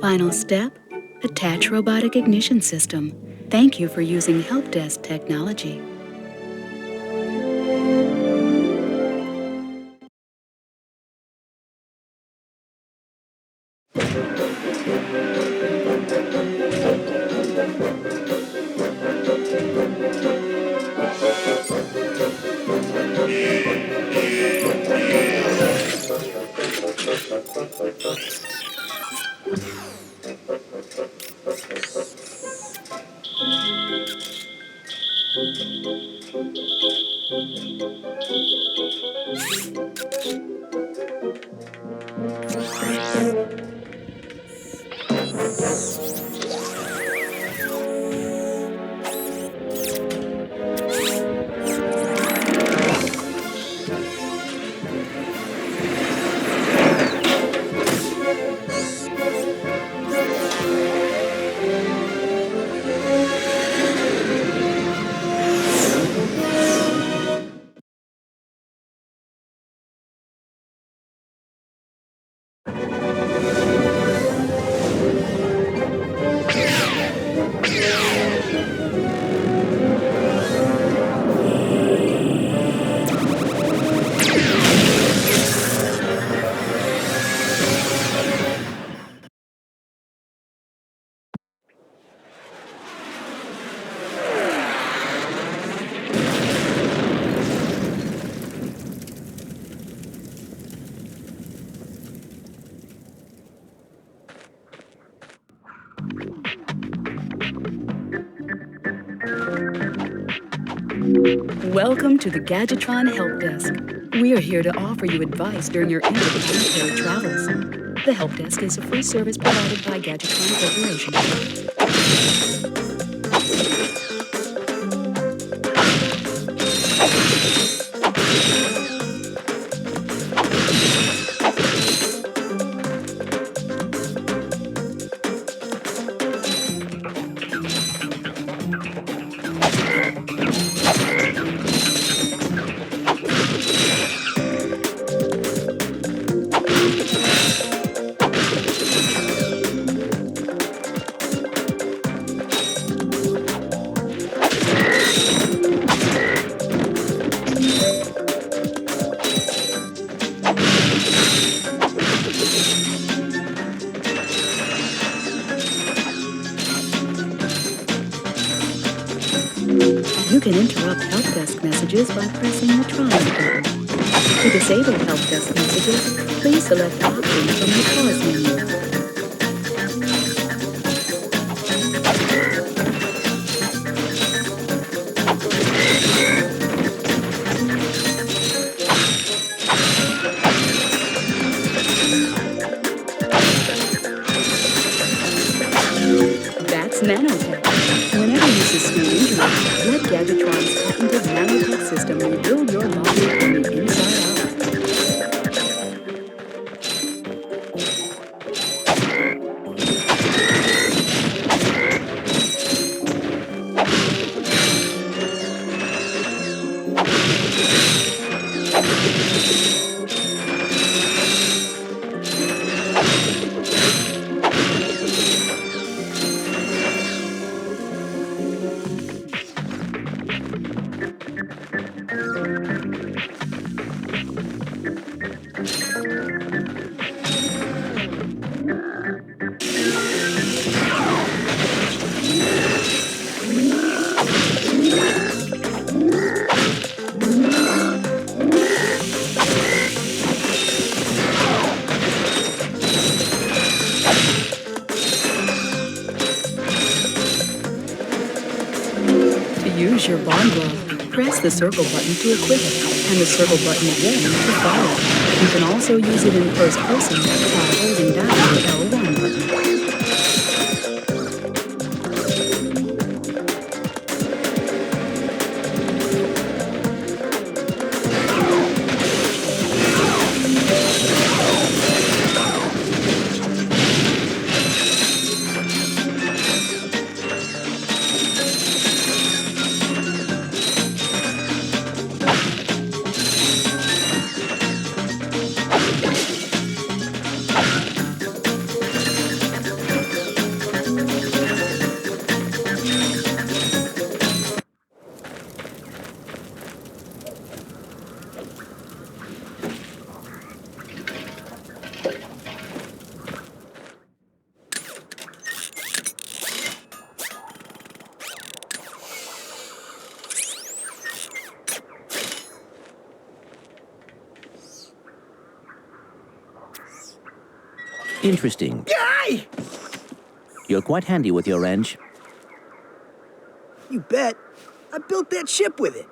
Final step, attach robotic ignition system. Thank you for using help desk technology. Welcome to the Gadgetron Help Desk. We are here to offer you advice during your interplanetary travels. The Help Desk is a free service provided by Gadgetron Corporation. You can interrupt help desk messages by pressing the triangle button. To disable help desk messages, please select the option from the pause menu. That's nanotech. Whenever you sustain injury, let Gadgetron's patented nanotech system rebuild your body from the inside out. Use your bond glove. Press the circle button to equip it, and the circle button again to fire. You can also use it in first person by holding down the L1 button. Interesting. Yay! You're quite handy with your wrench. You bet. I built that ship with it.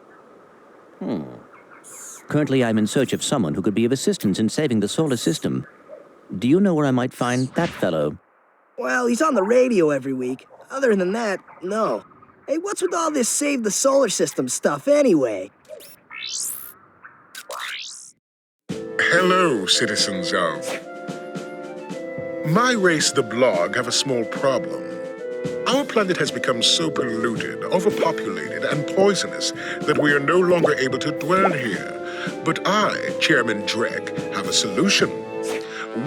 Currently, I'm in search of someone who could be of assistance in saving the solar system. Do you know where I might find that fellow? Well, he's on the radio every week. Other than that, no. Hey, what's with all this save the solar system stuff anyway? Hello, citizens of... My race, the Blarg, have a small problem. Our planet has become so polluted, overpopulated, and poisonous that we are no longer able to dwell here. But I, Chairman Drek, have a solution.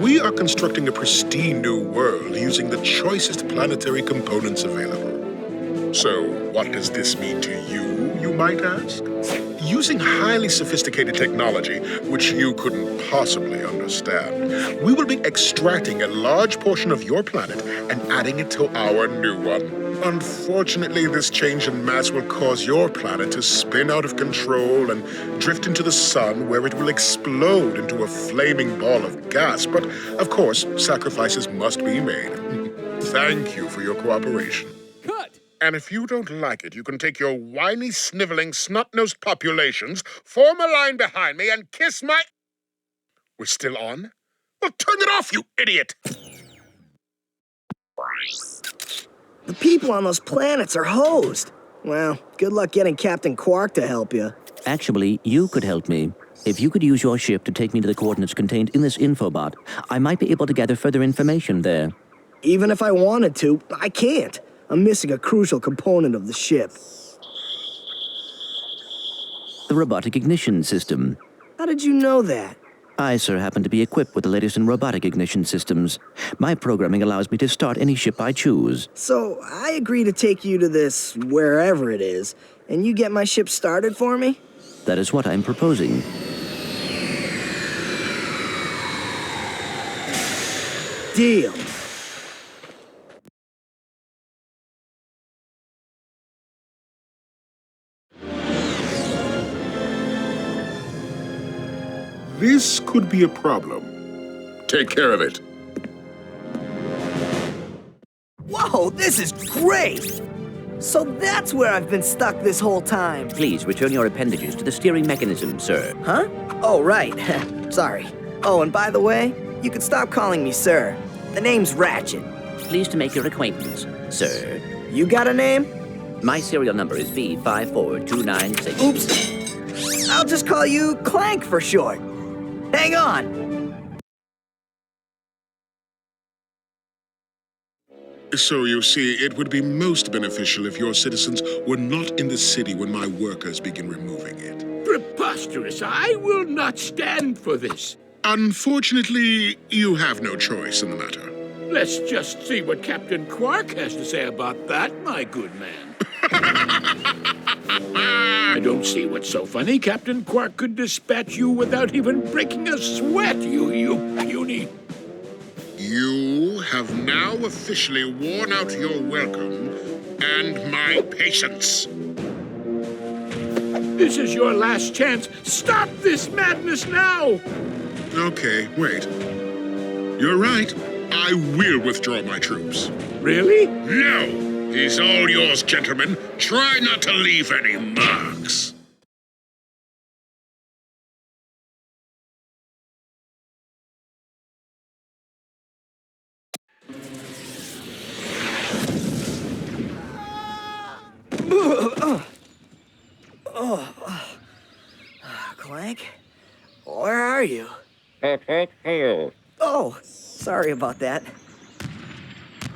We are constructing a pristine new world using the choicest planetary components available. So, what does this mean to you, you might ask? Using highly sophisticated technology, which you couldn't possibly understand, we will be extracting a large portion of your planet and adding it to our new one. Unfortunately, this change in mass will cause your planet to spin out of control and drift into the sun, where it will explode into a flaming ball of gas. But, of course, sacrifices must be made. Thank you for your cooperation. Cut! And if you don't like it, you can take your whiny, sniveling, snot-nosed populations, form a line behind me, and kiss my... We're still on? Well, turn it off, you idiot! The people on those planets are hosed. Well, good luck getting Captain Quark to help you. Actually, you could help me. If you could use your ship to take me to the coordinates contained in this infobot, I might be able to gather further information there. Even if I wanted to, I can't. I'm missing a crucial component of the ship. The robotic ignition system. How did you know that? I, sir, happen to be equipped with the latest in robotic ignition systems. My programming allows me to start any ship I choose. So, I agree to take you to this, wherever it is, and you get my ship started for me? That is what I'm proposing. Deal. This could be a problem. Take care of it. Whoa, this is great! So that's where I've been stuck this whole time. Please return your appendages to the steering mechanism, sir. Huh? Oh, right. Sorry. Oh, and by the way, you can stop calling me sir. The name's Ratchet. Pleased to make your acquaintance, sir. You got a name? My serial number is V54296. Oops. I'll just call you Clank for short. Hang on. So you see, it would be most beneficial if your citizens were not in the city when my workers begin removing it. Preposterous! I will not stand for this. Unfortunately, you have no choice in the matter. Let's just see what Captain Quark has to say about that, my good man. I don't see what's so funny. Captain Quark could dispatch you without even breaking a sweat, you puny... You have now officially worn out your welcome and my patience. This is your last chance. Stop this madness now! Okay, wait. You're right. I will withdraw my troops. Really? No! He's all yours, gentlemen. Try not to leave any marks. Clank? Where are you? Oh, sorry about that.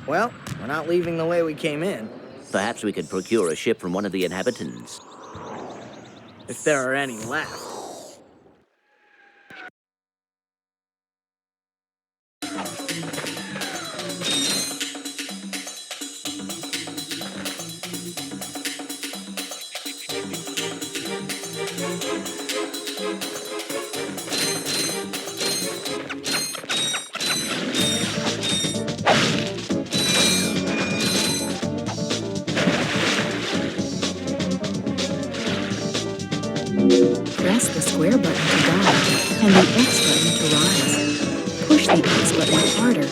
Well, we're not leaving the way we came in. Perhaps we could procure a ship from one of the inhabitants. If there are any left. Press the square button to dodge and the X button to rise. Push the X button harder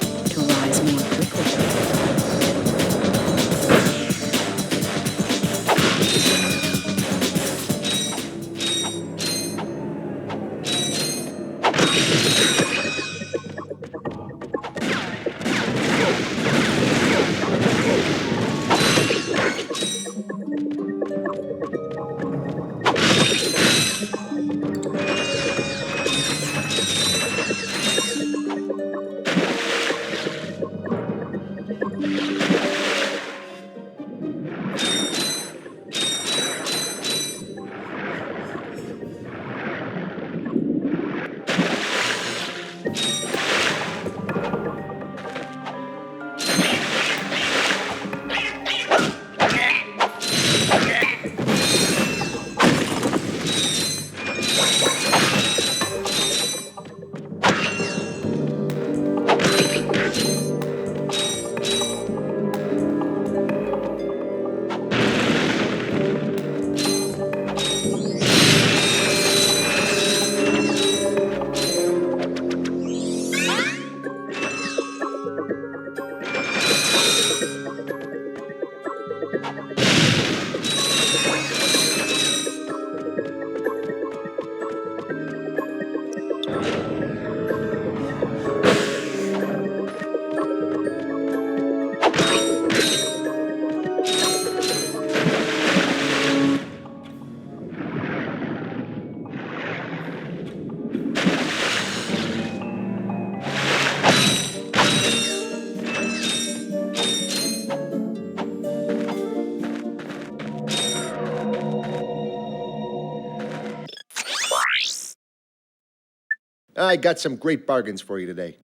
I got some great bargains for you today.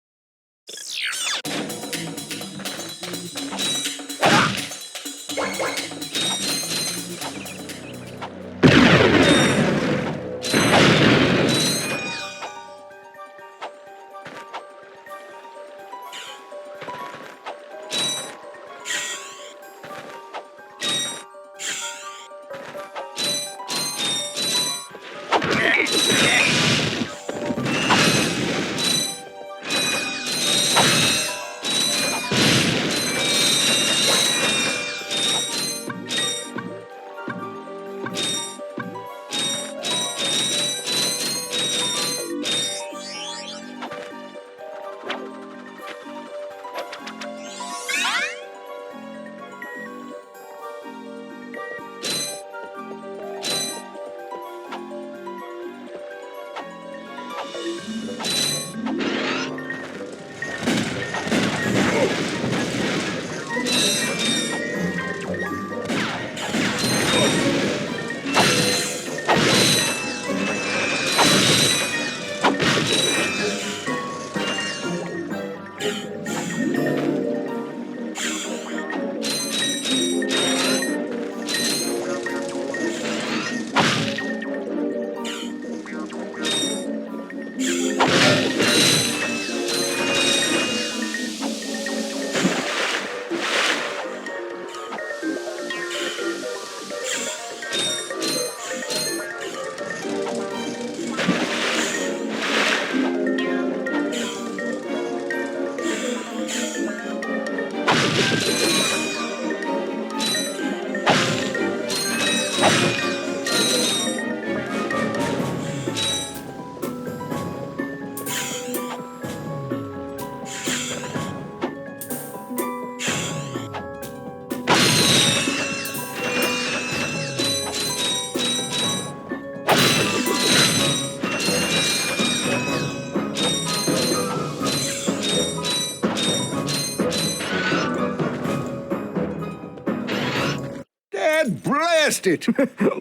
Blast it!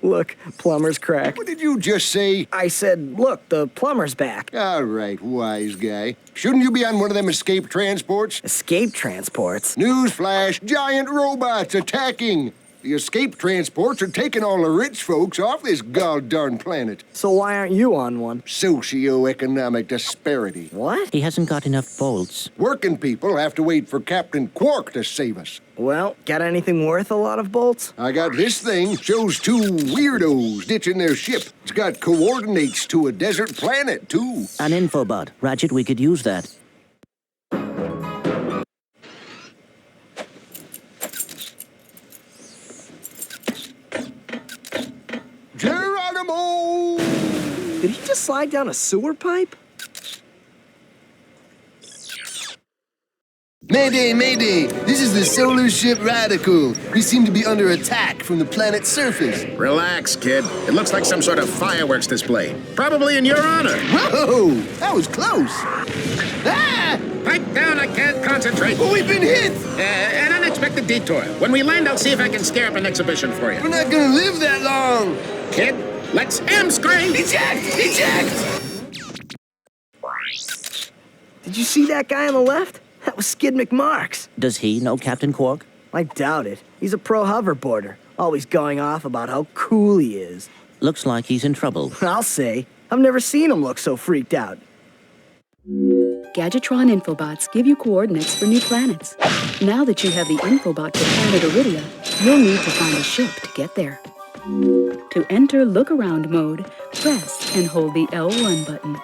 Look, plumber's crack. What did you just say? I said, look, the plumber's back. All right, wise guy. Shouldn't you be on one of them escape transports? Escape transports? Newsflash, giant robots attacking! The escape transports are taking all the rich folks off this god-darn planet. So why aren't you on one? Socioeconomic disparity. What? He hasn't got enough bolts. Working people have to wait for Captain Quark to save us. Well, got anything worth a lot of bolts? I got this thing. Shows two weirdos ditching their ship. It's got coordinates to a desert planet, too. An infobot. Ratchet, we could use that. Geronimo! Did he just slide down a sewer pipe? Mayday, mayday! This is the solar ship Radical. We seem to be under attack from the planet's surface. Relax, kid. It looks like some sort of fireworks display. Probably in your honor. Whoa! That was close! Ah! Pipe down, I can't concentrate. Oh, we've been hit! An unexpected detour. When we land, I'll see if I can scare up an exhibition for you. We're not gonna live that long! Kid, let's M-screen! Eject! Eject! Did you see that guy on the left? That was Skid McMarks. Does he know Captain Quark? I doubt it. He's a pro hoverboarder, always going off about how cool he is. Looks like he's in trouble. I'll say. I've never seen him look so freaked out. Gadgetron infobots give you coordinates for new planets. Now that you have the infobot for planet Aridia, you'll need to find a ship to get there. To enter look-around mode, press and hold the L1 button.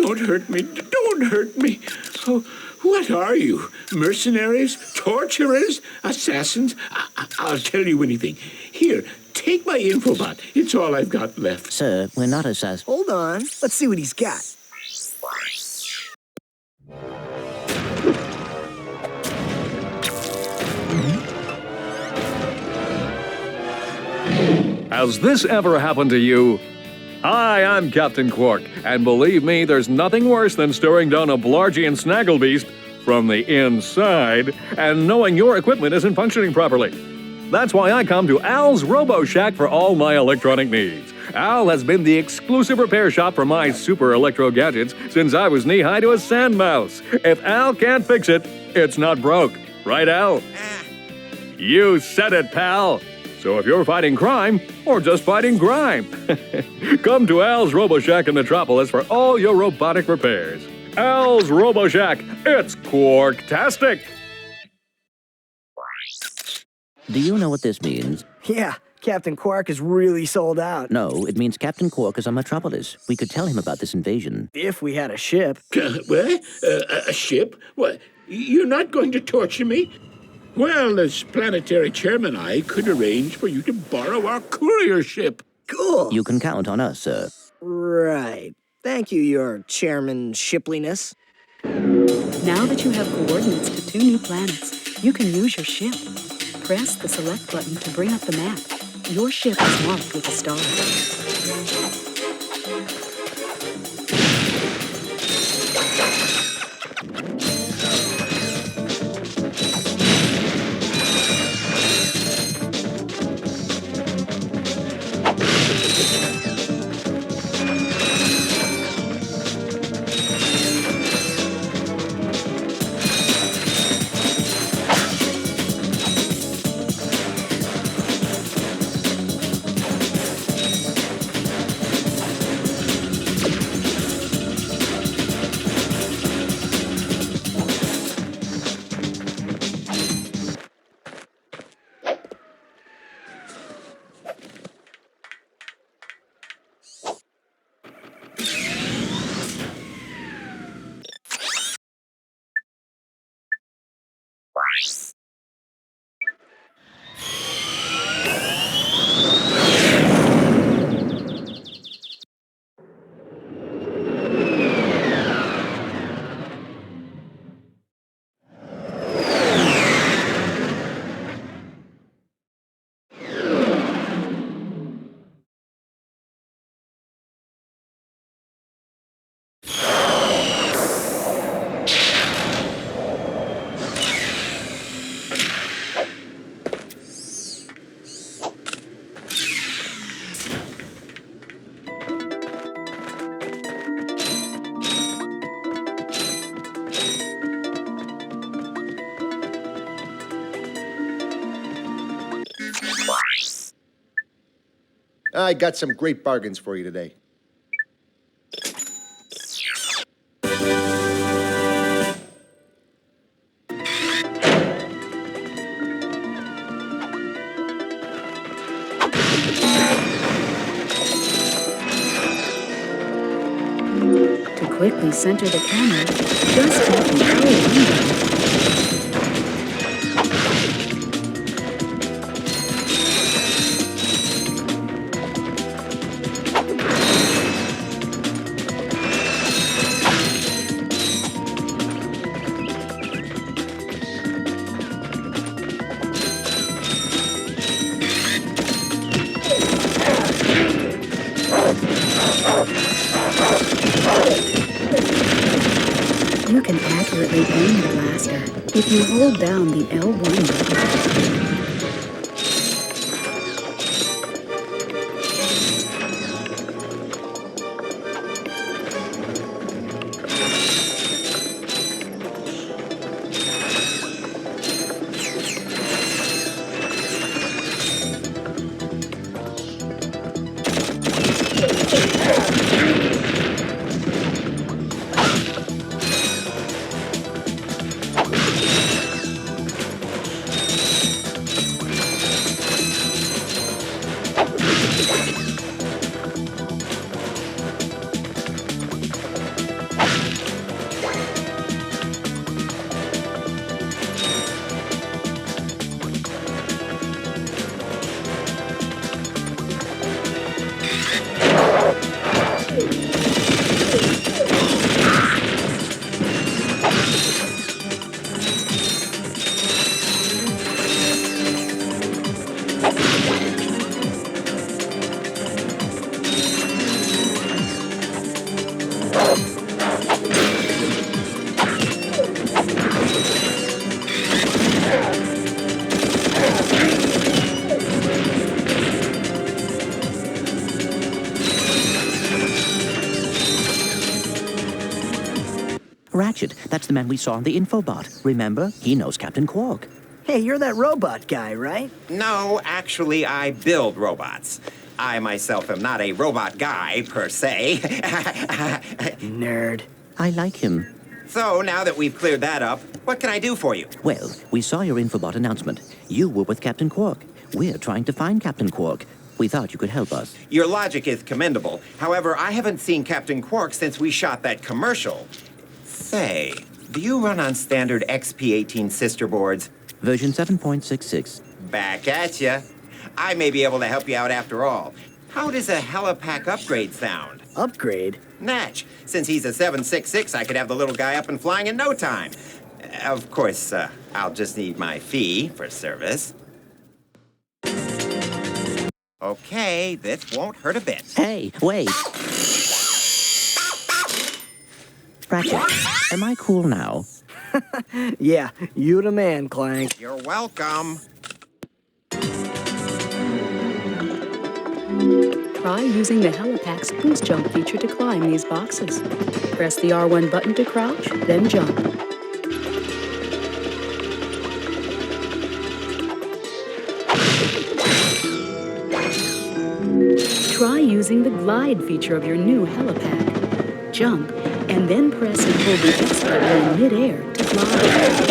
Don't hurt me. Don't hurt me. Oh, what are you? Mercenaries? Torturers? Assassins? I'll tell you anything. Here, take my infobot. It's all I've got left. Sir, we're not assassins. Hold on. Let's see what he's got. Has this ever happened to you? Hi, I'm Captain Quark, and believe me, there's nothing worse than staring down a Blargian snagglebeast from the inside and knowing your equipment isn't functioning properly. That's why I come to Al's Robo Shack for all my electronic needs. Al has been the exclusive repair shop for my super electro gadgets since I was knee-high to a sand mouse. If Al can't fix it, it's not broke. Right, Al? You said it, pal. So if you're fighting crime, or just fighting grime, come to Al's Robo Shack in Metropolis for all your robotic repairs. Al's Robo Shack, it's Quarktastic! Do you know what this means? Yeah, Captain Quark is really sold out. No, it means Captain Quark is on Metropolis. We could tell him about this invasion. If we had a ship. What? A ship? What? You're not going to torture me? Well, as planetary chairman, I could arrange for you to borrow our courier ship. Cool. You can count on us, sir. Right. Thank you, your chairman shipliness. Now that you have coordinates to 2 new planets, you can use your ship. Press the select button to bring up the map. Your ship is marked with a star. I got some great bargains for you today. To quickly center the camera, just tap the L1 button. You can accurately aim the blaster if you hold down the L1 button. Ratchet. That's the man we saw on the infobot. Remember? He knows Captain Quark. Hey, you're that robot guy, right? No, actually, I build robots. I myself am not a robot guy, per se. Nerd. I like him. So, now that we've cleared that up, what can I do for you? Well, we saw your infobot announcement. You were with Captain Quark. We're trying to find Captain Quark. We thought you could help us. Your logic is commendable. However, I haven't seen Captain Quark since we shot that commercial. Say, do you run on standard XP18 sister boards? Version 7.66. Back at ya. I may be able to help you out after all. How does a helipack upgrade sound? Upgrade? Natch. Since he's a 766, I could have the little guy up and flying in no time. Of course, I'll just need my fee for service. Okay, this won't hurt a bit. Hey, wait. Ratchet, am I cool now? Yeah, you the man, Clank. You're welcome. Try using the helipack's boost jump feature to climb these boxes. Press the R1 button to crouch, then jump. Try using the glide feature of your new helipack. Jump, and then press and hold the X button in midair to glide.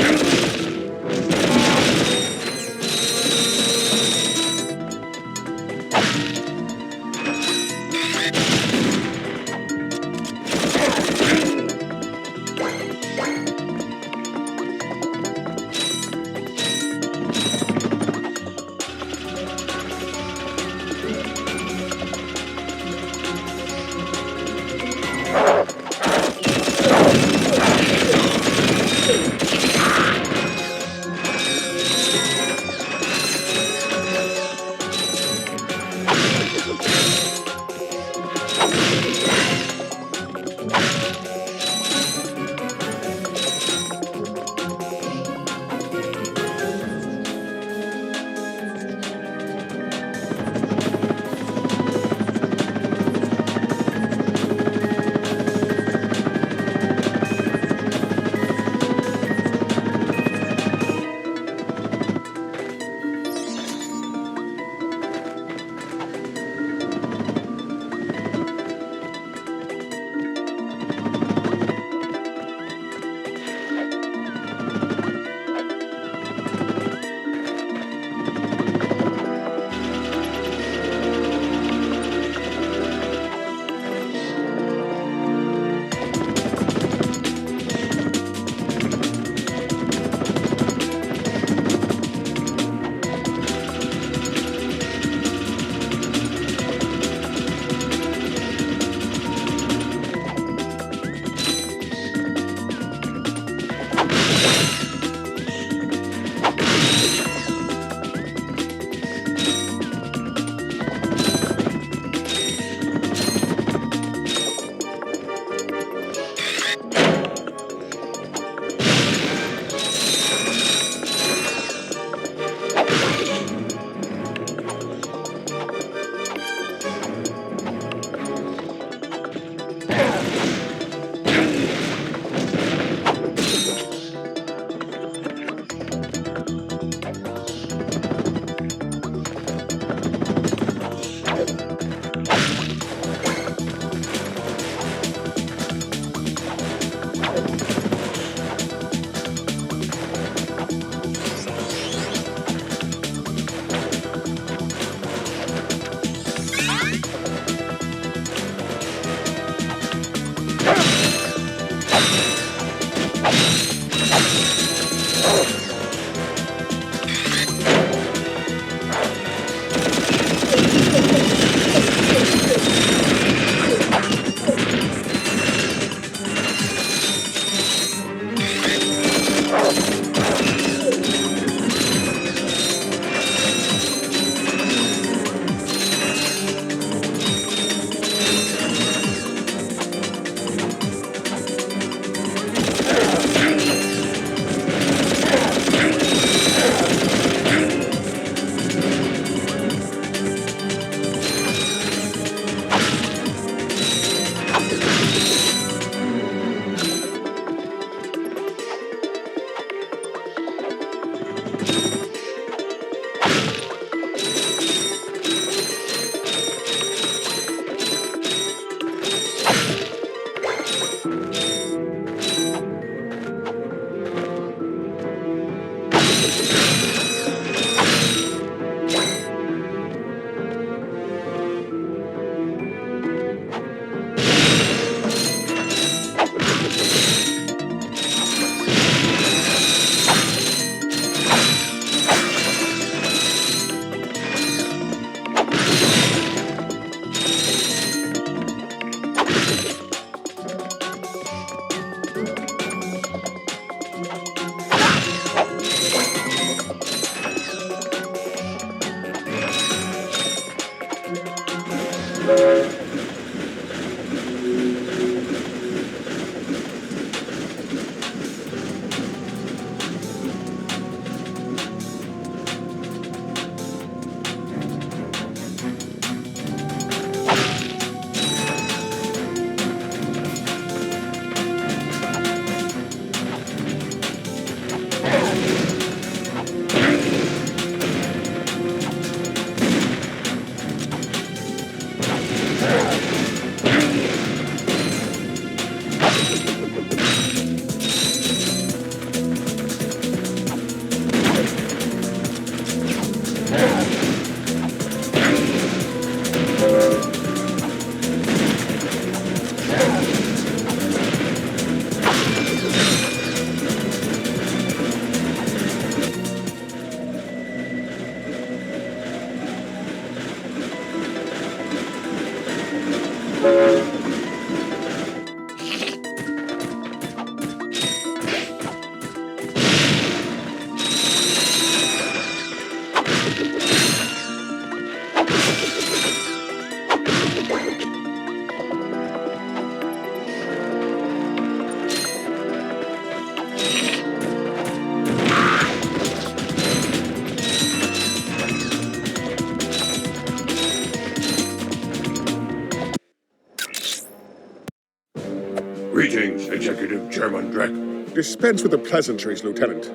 Greetings, Executive Chairman Drek. Dispense with the pleasantries, Lieutenant.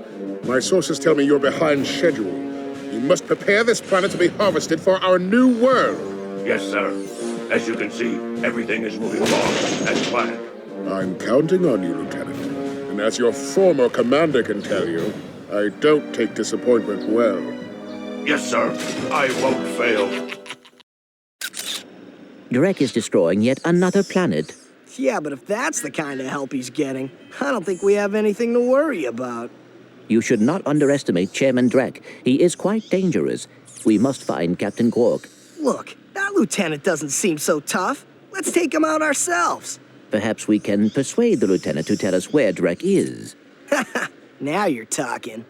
My sources tell me you're behind schedule. You must prepare this planet to be harvested for our new world. Yes, sir. As you can see, everything is moving along as planned. I'm counting on you, Lieutenant. And as your former commander can tell you, I don't take disappointment well. Yes, sir. I won't fail. Drek is destroying yet another planet. Yeah, but if that's the kind of help he's getting, I don't think we have anything to worry about. You should not underestimate Chairman Drek. He is quite dangerous. We must find Captain Quark. Look, that lieutenant doesn't seem so tough. Let's take him out ourselves. Perhaps we can persuade the lieutenant to tell us where Drek is. Now you're talking.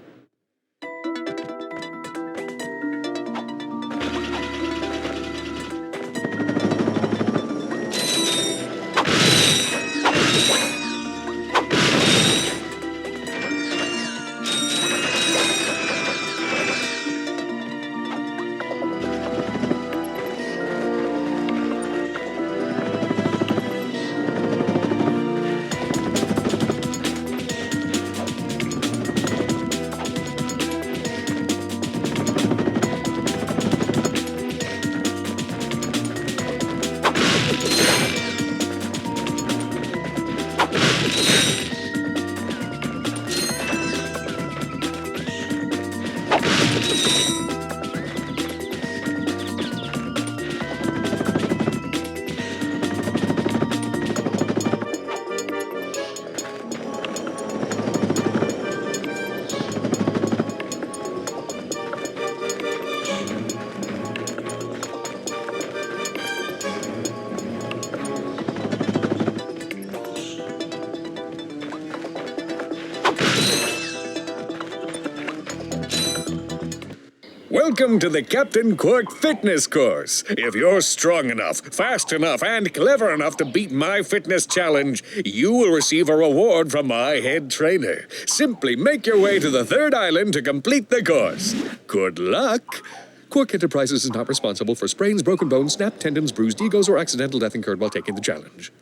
Welcome to the Captain Quark Fitness Course. If you're strong enough, fast enough, and clever enough to beat my fitness challenge, you will receive a reward from my head trainer. Simply make your way to the third island to complete the course. Good luck! Quark Enterprises is not responsible for sprains, broken bones, snapped tendons, bruised egos, or accidental death incurred while taking the challenge.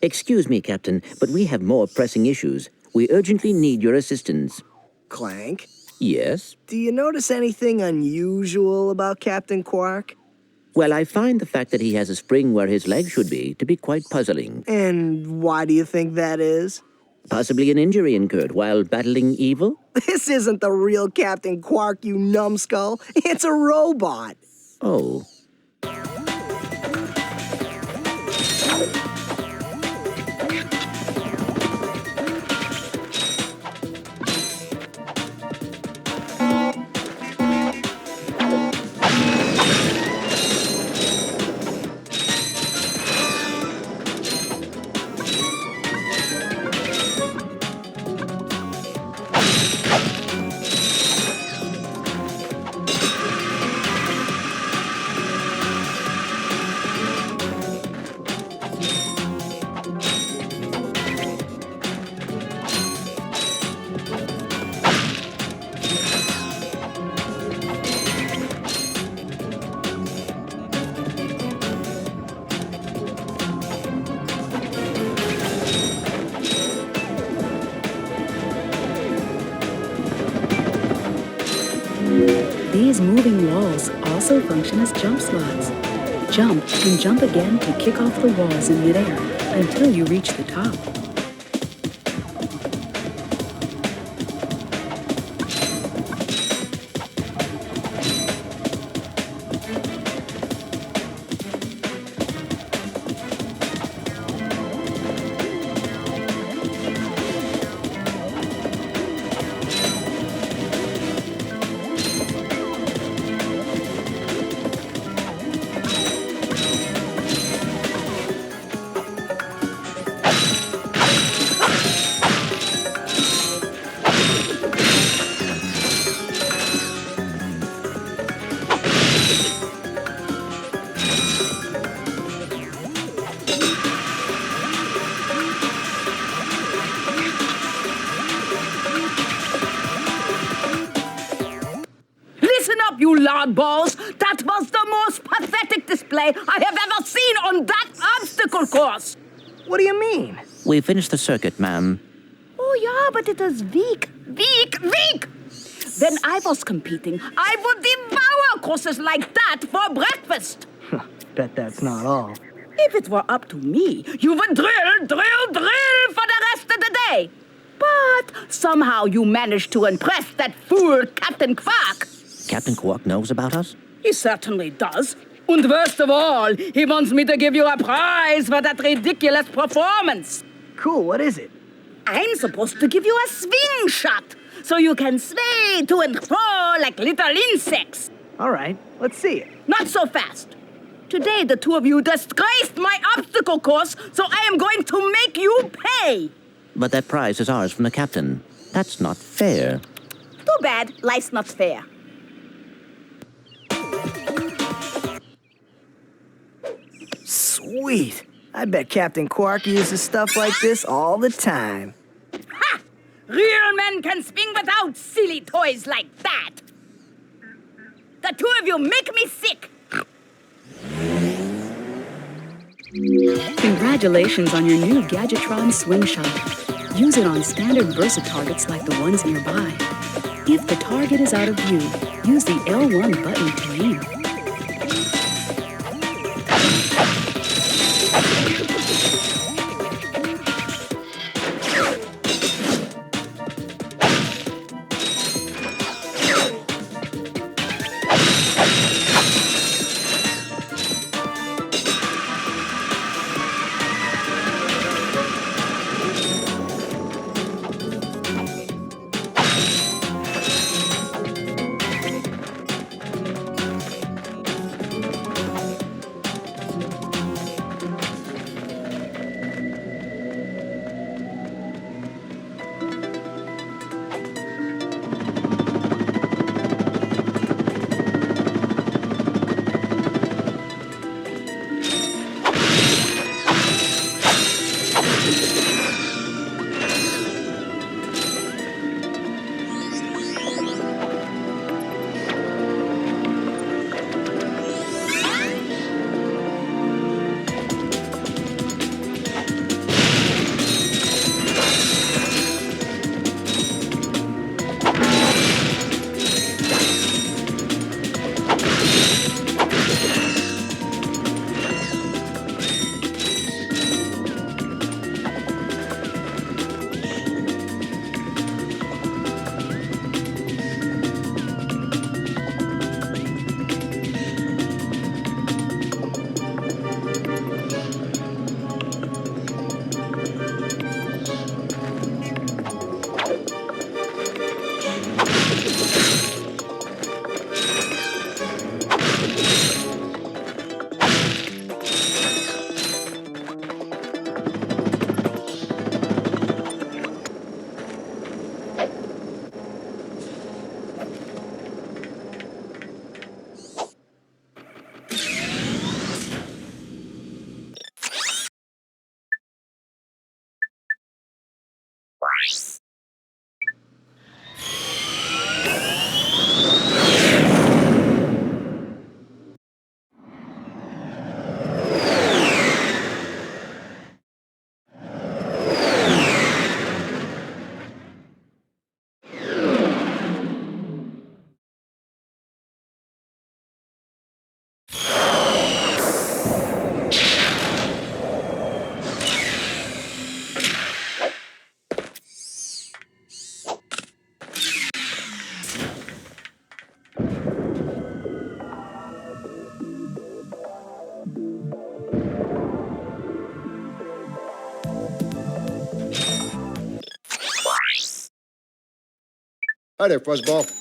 Excuse me, Captain, but we have more pressing issues. We urgently need your assistance. Clank? Yes? Do you notice anything unusual about Captain Quark? Well, I find the fact that he has a spring where his leg should be to be quite puzzling. And why do you think that is? Possibly an injury incurred while battling evil? This isn't the real Captain Quark, you numbskull. It's a robot. Oh. These moving walls also function as jump slots. Jump and jump again to kick off the walls in midair until you reach the top. You loudballs! That was the most pathetic display I have ever seen on that obstacle course! What do you mean? We finished the circuit, ma'am. Oh, yeah, but it was weak. When I was competing, I would devour courses like that for breakfast. Bet that's not all. If it were up to me, you would drill for the rest of the day. But somehow you managed to impress that fool Captain Quark. Captain Quark knows about us? He certainly does. And worst of all, he wants me to give you a prize for that ridiculous performance. Cool, what is it? I'm supposed to give you a swing shot, so you can sway to and fro like little insects. All right, let's see it. Not so fast. Today, the two of you disgraced my obstacle course, so I am going to make you pay. But that prize is ours from the captain. That's not fair. Too bad. Life's not fair. Sweet. I bet Captain Quark uses stuff like this all the time. Ha! Real men can swing without silly toys like that. The two of you make me sick. Congratulations on your new Gadgetron Swing Shot. Use it on standard Versa targets like the ones nearby. If the target is out of view, use the L1 button to aim. Hi there, Fuzzball.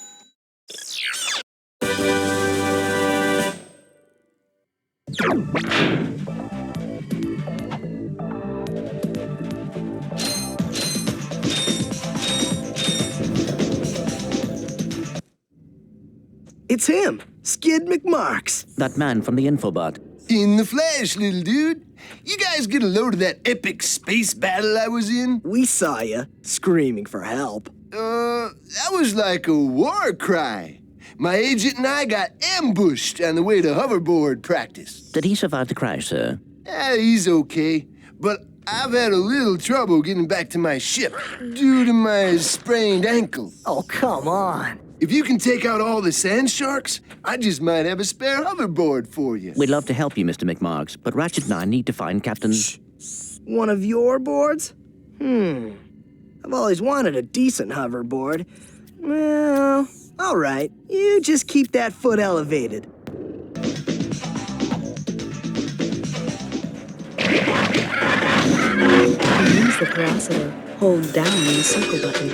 It's him, Skid McMarks. That man from the infobot. In the flesh, little dude. You guys get a load of that epic space battle I was in? We saw you, screaming for help. That was like a war cry. My agent and I got ambushed on the way to hoverboard practice. Did he survive the crash, sir? He's okay, but I've had a little trouble getting back to my ship due to my sprained ankle. Oh, come on. If you can take out all the sand sharks, I just might have a spare hoverboard for you. We'd love to help you, Mr. McMarks, but Ratchet and I need to find Captain... One of your boards? I've always wanted a decent hoverboard. Well, all right. You just keep that foot elevated. Use the capacitor. Hold down the circle button.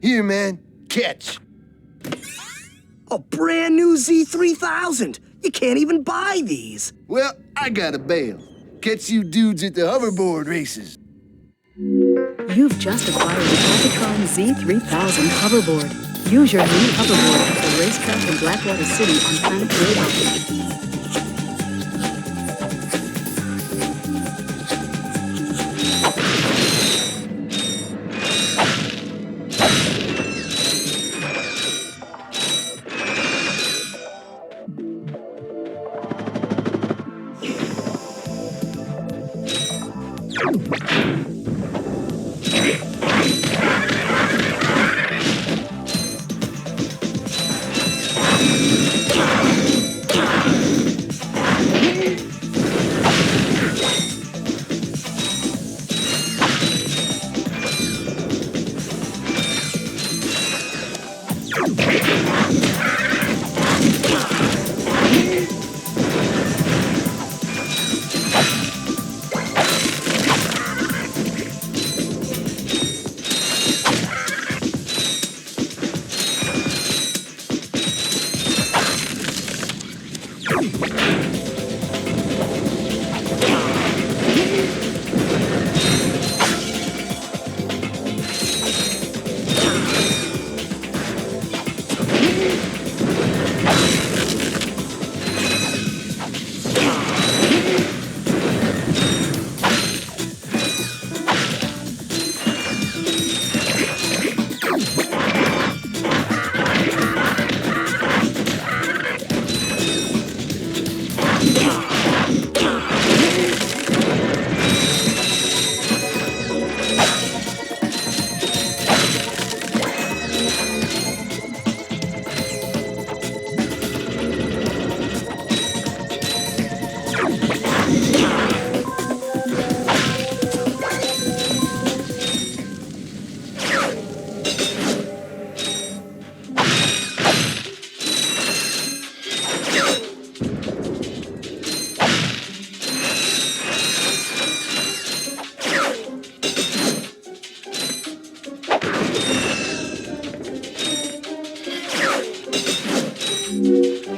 Here, man. Catch. A brand new Z3000. You can't even buy these. Well, I got a bail. Catch you dudes at the hoverboard races. You've just acquired the Pokitaru Z3000 hoverboard. Use your new hoverboard at the racetrack in Blackwater City on planet Kerwan.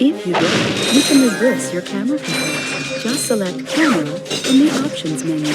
If you do, you can reverse your camera controls. Just select Camera from the Options menu.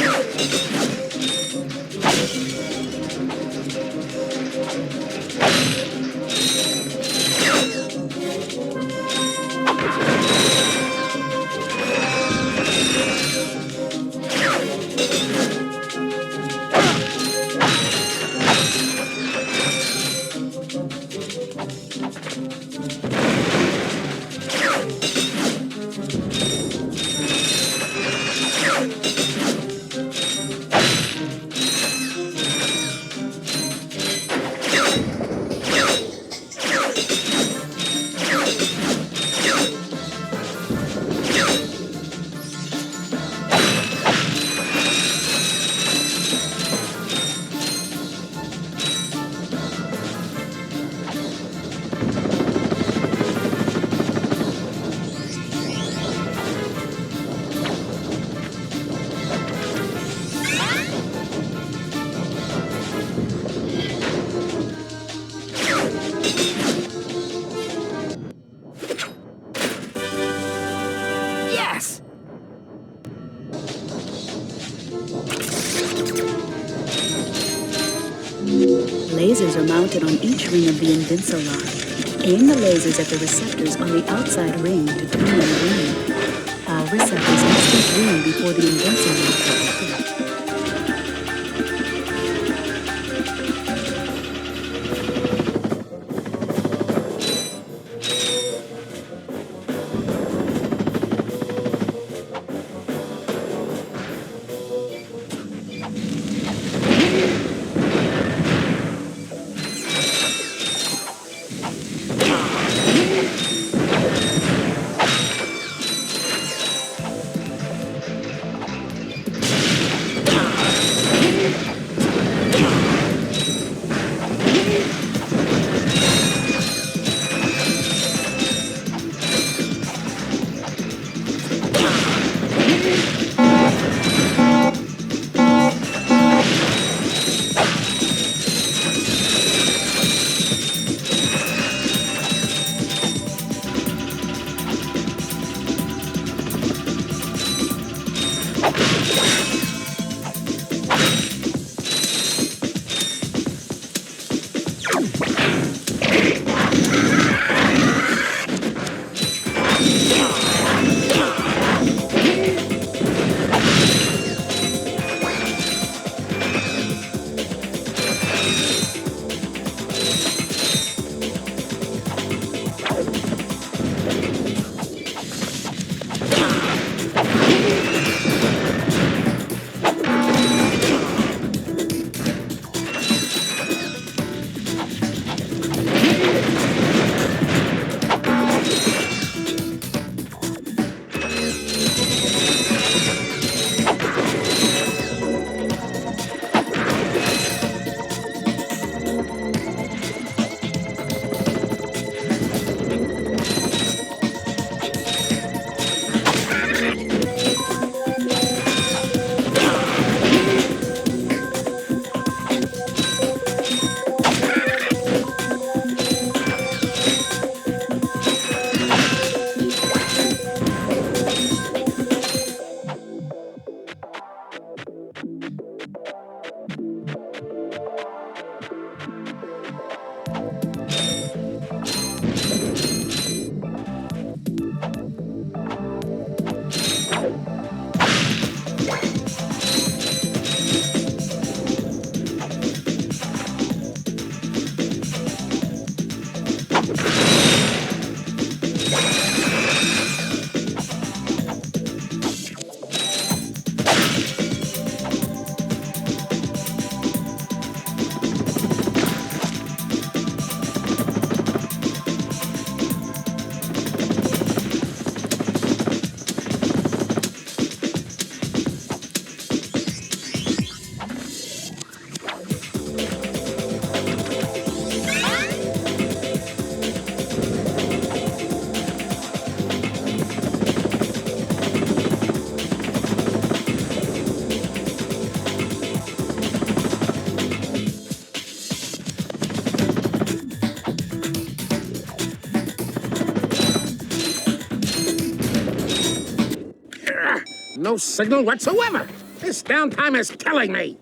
Lasers are mounted on each ring of the Invincilock. Aim the lasers at the receptors on the outside ring to turn them green. All receptors must be green before the Invincilock is active. no signal whatsoever. This downtime is killing me.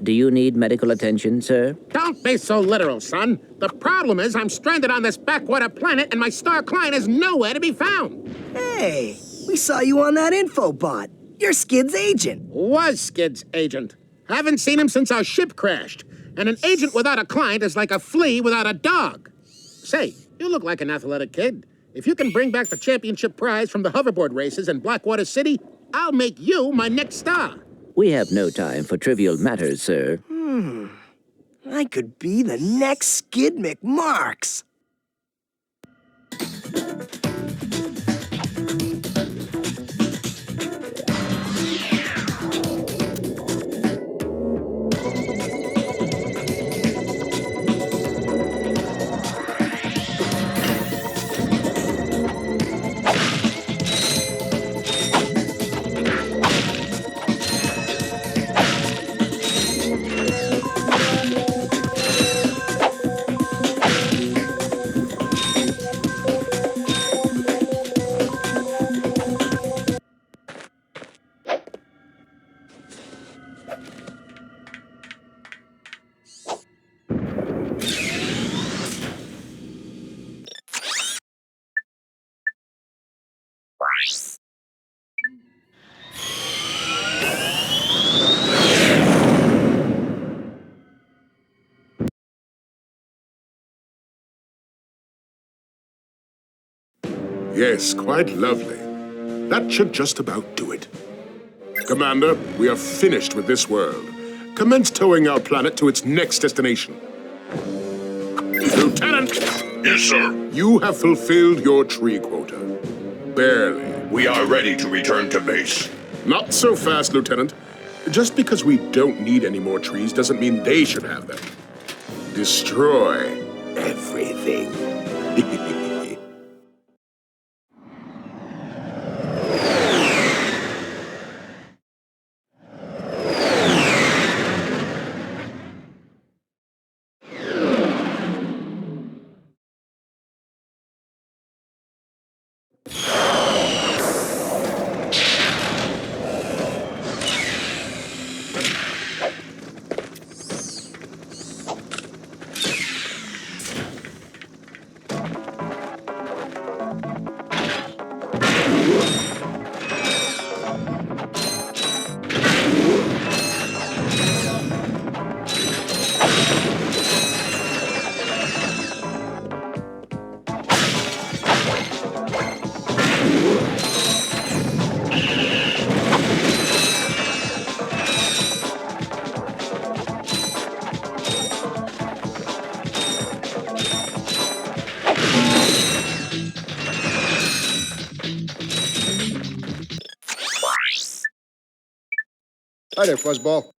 Do you need medical attention, sir? Don't be so literal, son. The problem is I'm stranded on this backwater planet and my star client is nowhere to be found. Hey, we saw you on that info bot. You're Skid's agent. Was Skid's agent. Haven't seen him since our ship crashed. And an agent without a client is like a flea without a dog. Say, you look like an athletic kid. If you can bring back the championship prize from the hoverboard races in Blackwater City, I'll make you my next star. We have no time for trivial matters, sir. I could be the next Skid McMarks. Yes, quite lovely. That should just about do it. Commander, we are finished with this world. Commence towing our planet to its next destination. Lieutenant! Yes, sir. You have fulfilled your tree quota. Barely. We are ready to return to base. Not so fast, Lieutenant. Just because we don't need any more trees doesn't mean they should have them. Destroy everything. Hi there, Fuzzball.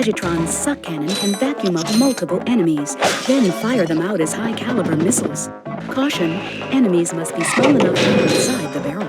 Magitron's suck cannon can vacuum up multiple enemies, then fire them out as high-caliber missiles. Caution, enemies must be small enough to be inside the barrel.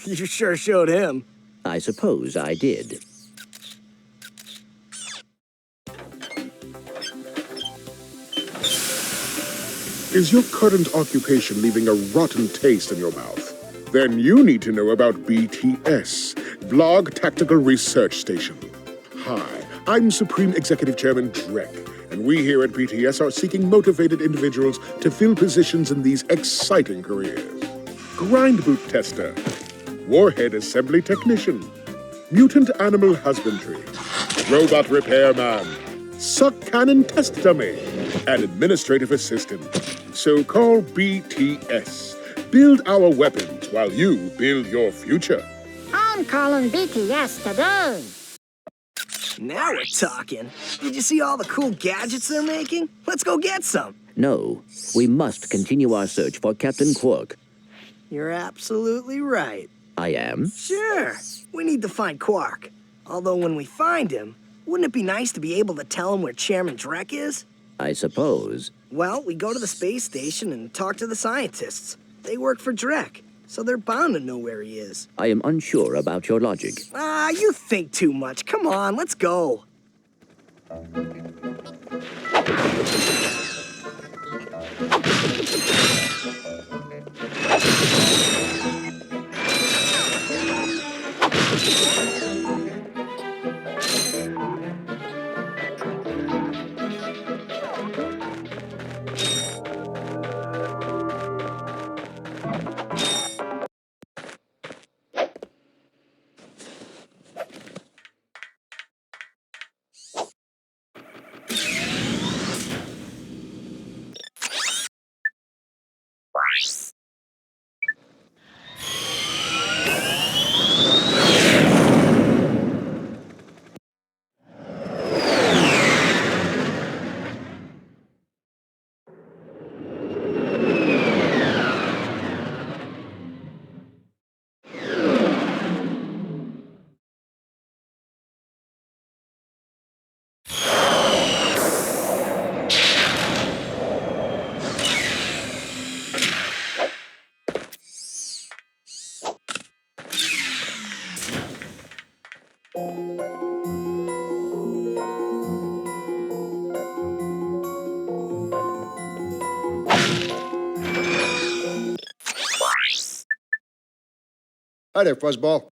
You sure showed him. I suppose I did. Is your current occupation leaving a rotten taste in your mouth? Then you need to know about BTS, Blarg Tactical Research Station. Hi, I'm Supreme Executive Chairman Drek, and we here at BTS are seeking motivated individuals to fill positions in these exciting careers. Grind boot tester, warhead assembly technician, mutant animal husbandry, robot repairman, suck cannon test dummy, and administrative assistant. So call BTS. Build our weapons while you build your future. I'm calling BTS today. Now we're talking. Did you see all the cool gadgets they're making? Let's go get some. No, we must continue our search for Captain Quark. You're absolutely right. I am? Sure. We need to find Quark. Although when we find him, wouldn't it be nice to be able to tell him where Chairman Drek is? I suppose. Well, we go to the space station and talk to the scientists. They work for Drek, so they're bound to know where he is. I am unsure about your logic. You think too much. Come on, let's go. Hi there, Fuzzball.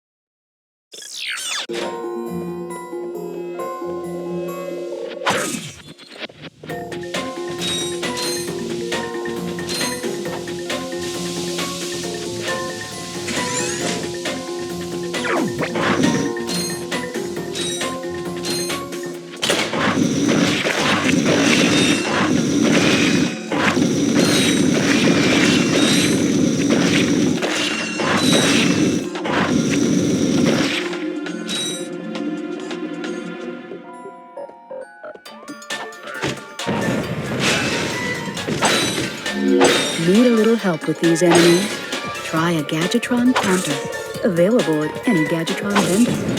Need a little help with these enemies? Try a Gadgetron counter. Available at any Gadgetron vendor.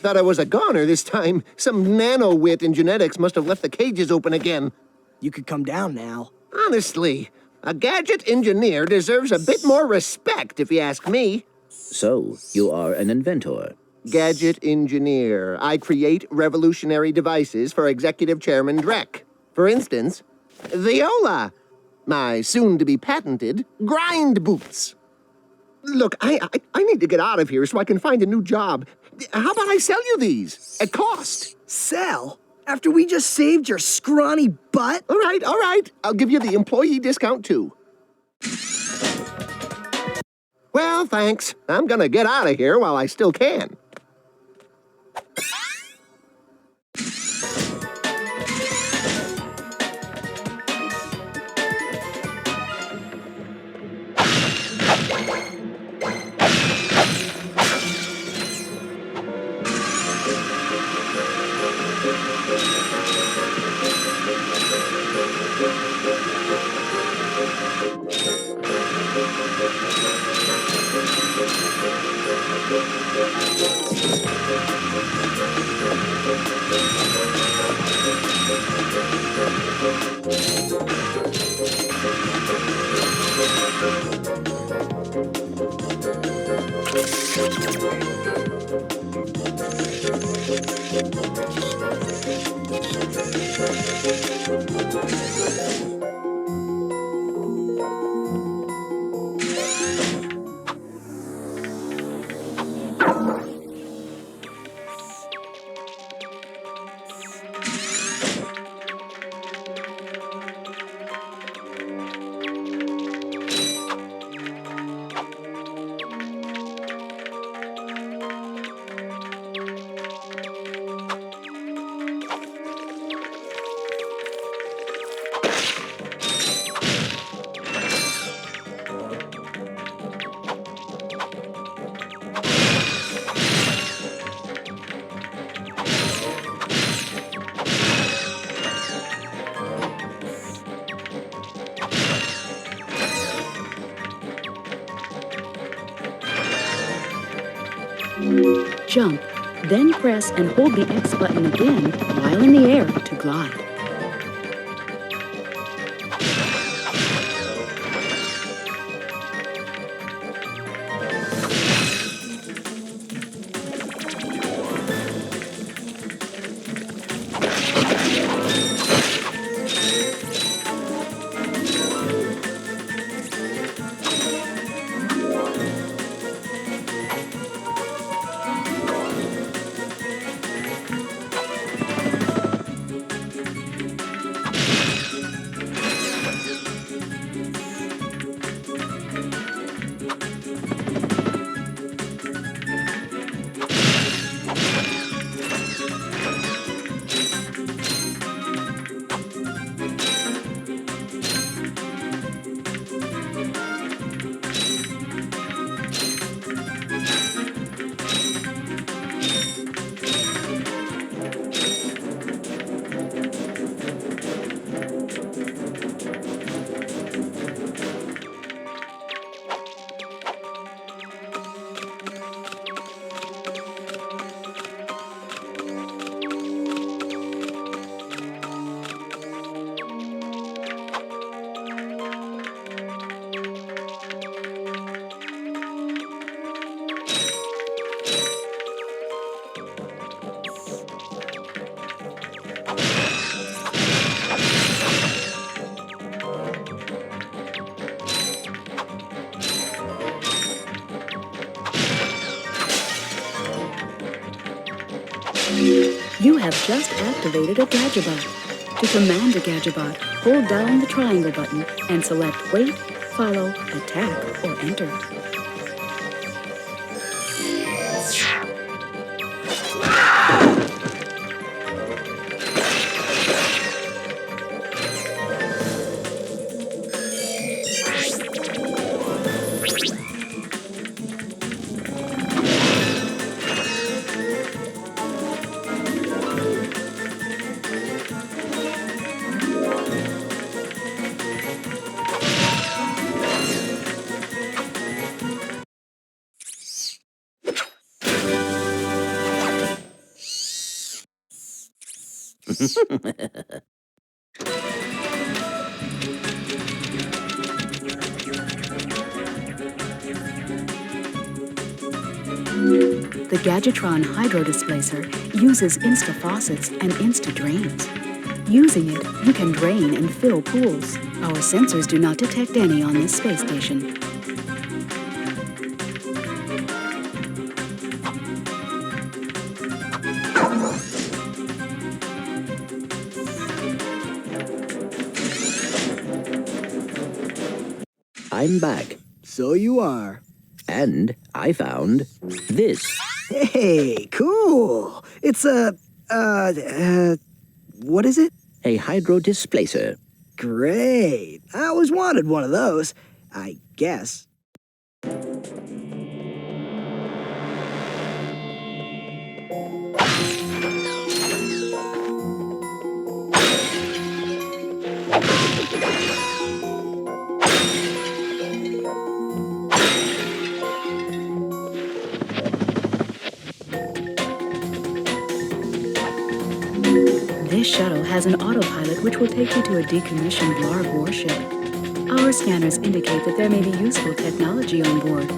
Thought I was a goner this time. Some nano-wit in genetics must have left the cages open again. You could come down now. Honestly, a gadget engineer deserves a bit more respect, if you ask me. So, you are an inventor. Gadget engineer. I create revolutionary devices for Executive Chairman Drek. For instance, Viola. My soon-to-be patented grind boots. Look, I need to get out of here so I can find a new job. How about I sell you these? At cost. Sell? After we just saved your scrawny butt? All right. I'll give you the employee discount, too. Well, thanks. I'm gonna get out of here while I still can. Jump, then press and hold the X button again while in the air to glide. have just activated a Gadget. To command a Gadget, hold down the triangle button and select Wait, Follow, Attack, or Enter. The Gadgetron Hydro Displacer uses insta-faucets and insta-drains. Using it, you can drain and fill pools. Our sensors do not detect any on this space station. I'm back. So you are. And I found this. Hey, cool. It's a, what is it? A hydro displacer. Great. I always wanted one of those, I guess. This shuttle has an autopilot which will take you to a decommissioned Blarg warship. Our scanners indicate that there may be useful technology on board.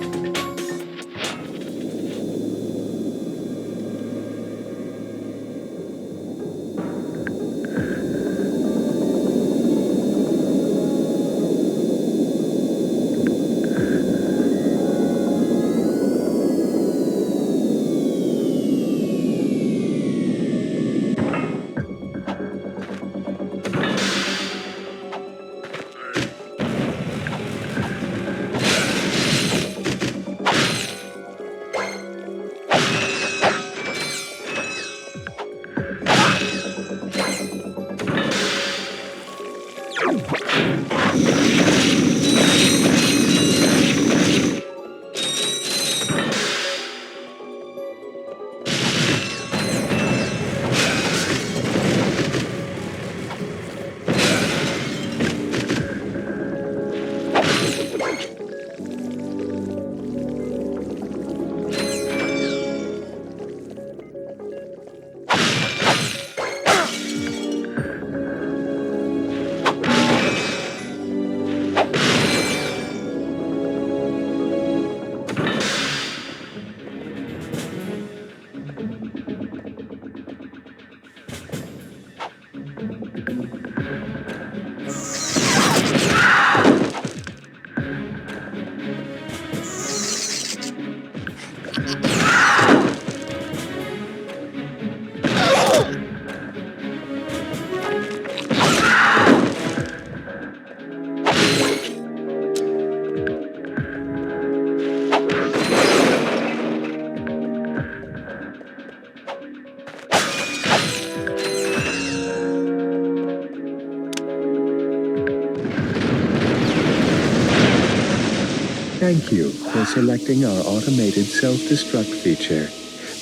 Thank you for selecting our automated self-destruct feature.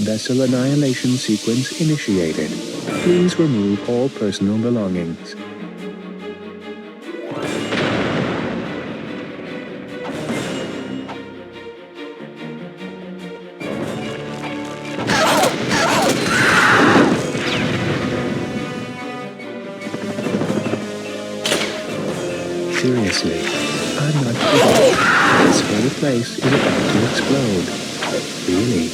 Vessel annihilation sequence initiated. Please remove all personal belongings. Seriously, I'm not kidding. This whole place is about to explode. Really.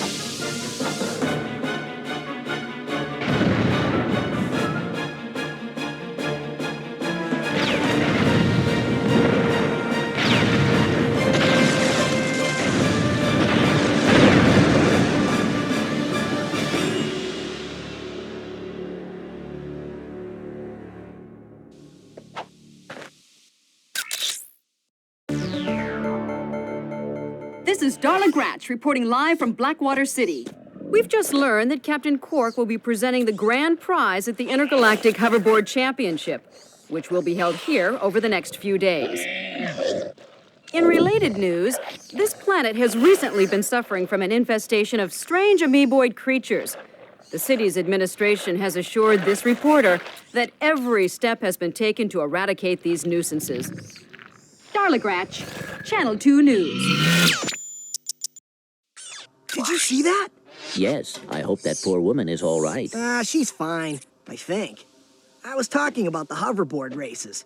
This is Darla Gratch reporting live from Blackwater City. We've just learned that Captain Quark will be presenting the grand prize at the Intergalactic Hoverboard Championship, which will be held here over the next few days. In related news, this planet has recently been suffering from an infestation of strange amoeboid creatures. The city's administration has assured this reporter that every step has been taken to eradicate these nuisances. Darla Gratch, Channel 2 News. Did you see that? Yes, I hope that poor woman is all right. She's fine, I think. I was talking about the hoverboard races.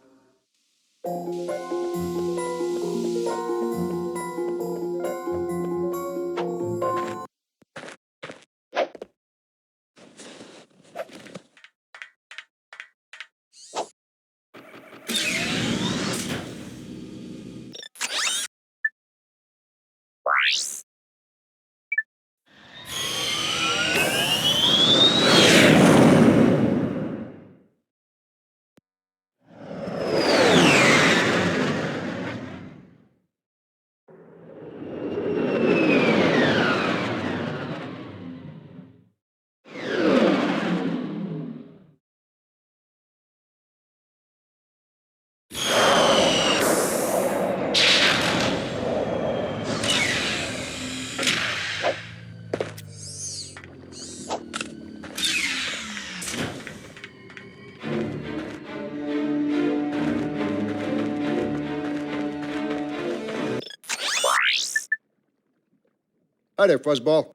Hi there, Fuzzball.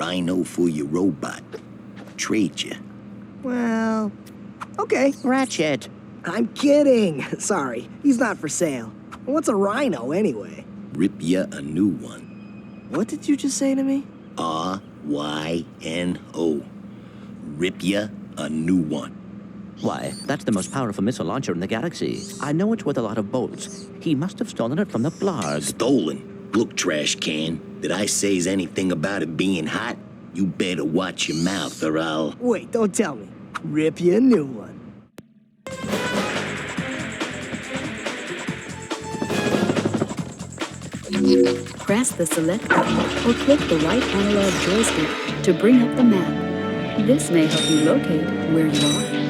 rhino for your robot. Trade you. Well, okay. Ratchet. I'm kidding. Sorry, he's not for sale. What's a rhino anyway? Rip ya a new one. What did you just say to me? R-Y-N-O. Rip ya a new one. Why, that's the most powerful missile launcher in the galaxy. I know it's worth a lot of bolts. He must have stolen it from the Blarg. Stolen? Look, trash can. Did I say anything about it being hot? You better watch your mouth or I'll... Wait, don't tell me. Rip you a new one. Press the select button or click the right analog joystick to bring up the map. This may help you locate where you are.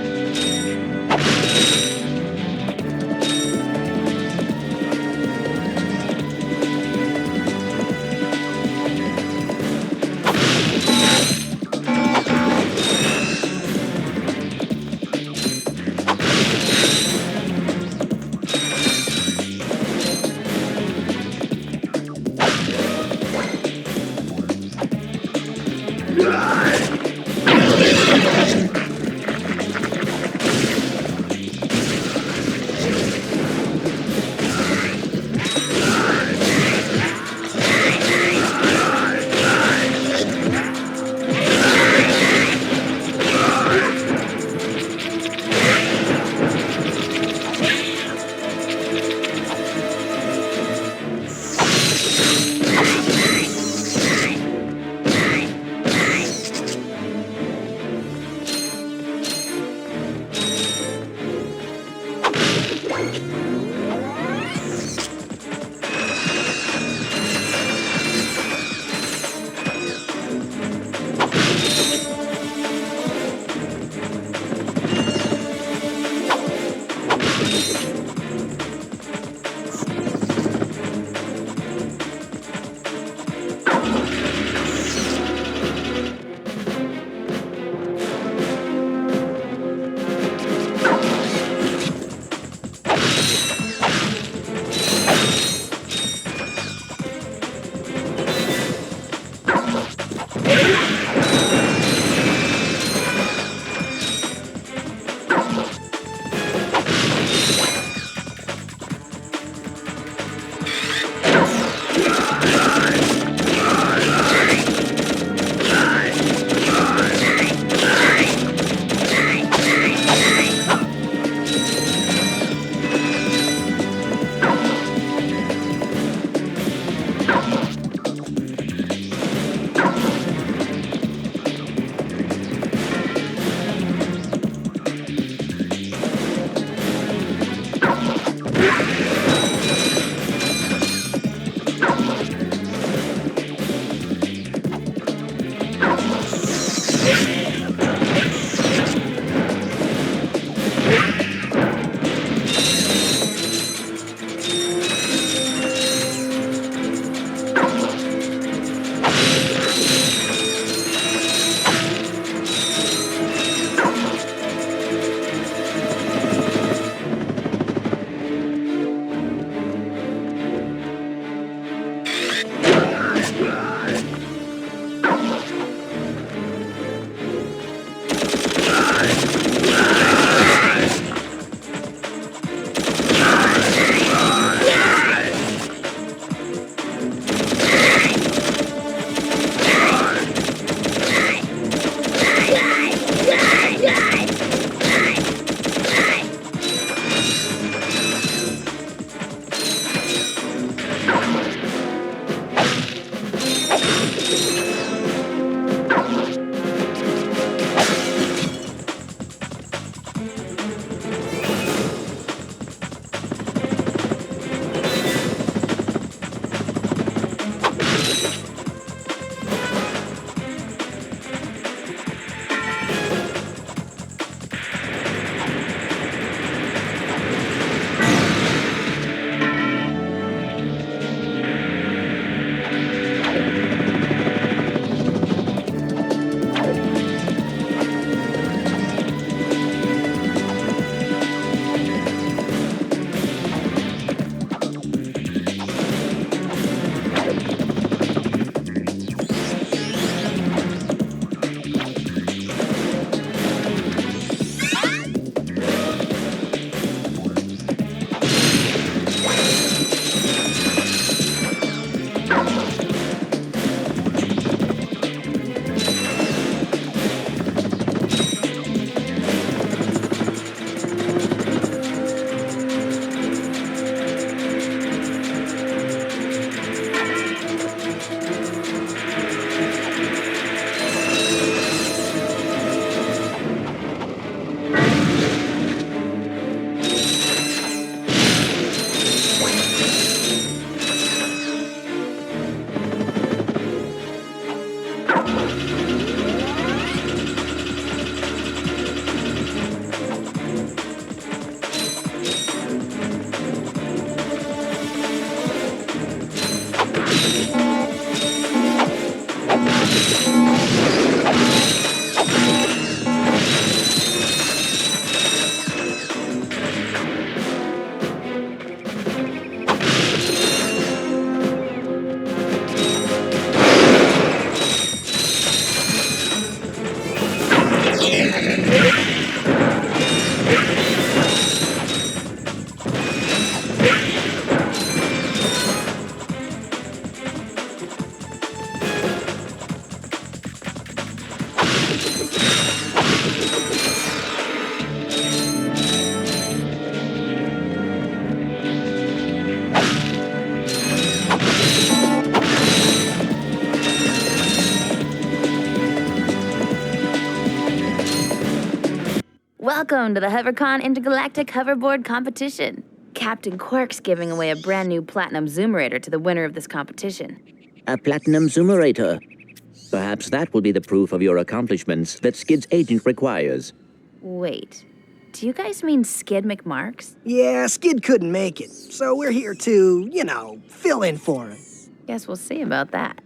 Welcome to the HoverCon Intergalactic Hoverboard Competition. Captain Quark's giving away a brand new Platinum Zoomerator to the winner of this competition. A platinum zoomerator. Perhaps that will be the proof of your accomplishments that Skid's agent requires. Wait, do you guys mean Skid McMarks? Yeah, Skid couldn't make it, so we're here to, fill in for him. Guess we'll see about that.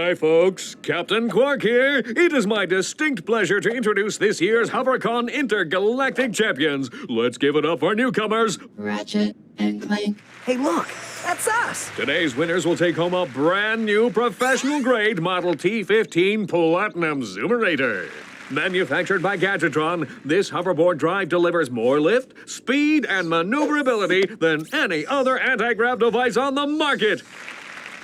Hi, folks. Captain Quark here. It is my distinct pleasure to introduce this year's HoverCon Intergalactic Champions. Let's give it up for newcomers. Ratchet and Clank. Hey, look, that's us. Today's winners will take home a brand new professional-grade Model T15 Platinum Zoomerator. Manufactured by Gadgetron, this hoverboard drive delivers more lift, speed, and maneuverability than any other anti-grav device on the market.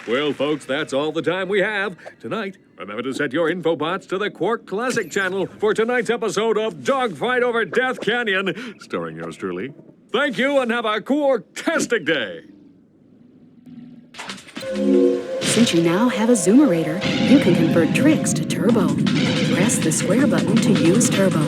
Well, folks, that's all the time we have. Tonight, remember to set your infobots to the Quark Classic channel for tonight's episode of Dogfight Over Death Canyon, starring yours truly. Thank you and have a Quark-tastic day. Since you now have a Zoomerator, you can convert tricks to turbo. Press the square button to use turbo.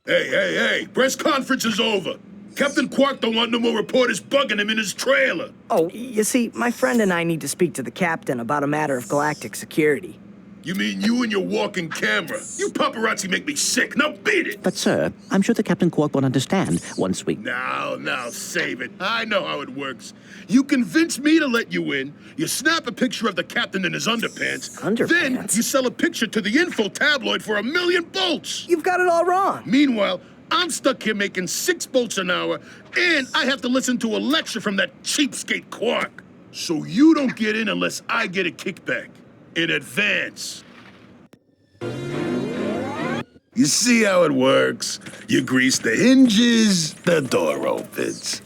Hey, press conference is over. Captain Quark don't want no more reporters bugging him in his trailer. Oh, you see, my friend and I need to speak to the captain about a matter of galactic security. You mean you and your walking camera? You paparazzi make me sick. Now beat it! But, sir, I'm sure the Captain Quark will understand once we... Now, save it. I know how it works. You convince me to let you in, you snap a picture of the captain in his underpants, then you sell a picture to the info tabloid for $1 million bolts. You've got it all wrong. Meanwhile, I'm stuck here making 6 bolts an hour, and I have to listen to a lecture from that cheapskate Quark. So you don't get in unless I get a kickback. In advance. You see how it works? You grease the hinges, the door opens.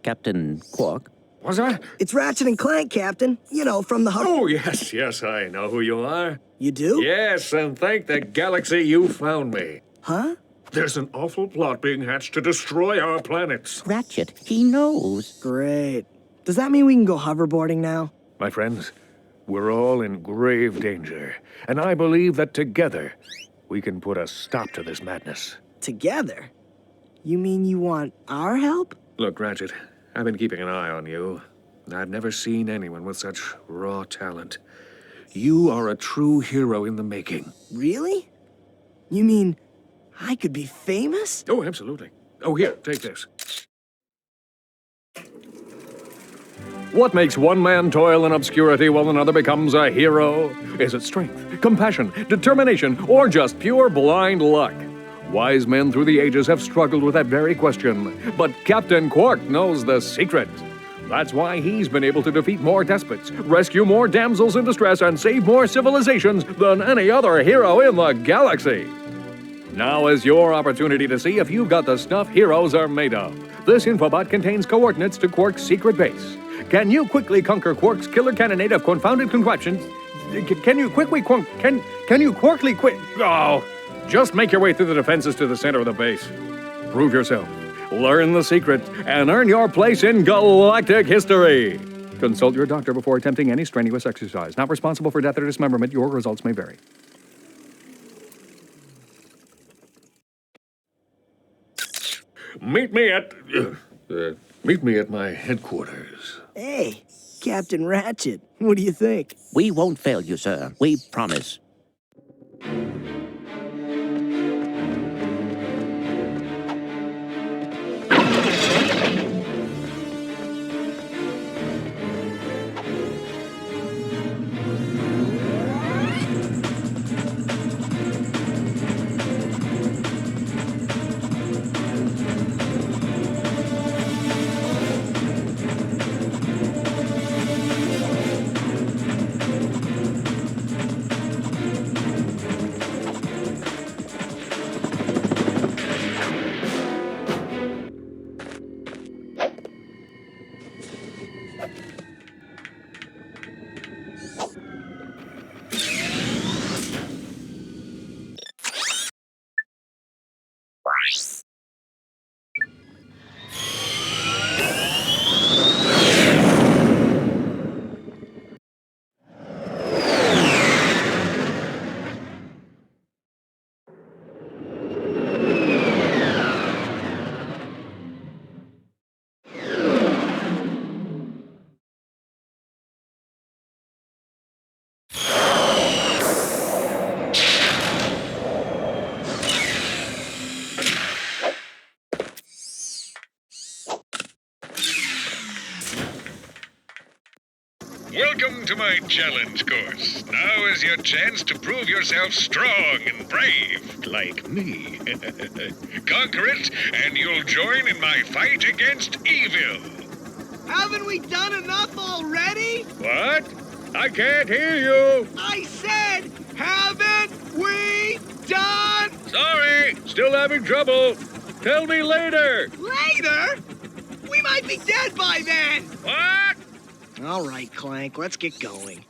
Captain Quark? What's that? It's Ratchet and Clank, Captain. You know, from the... Oh, yes, I know who you are. You do? Yes, and thank the galaxy you found me. Huh? There's an awful plot being hatched to destroy our planets. Ratchet, he knows. Great. Does that mean we can go hoverboarding now? My friends, we're all in grave danger, and I believe that together we can put a stop to this madness. Together? You mean you want our help? Look, Ratchet, I've been keeping an eye on you. I've never seen anyone with such raw talent. You are a true hero in the making. Really? You mean I could be famous? Oh, absolutely. Oh, here, take this. What makes one man toil in obscurity while another becomes a hero? Is it strength, compassion, determination, or just pure blind luck? Wise men through the ages have struggled with that very question, but Captain Quark knows the secret. That's why he's been able to defeat more despots, rescue more damsels in distress, and save more civilizations than any other hero in the galaxy. Now is your opportunity to see if you've got the stuff heroes are made of. This infobot contains coordinates to Quark's secret base. Can you quickly conquer Quark's killer cannonade of confounded contraptions? Can you Quarkly quick? Oh, just make your way through the defenses to the center of the base. Prove yourself, learn the secret, and earn your place in galactic history. Consult your doctor before attempting any strenuous exercise. Not responsible for death or dismemberment. Your results may vary. Meet me at my headquarters. Hey, Captain Ratchet, what do you think? We won't fail you, sir. We promise. Welcome to my challenge course. Now is your chance to prove yourself strong and brave, like me. Conquer it, and you'll join in my fight against evil. Haven't we done enough already? What? I can't hear you. I said, haven't we done? Sorry, still having trouble. Tell me later. Later? We might be dead by then. What? All right, Clank, let's get going.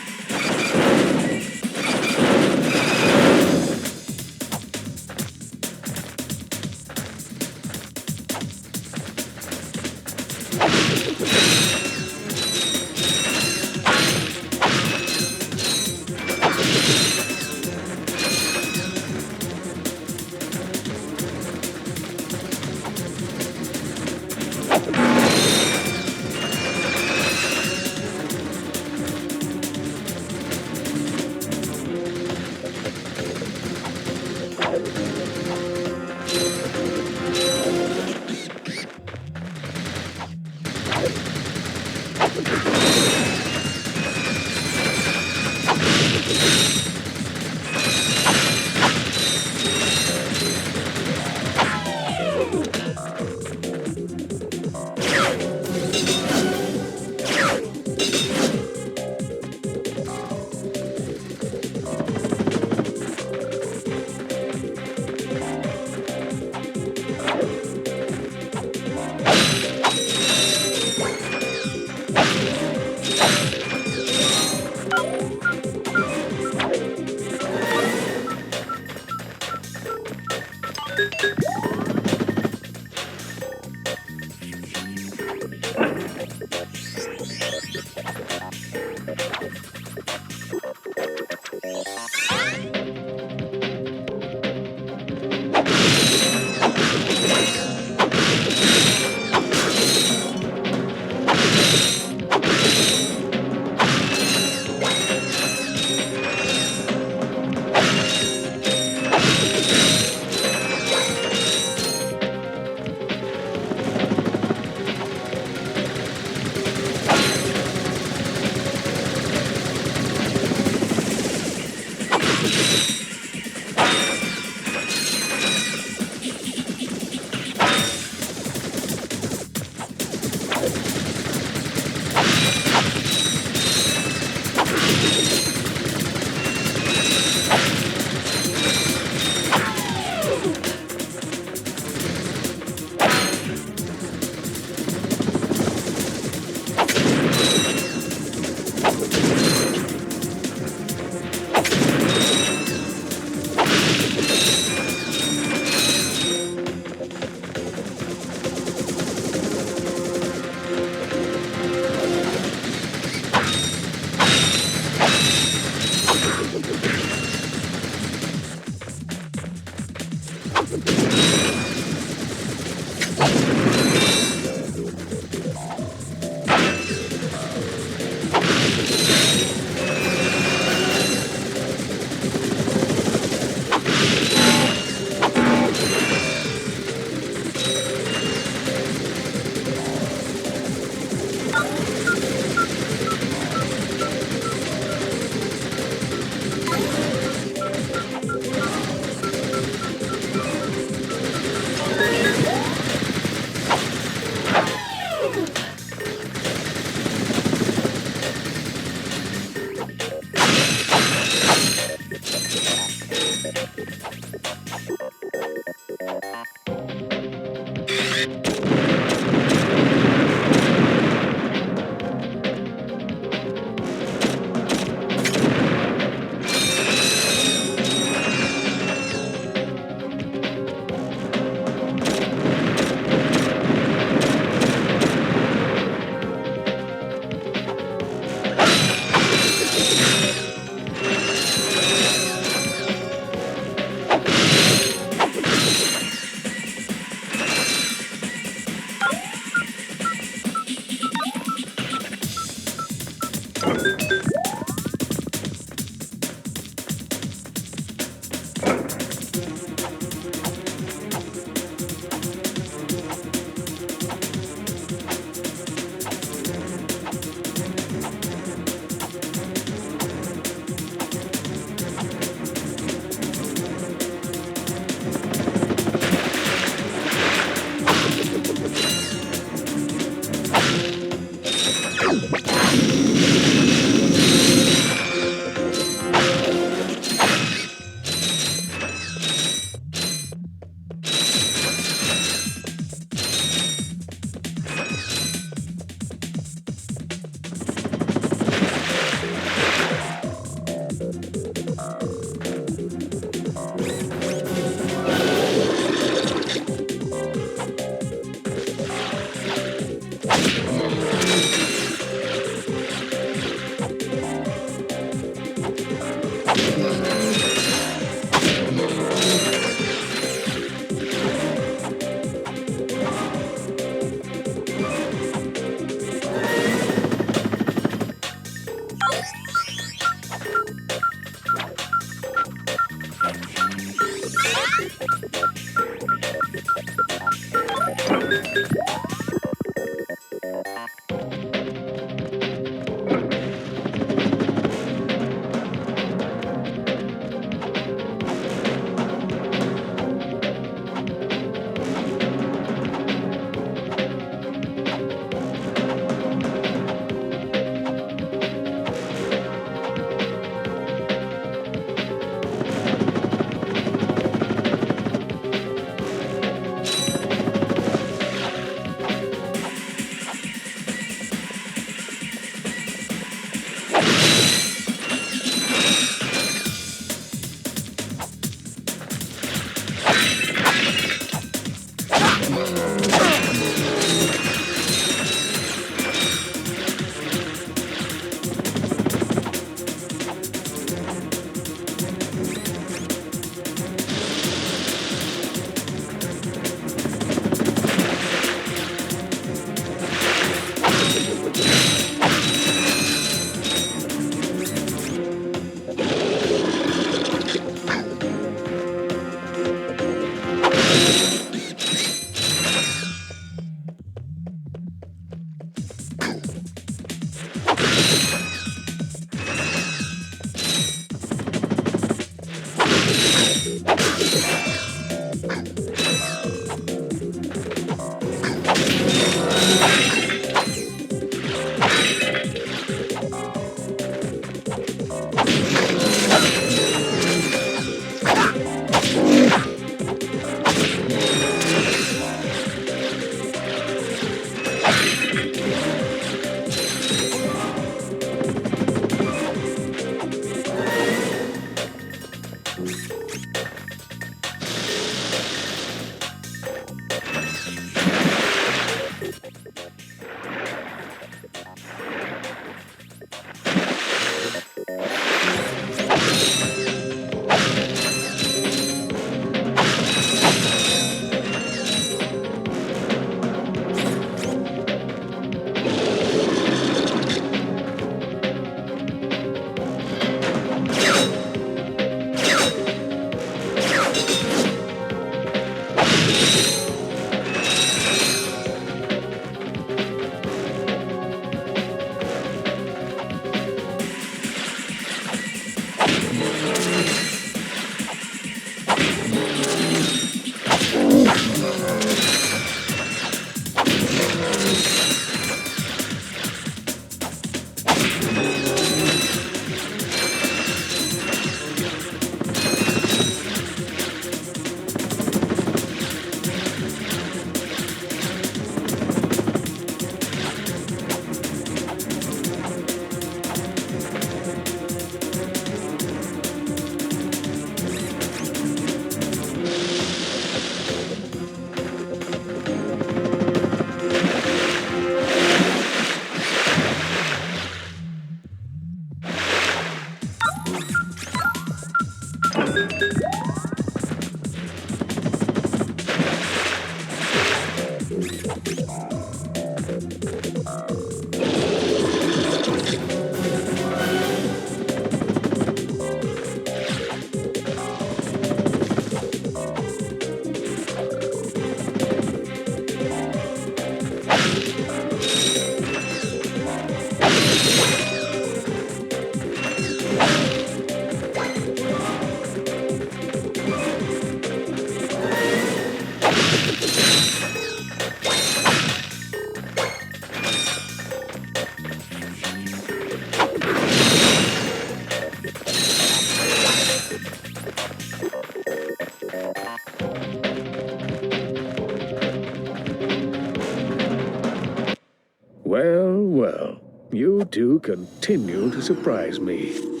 You two continue to surprise me.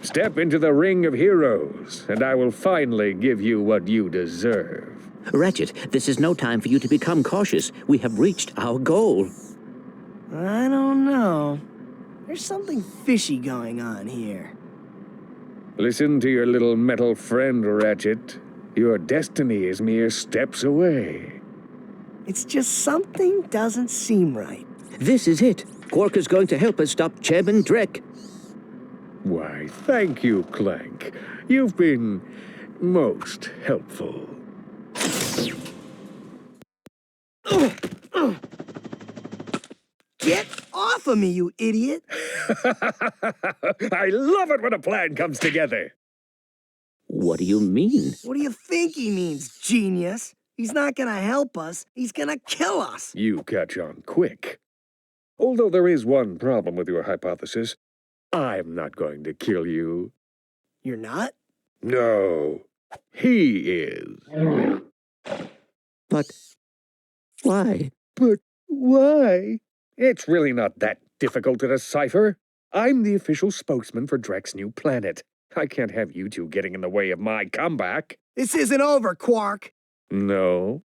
Step into the ring of heroes, and I will finally give you what you deserve. Ratchet, this is no time for you to become cautious. We have reached our goal. I don't know. There's something fishy going on here. Listen to your little metal friend, Ratchet. Your destiny is mere steps away. It's just something doesn't seem right. This is it. Quark is going to help us stop Chairman Drek. Why, thank you, Clank. You've been most helpful. Get off of me, you idiot! I love it when a plan comes together. What do you mean? What do you think he means, genius? He's not gonna help us. He's gonna kill us. You catch on quick. Although there is one problem with your hypothesis, I'm not going to kill you. You're not? No, he is. But why? But why? It's really not that difficult to decipher. I'm the official spokesman for Drek's new planet. I can't have you two getting in the way of my comeback. This isn't over, Quark. No,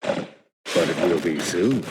but it will be soon.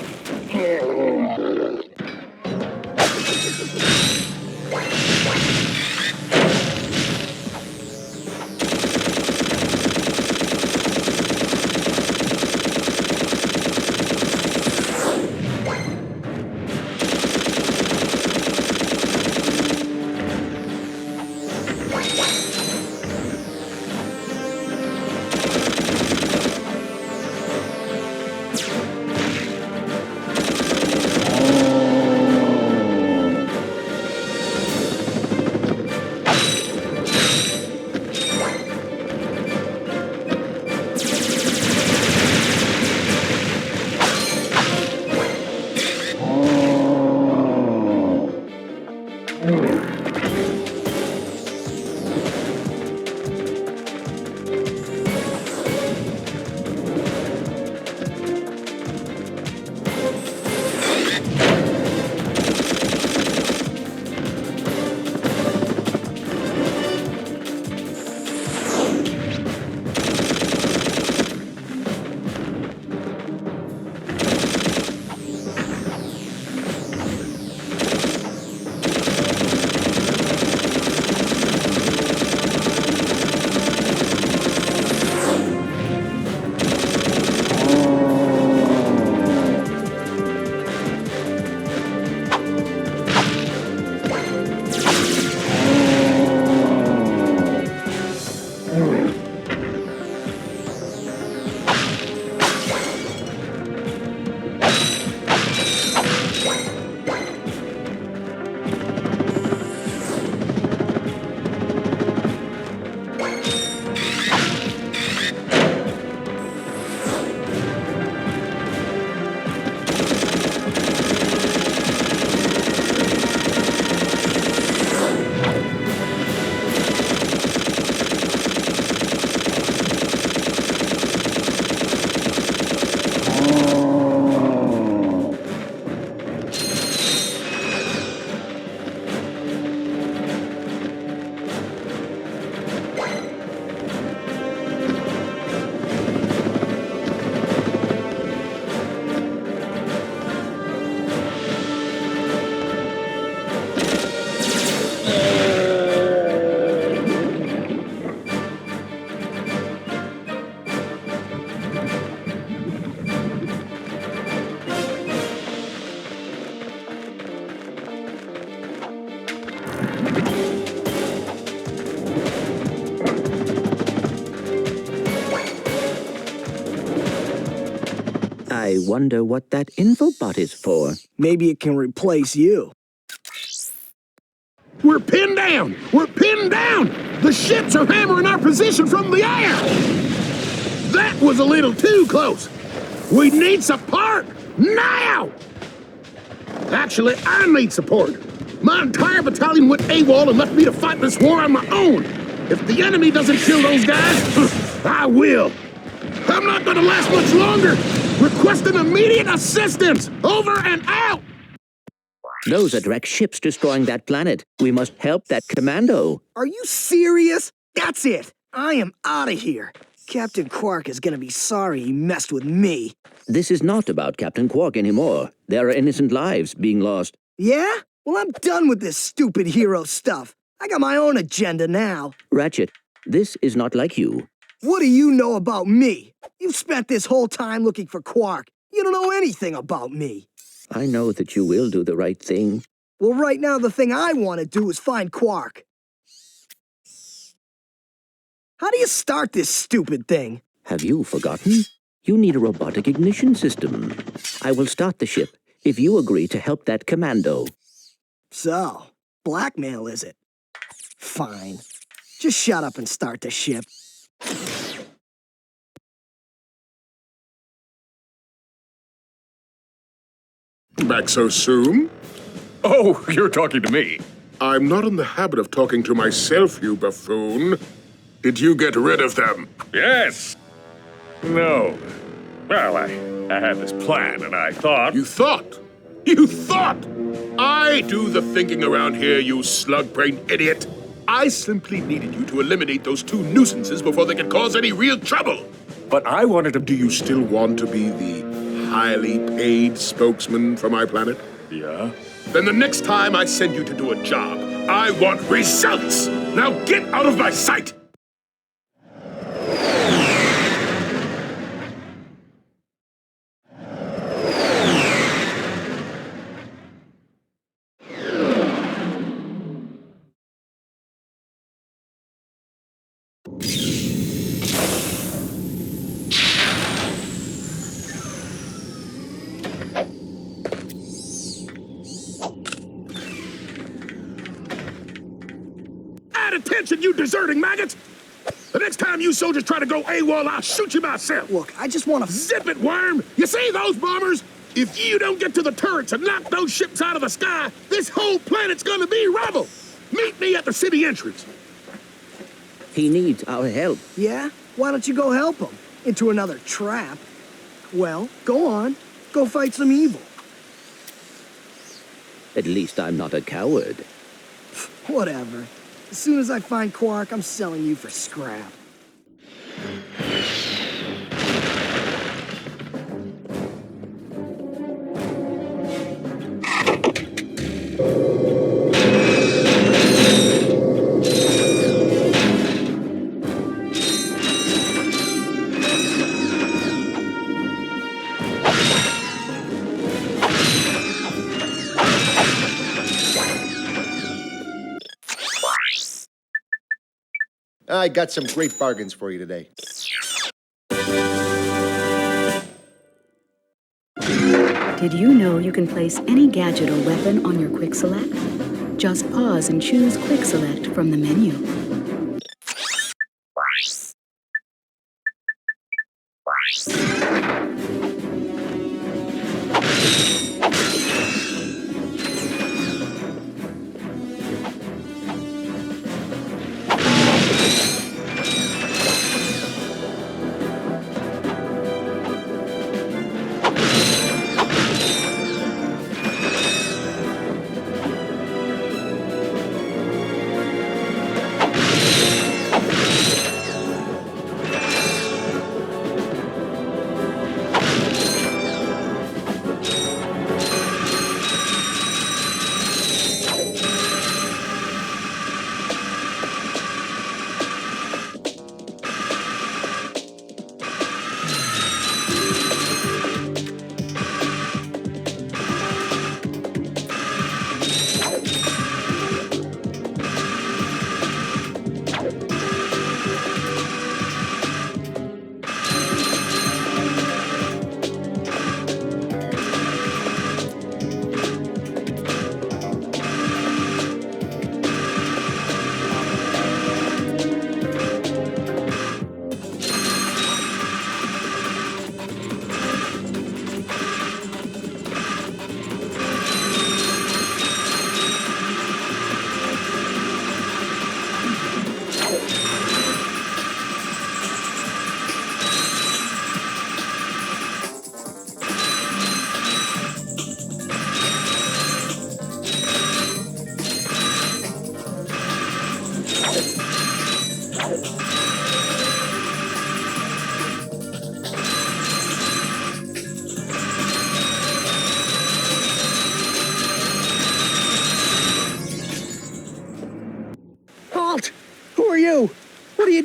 I wonder what that infobot is for. Maybe it can replace you. We're pinned down! We're pinned down! The ships are hammering our position from the air! That was a little too close! We need support! Now! Actually, I need support. My entire battalion went AWOL and left me to fight this war on my own. If the enemy doesn't kill those guys, I will. I'm not gonna last much longer! Requesting immediate assistance! Over and out! Those are Drek's ships destroying that planet. We must help that commando. Are you serious? That's it. I am out of here. Captain Quark is gonna be sorry he messed with me. This is not about Captain Quark anymore. There are innocent lives being lost. Yeah? Well, I'm done with this stupid hero stuff. I got my own agenda now. Ratchet, this is not like you. What do you know about me? You've spent this whole time looking for Quark. You don't know anything about me. I know that you will do the right thing. Well, right now the thing I want to do is find Quark. How do you start this stupid thing? Have you forgotten? You need a robotic ignition system. I will start the ship if you agree to help that commando. So, blackmail is it? Fine. Just shut up and start the ship. Back so soon? Oh, you're talking to me. I'm not in the habit of talking to myself, you buffoon. Did you get rid of them? Yes. No. Well, I had this plan, and I thought... You thought? You thought? I do the thinking around here, you slug-brained idiot. I simply needed you to eliminate those two nuisances before they could cause any real trouble. But I wanted to... Do you still want to be the highly paid spokesman for my planet? Yeah? Then the next time I send you to do a job, I want results! Now get out of my sight! Attention, you deserting maggots! The next time you soldiers try to go AWOL, I'll shoot you myself! Look, I just want to... Zip it, worm! You see those bombers? If you don't get to the turrets and knock those ships out of the sky, this whole planet's gonna be rubble! Meet me at the city entrance! He needs our help. Yeah? Why don't you go help him? Into another trap? Well, go on. Go fight some evil. At least I'm not a coward. Whatever. As soon as I find Quark, I'm selling you for scrap. I got some great bargains for you today. Did you know you can place any gadget or weapon on your quick select? Just pause and choose quick select from the menu.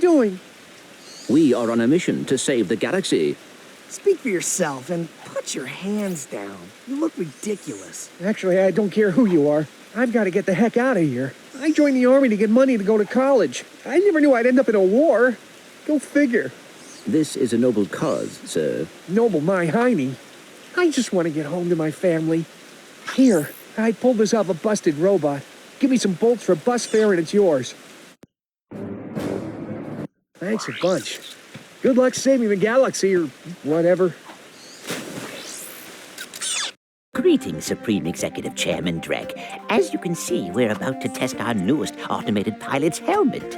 doing? We are on a mission to save the galaxy. Speak for yourself and put your hands down. You look ridiculous. Actually, I don't care who you are. I've got to get the heck out of here. I joined the army to get money to go to college. I never knew I'd end up in a war. Go figure. This is a noble cause, sir. Noble my hiney. I just want to get home to my family. Here, I pulled this off a busted robot. Give me some bolts for bus fare and it's yours. Thanks a bunch. Good luck saving the galaxy or whatever. Greetings, Supreme Executive Chairman Drek. As you can see, we're about to test our newest automated pilot's helmet.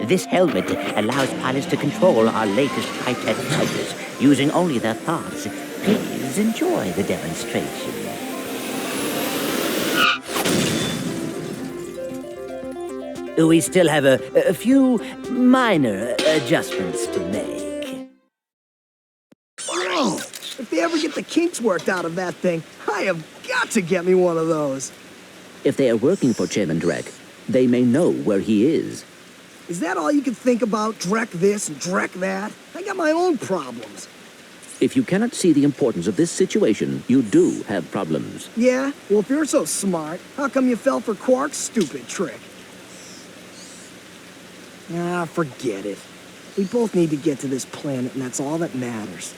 This helmet allows pilots to control our latest high-tech fighters using only their thoughts. Please enjoy the demonstration. We still have a few minor adjustments to make. Whoa! If they ever get the kinks worked out of that thing, I have got to get me one of those. If they are working for Chairman Drek, they may know where he is. Is that all you can think about? Drek this and Drek that? I got my own problems. If you cannot see the importance of this situation, you do have problems. Yeah? Well, if you're so smart, how come you fell for Quark's stupid trick? Ah, forget it. We both need to get to this planet, and that's all that matters.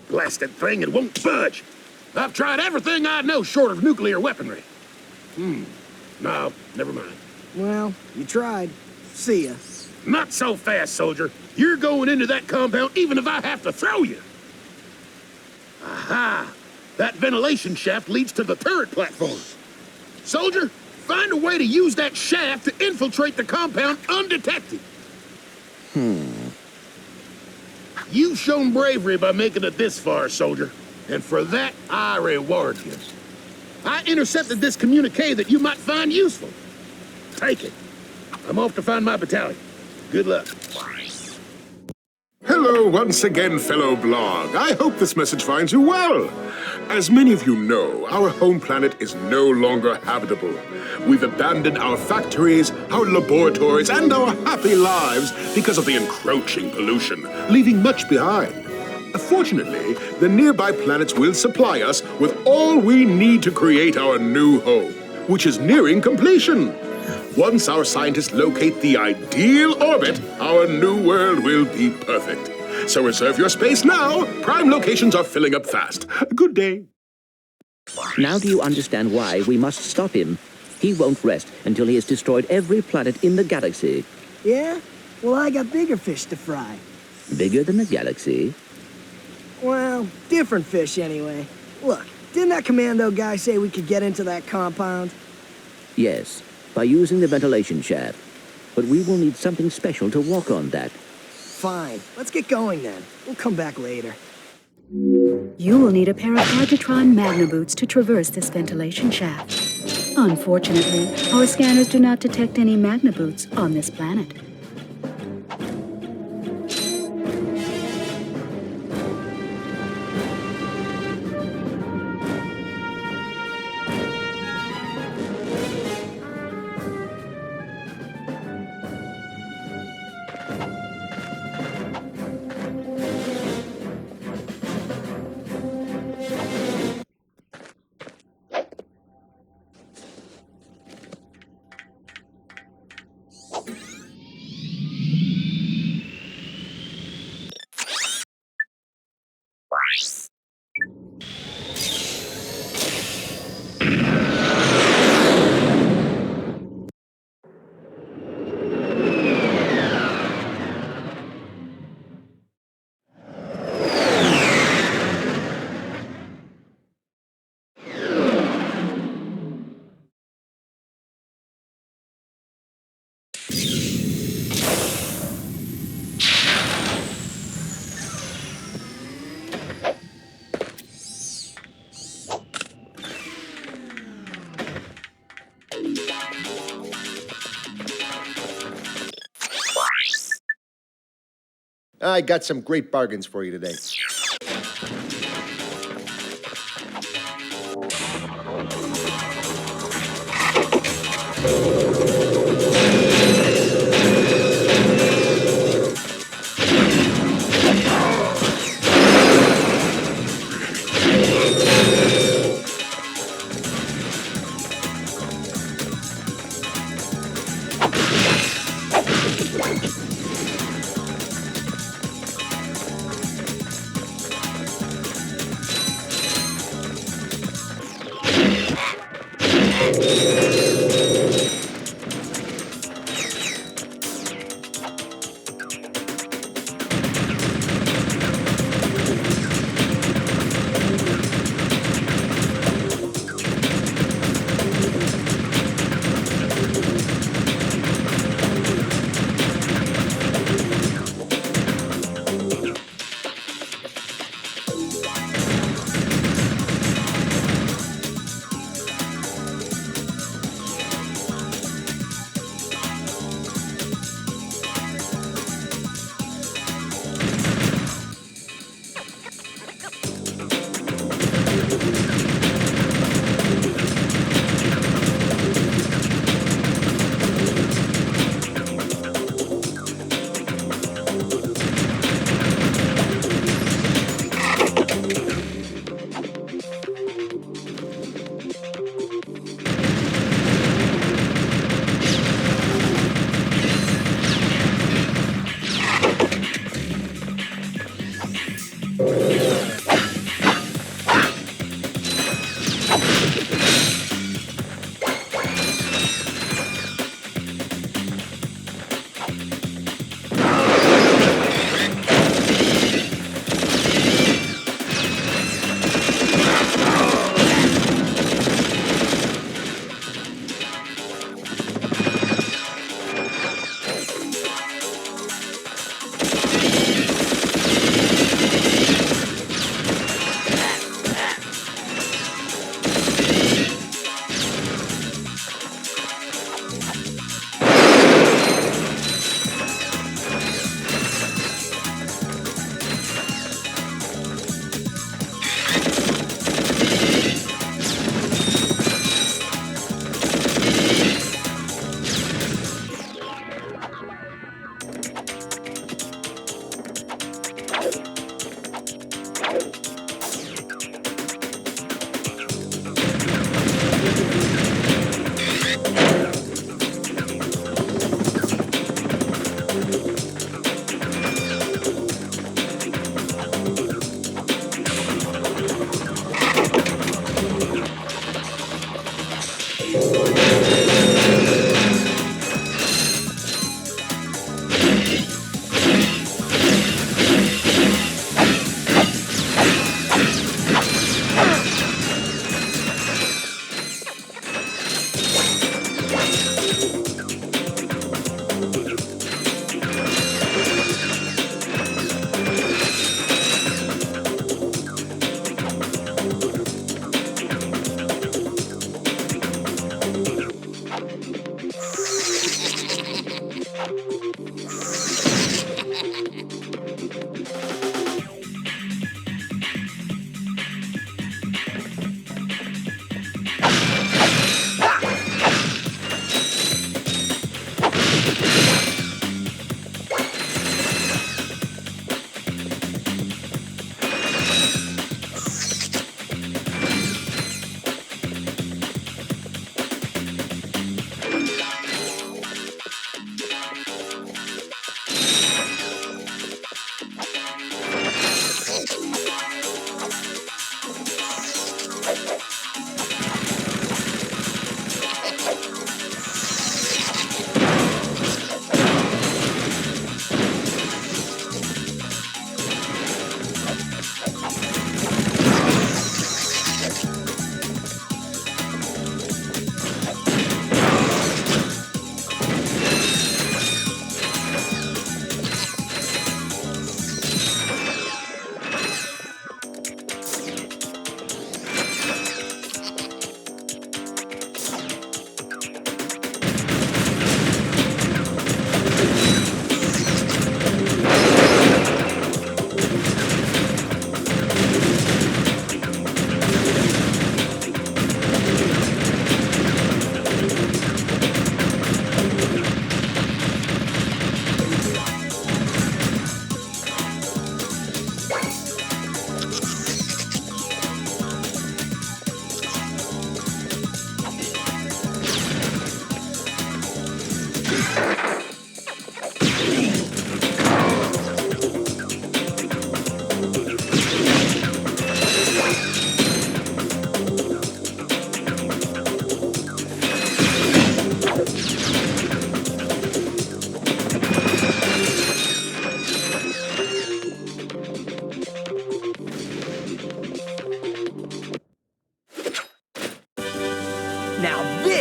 Blasted thing, it won't budge. I've tried everything I know short of nuclear weaponry. No, never mind. Well, you tried. See ya. Not so fast, soldier. You're going into that compound even if I have to throw you. Aha! That ventilation shaft leads to the turret platform. Soldier, find a way to use that shaft to infiltrate the compound undetected. You've shown bravery by making it this far, soldier. And for that, I reward you. I intercepted this communique that you might find useful. Take it. I'm off to find my battalion. Good luck. Hello once again, fellow Blarg. I hope this message finds you well. As many of you know, our home planet is no longer habitable. We've abandoned our factories, our laboratories, and our happy lives because of the encroaching pollution, leaving much behind. Fortunately, the nearby planets will supply us with all we need to create our new home, which is nearing completion. Once our scientists locate the ideal orbit, our new world will be perfect. So reserve your space now. Prime locations are filling up fast. Good day. Now do you understand why we must stop him? He won't rest until he has destroyed every planet in the galaxy. Yeah? Well, I got bigger fish to fry. Bigger than the galaxy? Well, different fish anyway. Look, didn't that commando guy say we could get into that compound? Yes, by using the ventilation shaft. But we will need something special to walk on that. Fine, let's get going then. We'll come back later. You will need a pair of Hydrotron Magna boots to traverse this ventilation shaft. Unfortunately, our scanners do not detect any Magna boots on this planet. I got some great bargains for you today.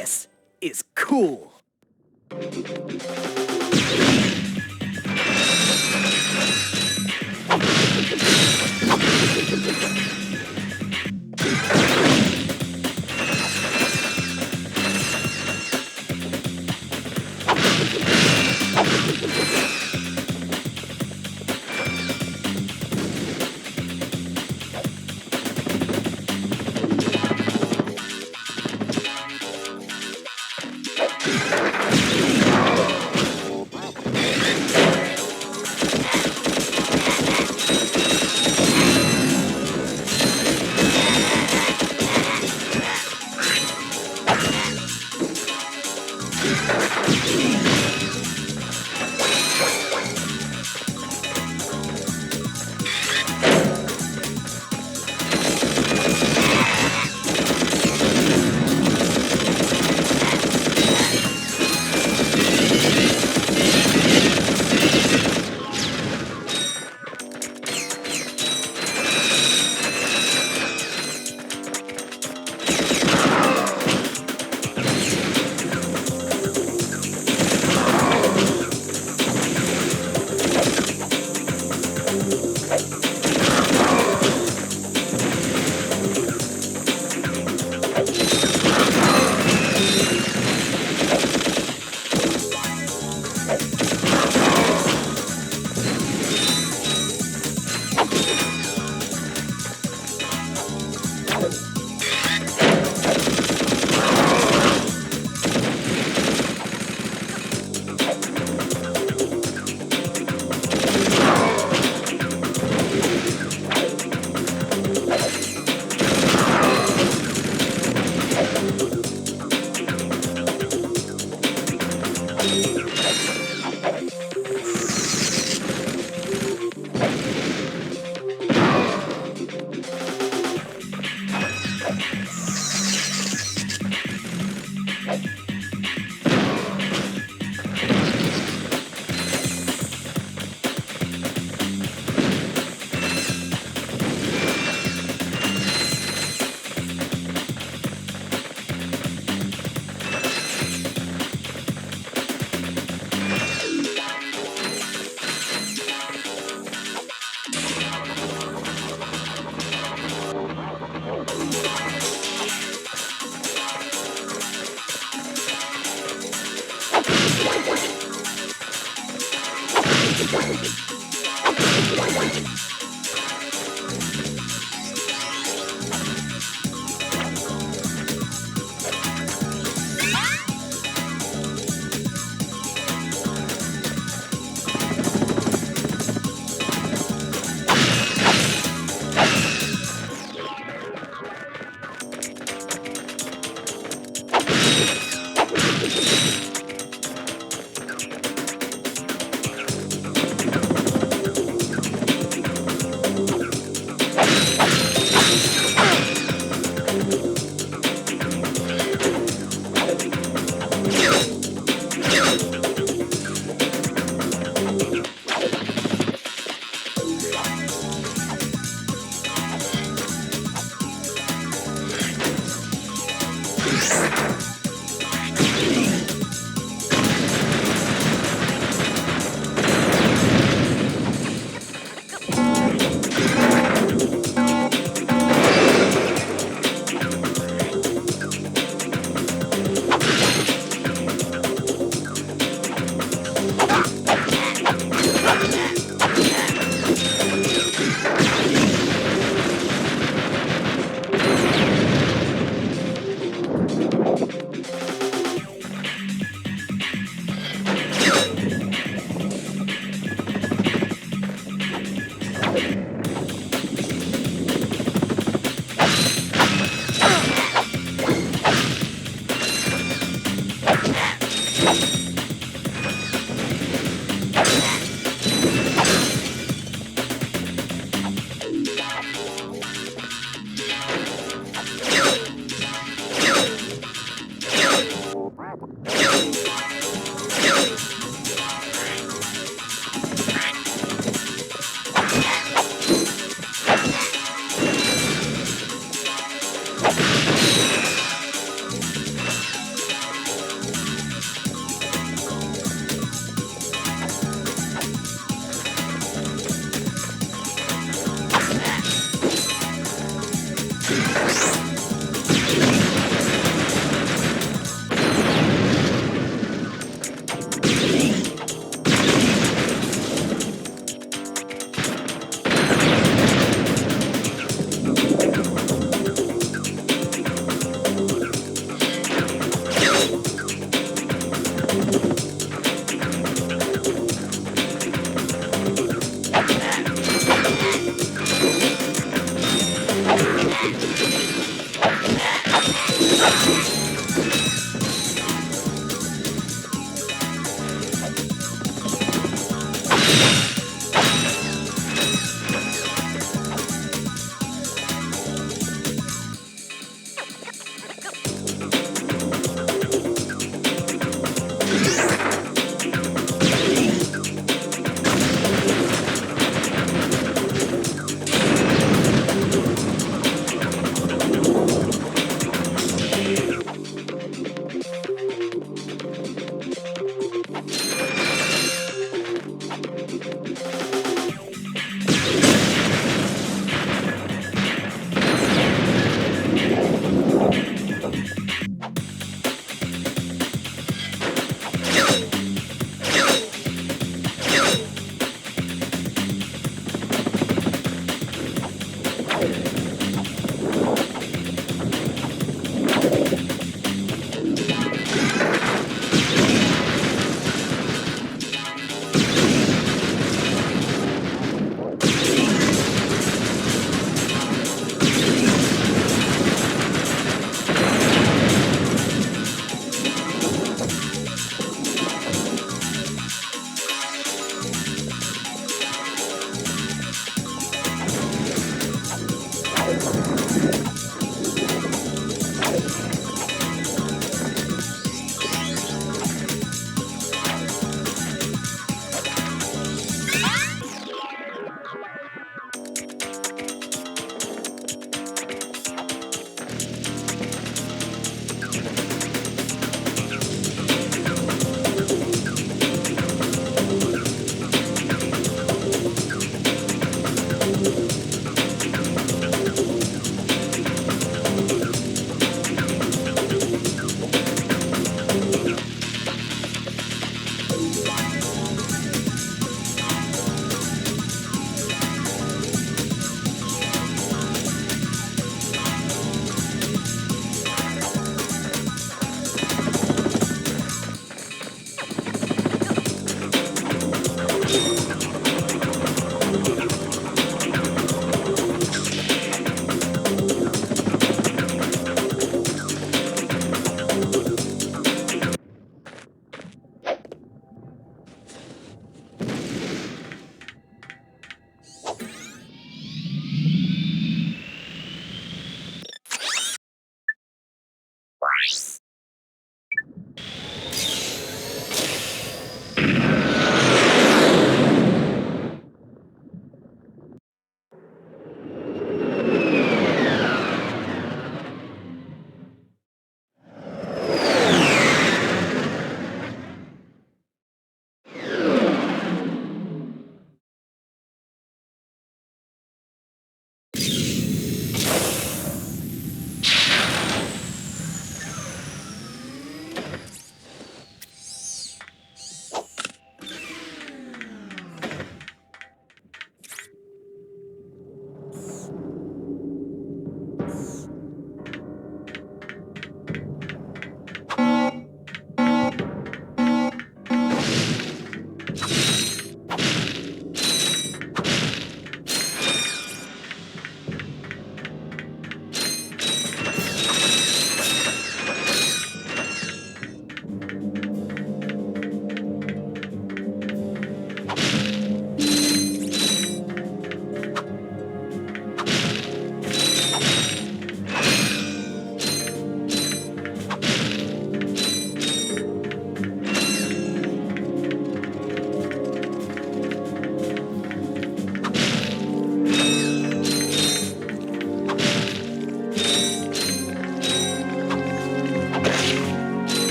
This is cool.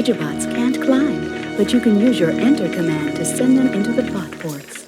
Rajabots can't climb, but you can use your enter command to send them into the bot ports.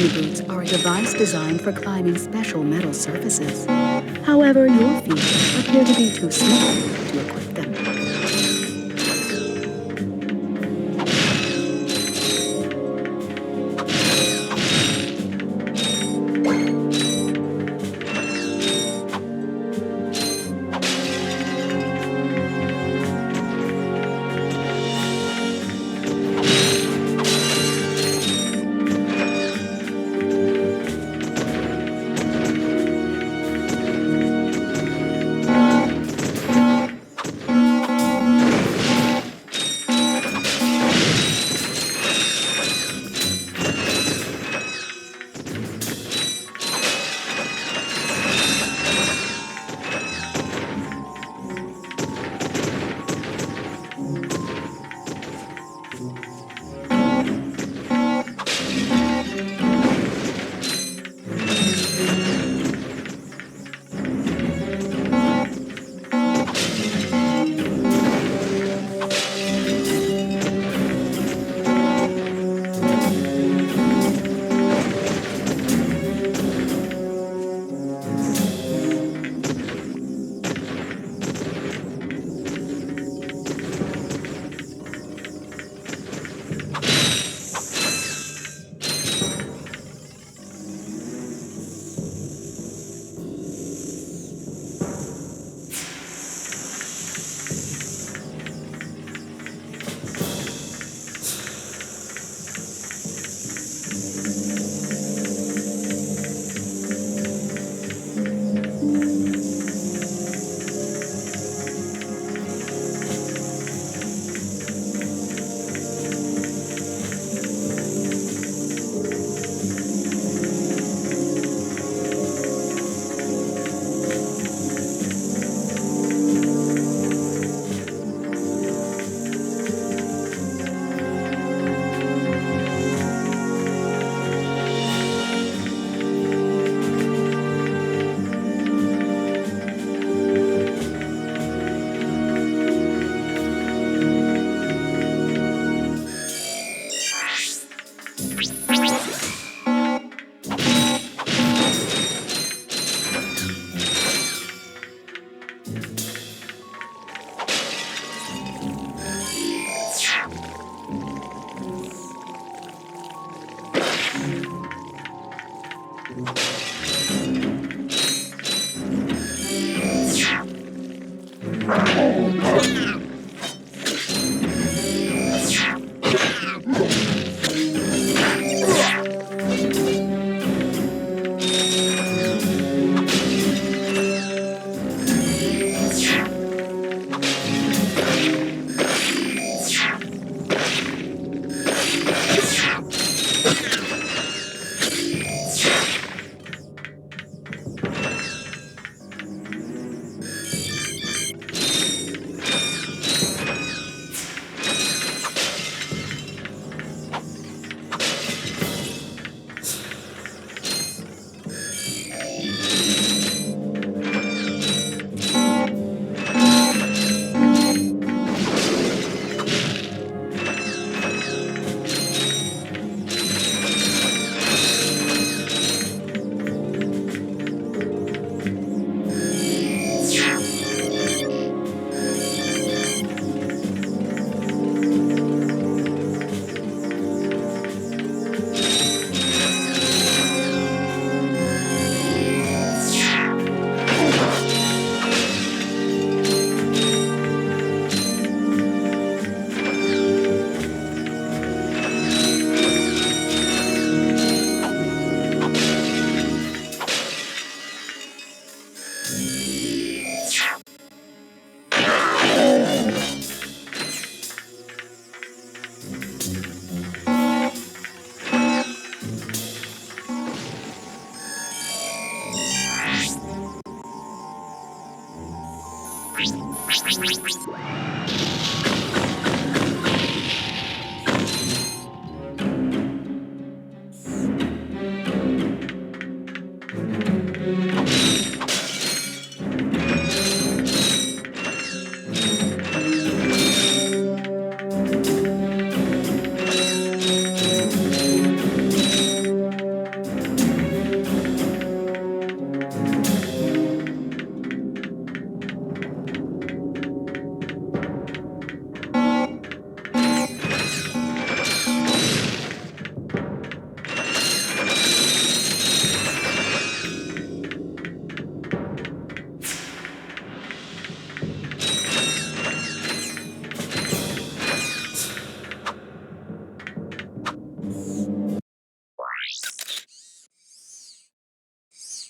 Journey boots are a device designed for climbing special metal surfaces. However, your feet appear to be too small to equip them.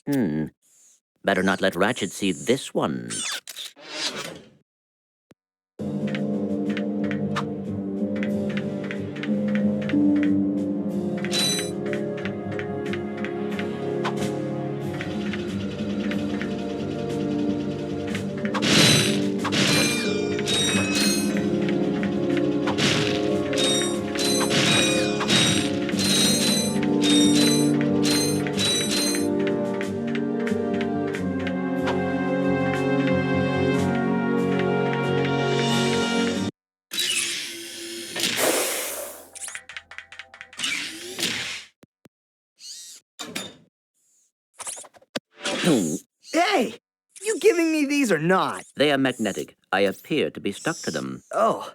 Better not let Ratchet see this one. Hey! You giving me these or not? They are magnetic. I appear to be stuck to them. Oh.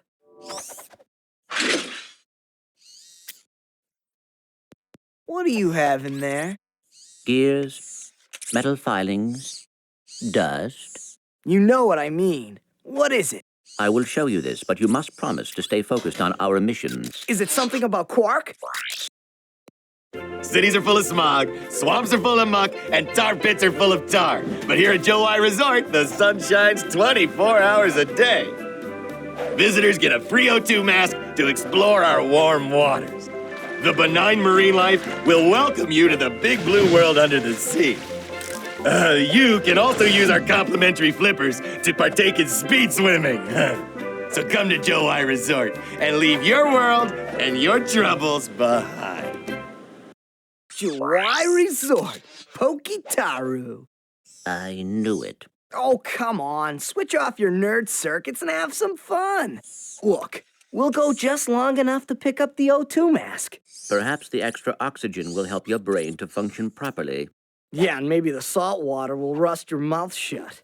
What do you have in there? Gears, metal filings, dust. You know what I mean. What is it? I will show you this, but you must promise to stay focused on our mission. Is it something about Quark? Cities are full of smog, swamps are full of muck, and tar pits are full of tar. But here at Joe I Resort, the sun shines 24 hours a day. Visitors get a free O2 mask to explore our warm waters. The benign marine life will welcome you to the big blue world under the sea. You can also use our complimentary flippers to partake in speed swimming. So come to Joe I Resort and leave your world and your troubles behind. Joe I Resort, Pokitaru. I knew it. Oh, come on. Switch off your nerd circuits and have some fun. Look, we'll go just long enough to pick up the O2 mask. Perhaps the extra oxygen will help your brain to function properly. Yeah, and maybe the salt water will rust your mouth shut.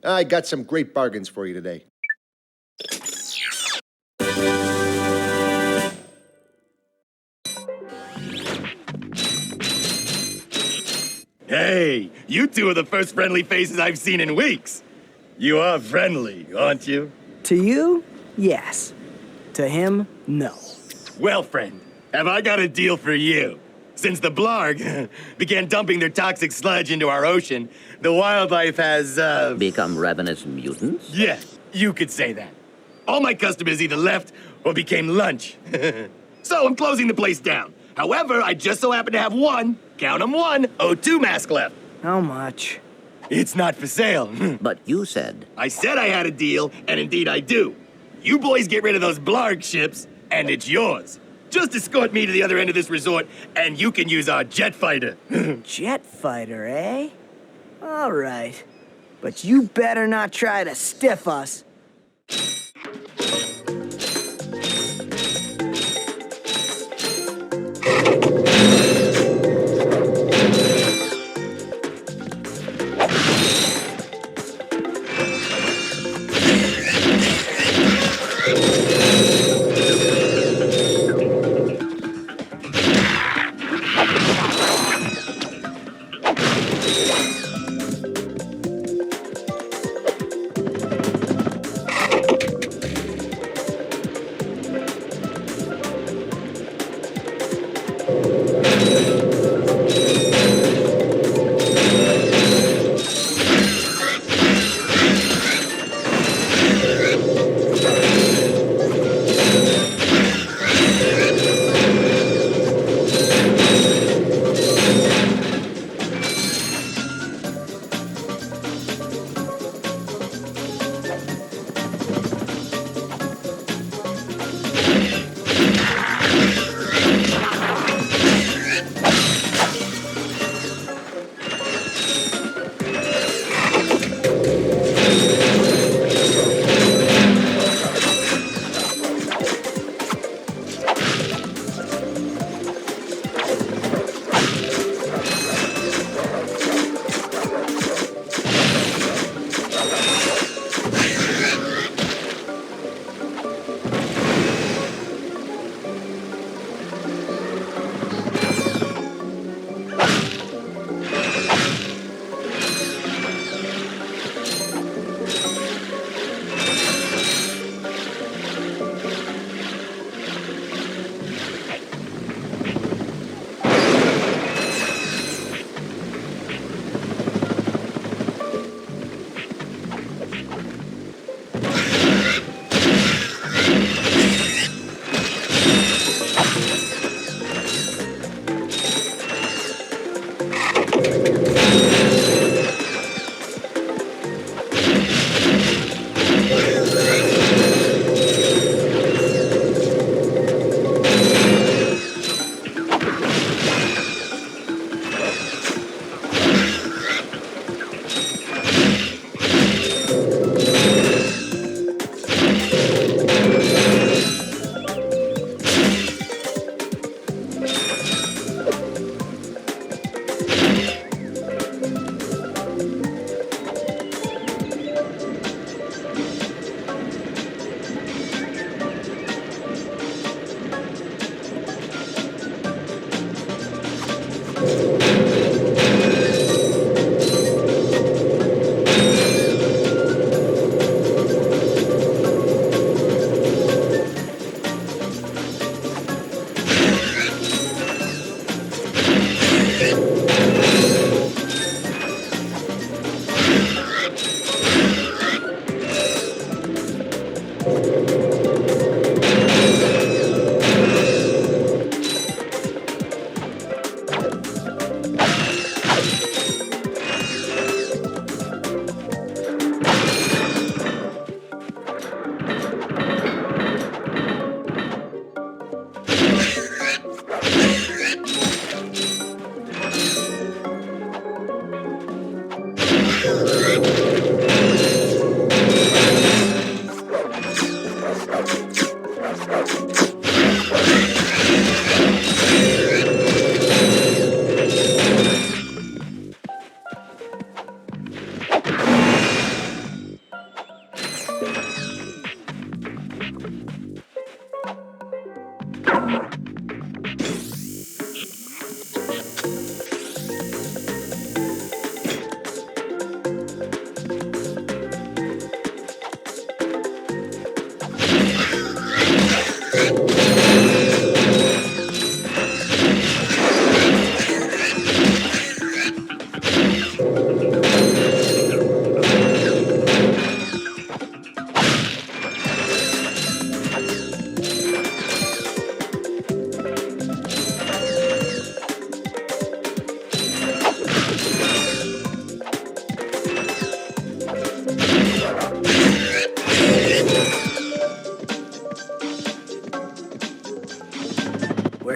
I got some great bargains for you today. Hey, you two are the first friendly faces I've seen in weeks. You are friendly, aren't you? To you, yes. To him, no. Well, friend, have I got a deal for you? Since the Blarg began dumping their toxic sludge into our ocean, the wildlife has, Become ravenous mutants? Yeah, you could say that. All my customers either left or became lunch. So I'm closing the place down. However, I just so happen to have one, count 'em one, O2 mask left. How much? It's not for sale. But you said... I said I had a deal, and indeed I do. You boys get rid of those Blarg ships, and it's yours. Just escort me to the other end of this resort, and you can use our jet fighter. Jet fighter, eh? All right. But you better not try to stiff us.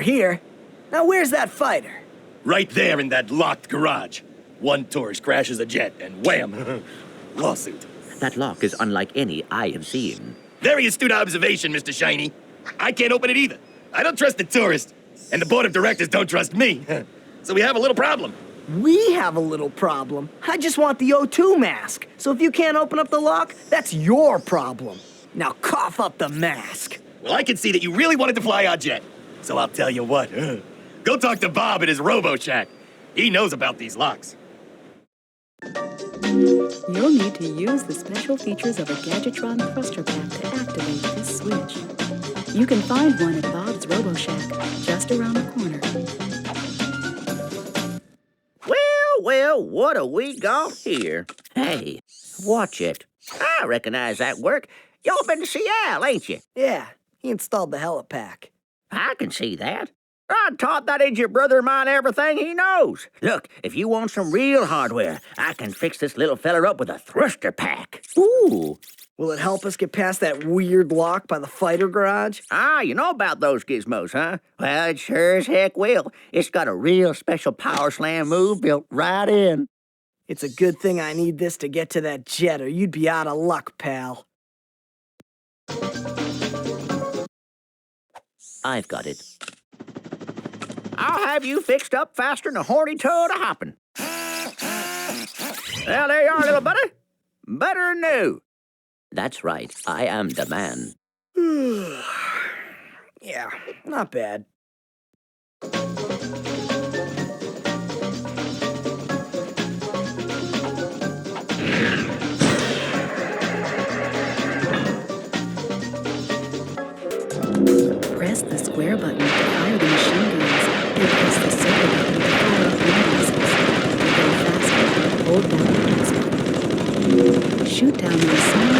here. Now where's that fighter? Right there in that locked garage. One tourist crashes a jet and wham! Lawsuit. That lock is unlike any I have seen. Very astute observation, Mr. Shiny. I can't open it either. I don't trust the tourist. And the board of directors don't trust me. So we have a little problem. We have a little problem. I just want the O2 mask. So if you can't open up the lock, that's your problem. Now cough up the mask. Well, I can see that you really wanted to fly our jet. So I'll tell you what. Go talk to Bob at his Robo Shack. He knows about these locks. You'll need to use the special features of a Gadgetron thruster pack to activate this switch. You can find one at Bob's Robo Shack, just around the corner. Well, what have we got here? Hey, watch it. I recognize that work. Y'all been to Seattle, ain't you? Yeah, he installed the helipack. I can see that. I taught that idiot brother of mine everything he knows. Look, if you want some real hardware, I can fix this little feller up with a thruster pack. Ooh. Will it help us get past that weird lock by the fighter garage? Ah, you know about those gizmos, huh? Well, it sure as heck will. It's got a real special power slam move built right in. It's a good thing I need this to get to that jet, or you'd be out of luck, pal. I've got it. I'll have you fixed up faster than a horny toad a-hoppin'. Well, there you are, little buddy. Better than new. That's right. I am the man. Yeah, not bad. Press the square button to fire the machine guns, and press the circle button to fire up the missiles. To go faster, hold down the X button. Shoot down those small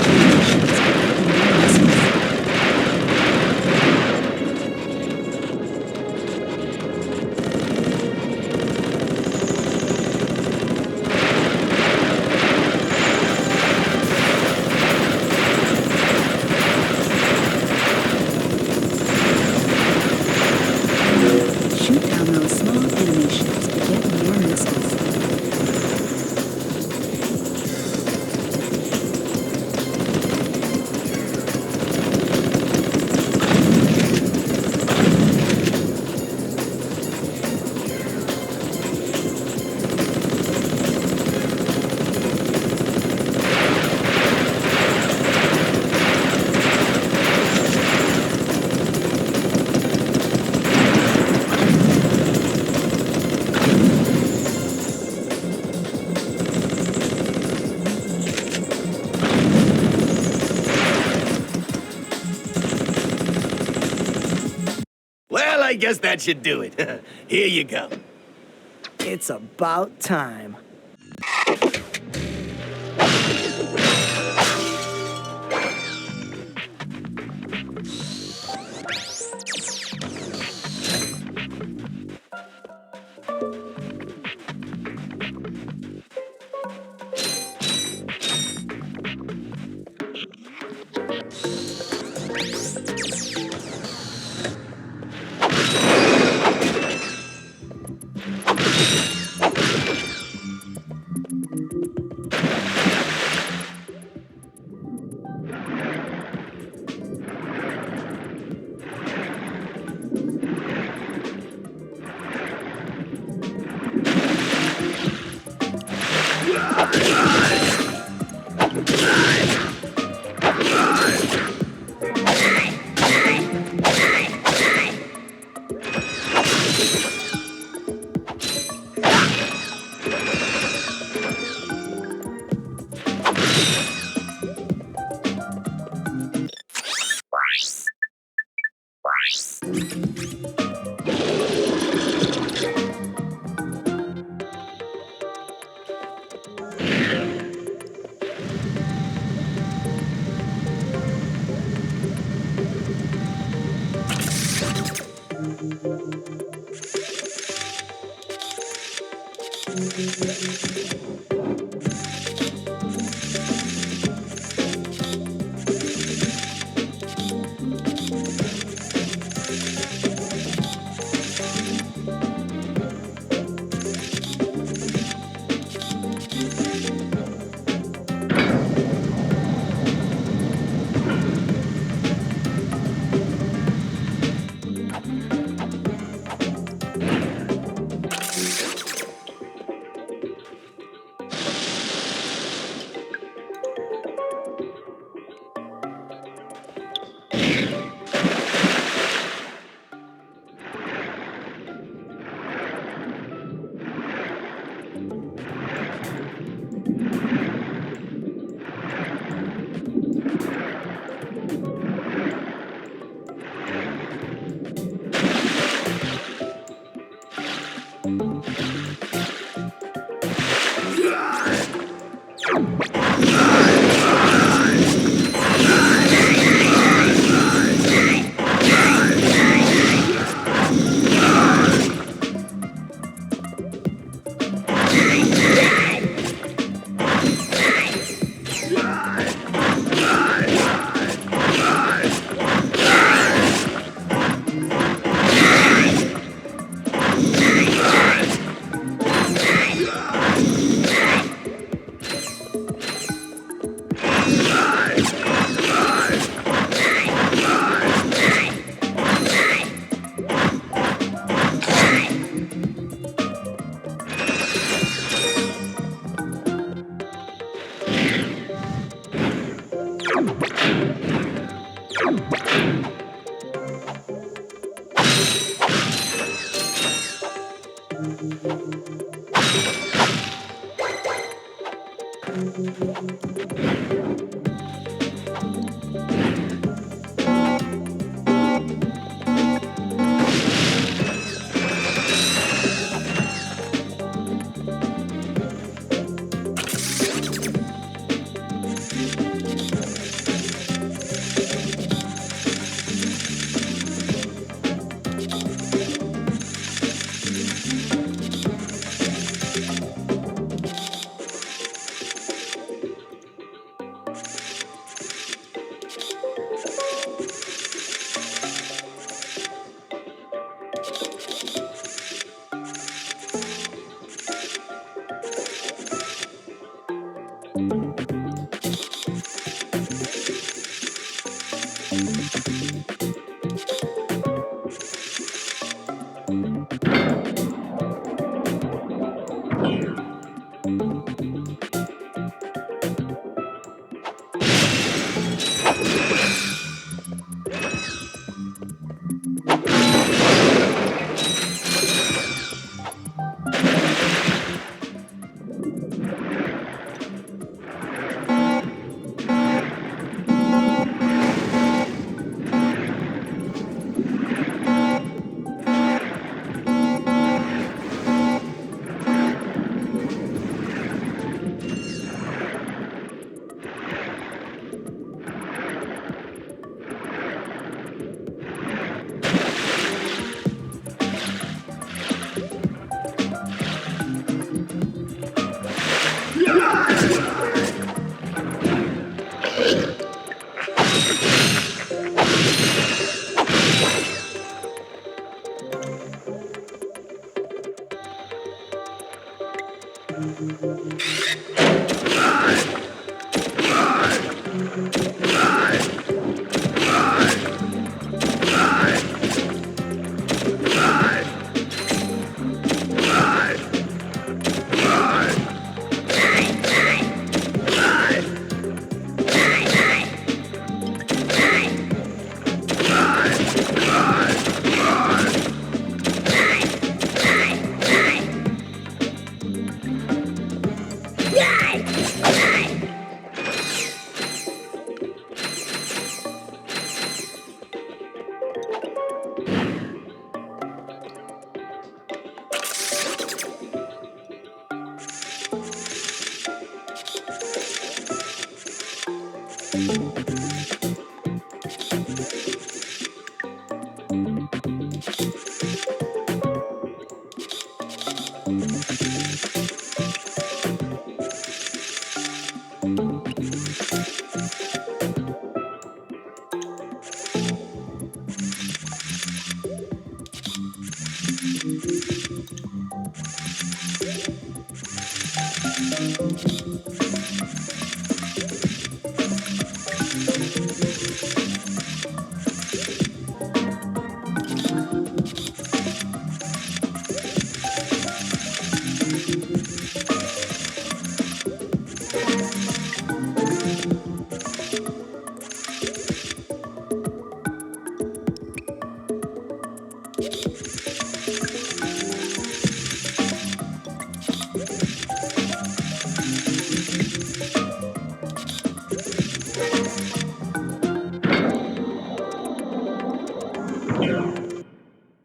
animations to get more missiles. I guess that should do it. Here you go. It's about time.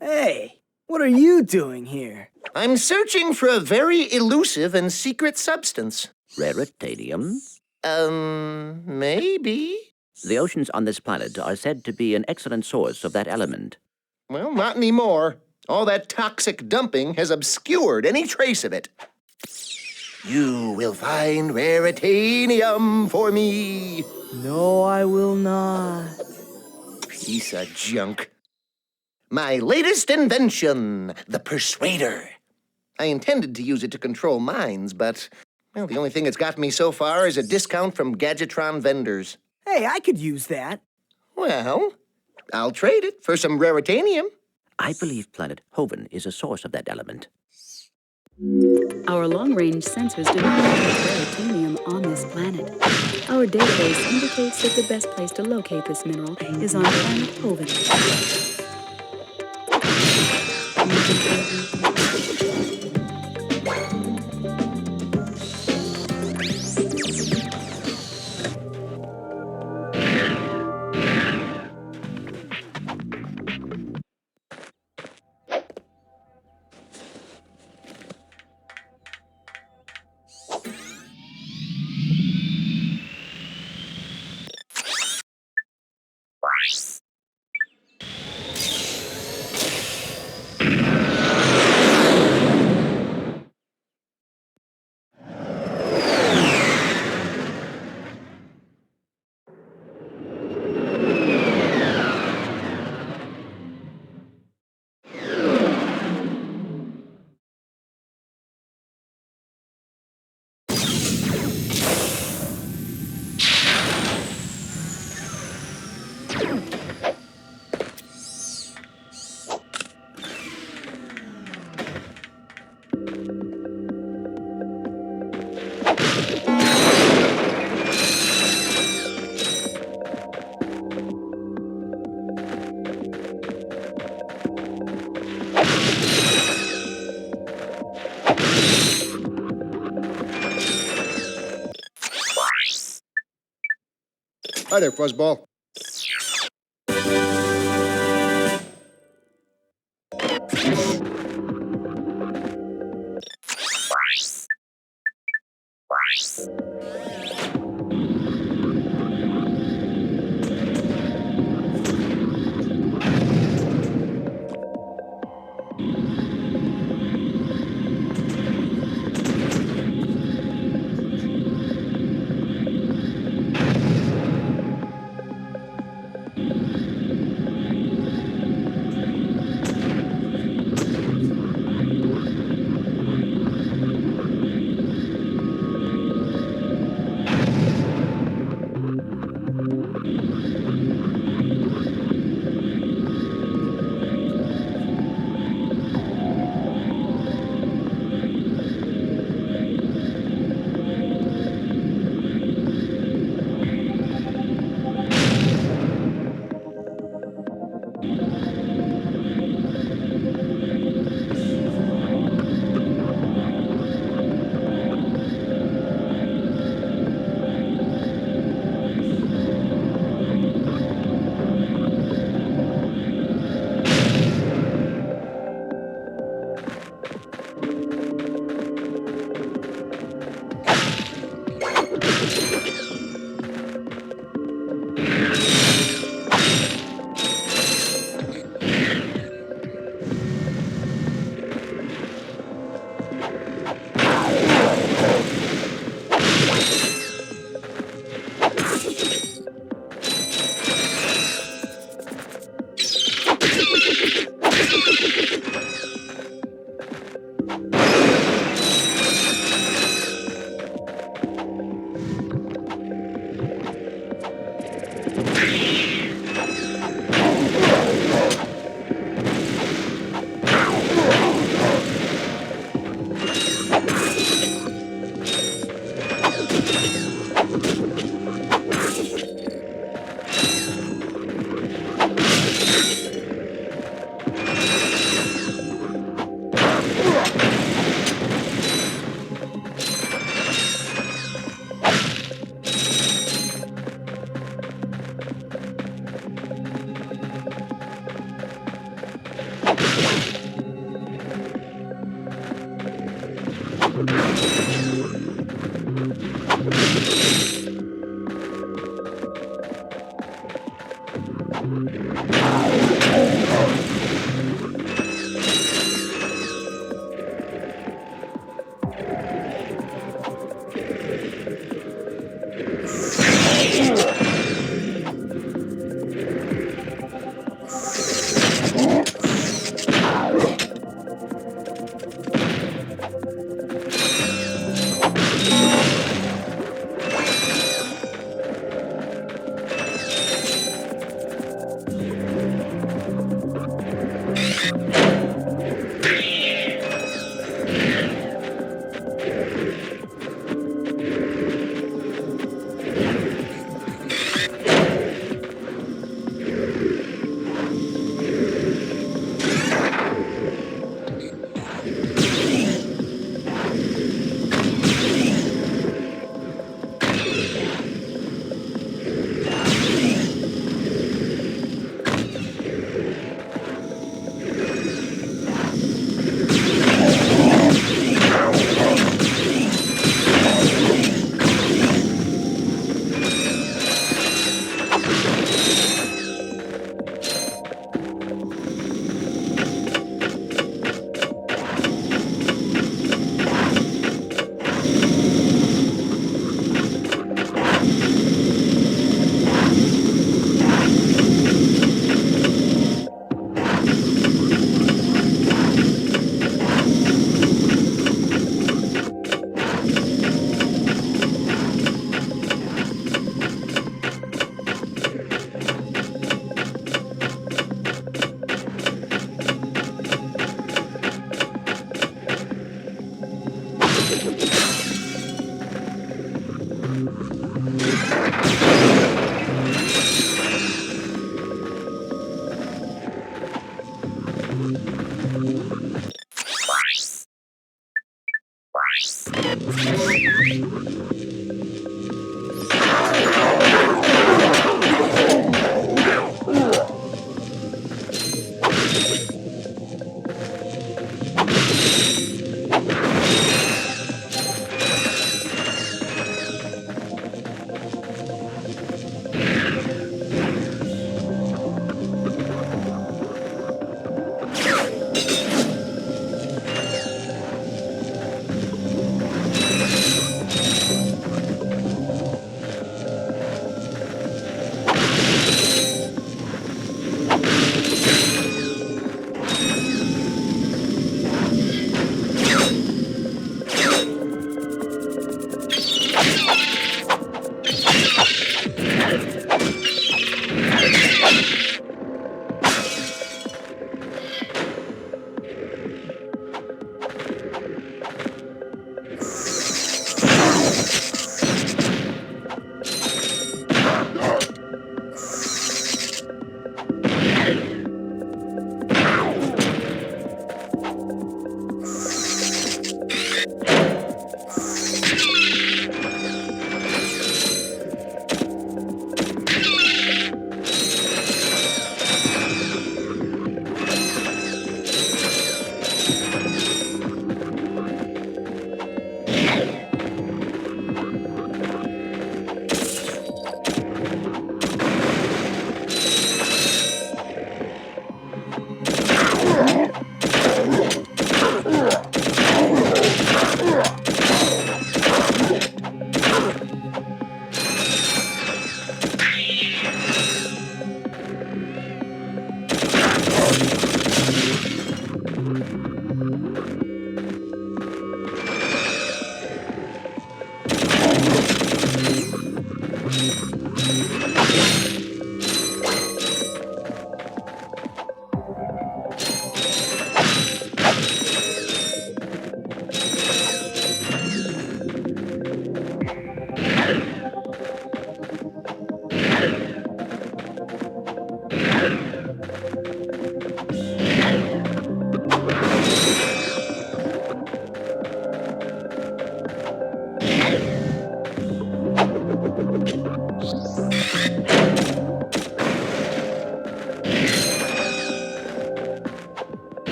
Hey, what are you doing here? I'm searching for a very elusive and secret substance. Raritanium? Maybe? The oceans on this planet are said to be an excellent source of that element. Well, not anymore. All that toxic dumping has obscured any trace of it. You will find raritanium for me. No, I will not. Piece of junk. My latest invention, the Persuader. I intended to use it to control minds, but, well, the only thing it's got me so far is a discount from Gadgetron vendors. Hey, I could use that. Well, I'll trade it for some raritanium. I believe planet Hoven is a source of that element. Our long-range sensors do not detect titanium on this planet. Our database indicates that the best place to locate this mineral is on planet Hoven. Hi there, Fuzzball.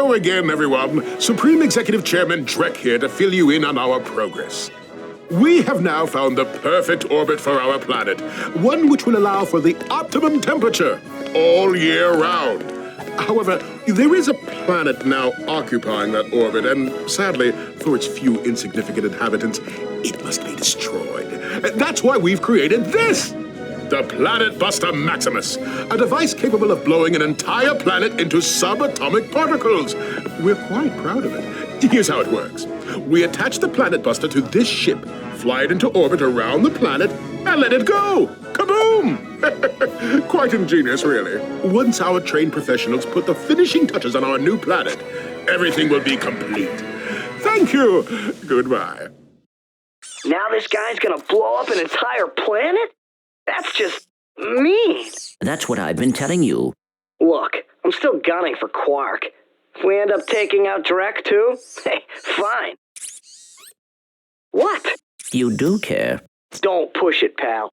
Hello again, everyone. Supreme Executive Chairman Drek here to fill you in on our progress. We have now found the perfect orbit for our planet, one which will allow for the optimum temperature all year round. However, there is a planet now occupying that orbit, and sadly, for its few insignificant inhabitants, it must be destroyed. That's why we've created this! The Planet Buster Maximus, a device capable of blowing an entire planet into subatomic particles. We're quite proud of it. Here's how it works. We attach the Planet Buster to this ship, fly it into orbit around the planet, and let it go! Kaboom! Quite ingenious, really. Once our trained professionals put the finishing touches on our new planet, everything will be complete. Thank you. Goodbye. Now this guy's gonna blow up an entire planet? That's just mean. That's what I've been telling you. Look, I'm still gunning for Quark. If we end up taking out Drek too, hey, fine. What? You do care. Don't push it, pal.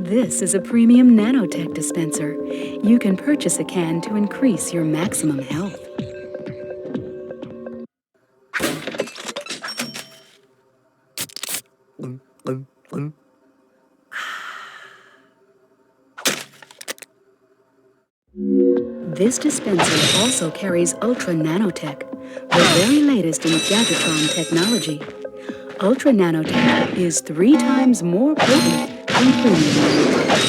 This is a premium nanotech dispenser. You can purchase a can to increase your maximum health. This dispenser also carries Ultra Nanotech, the very latest in Gadgetron technology. Ultra Nanotech is 3 times more potent than premium nanotech.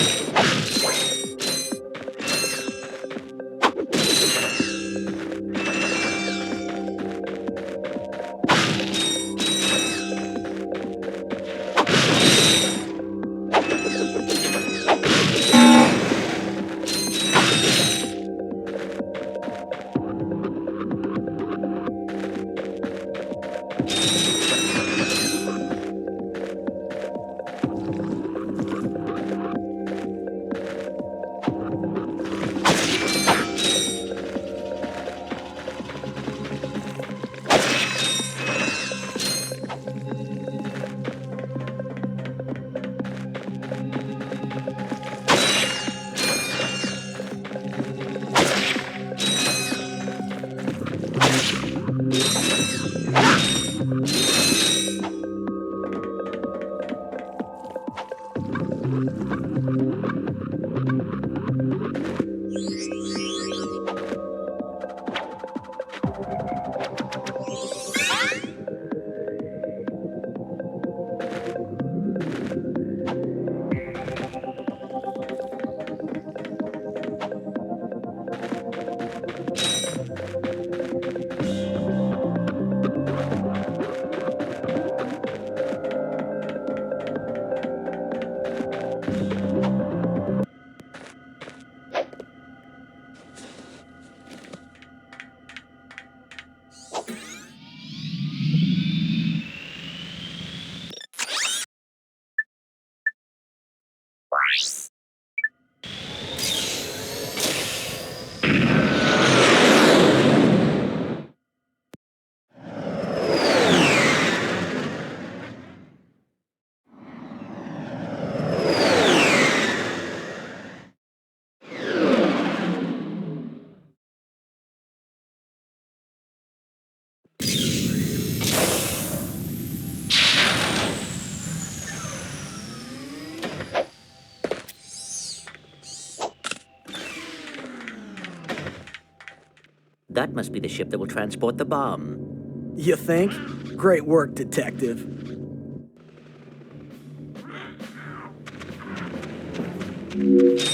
That must be the ship that will transport the bomb. You think? Great work, Detective.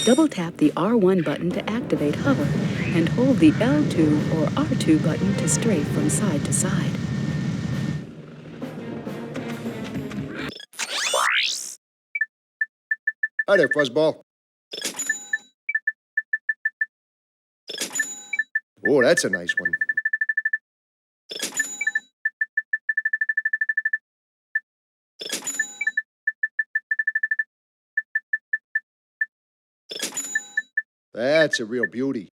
Double tap the R1 button to activate hover, and hold the L2 or R2 button to strafe from side to side. Hi there, Fuzzball. Oh, that's a nice one. That's a real beauty.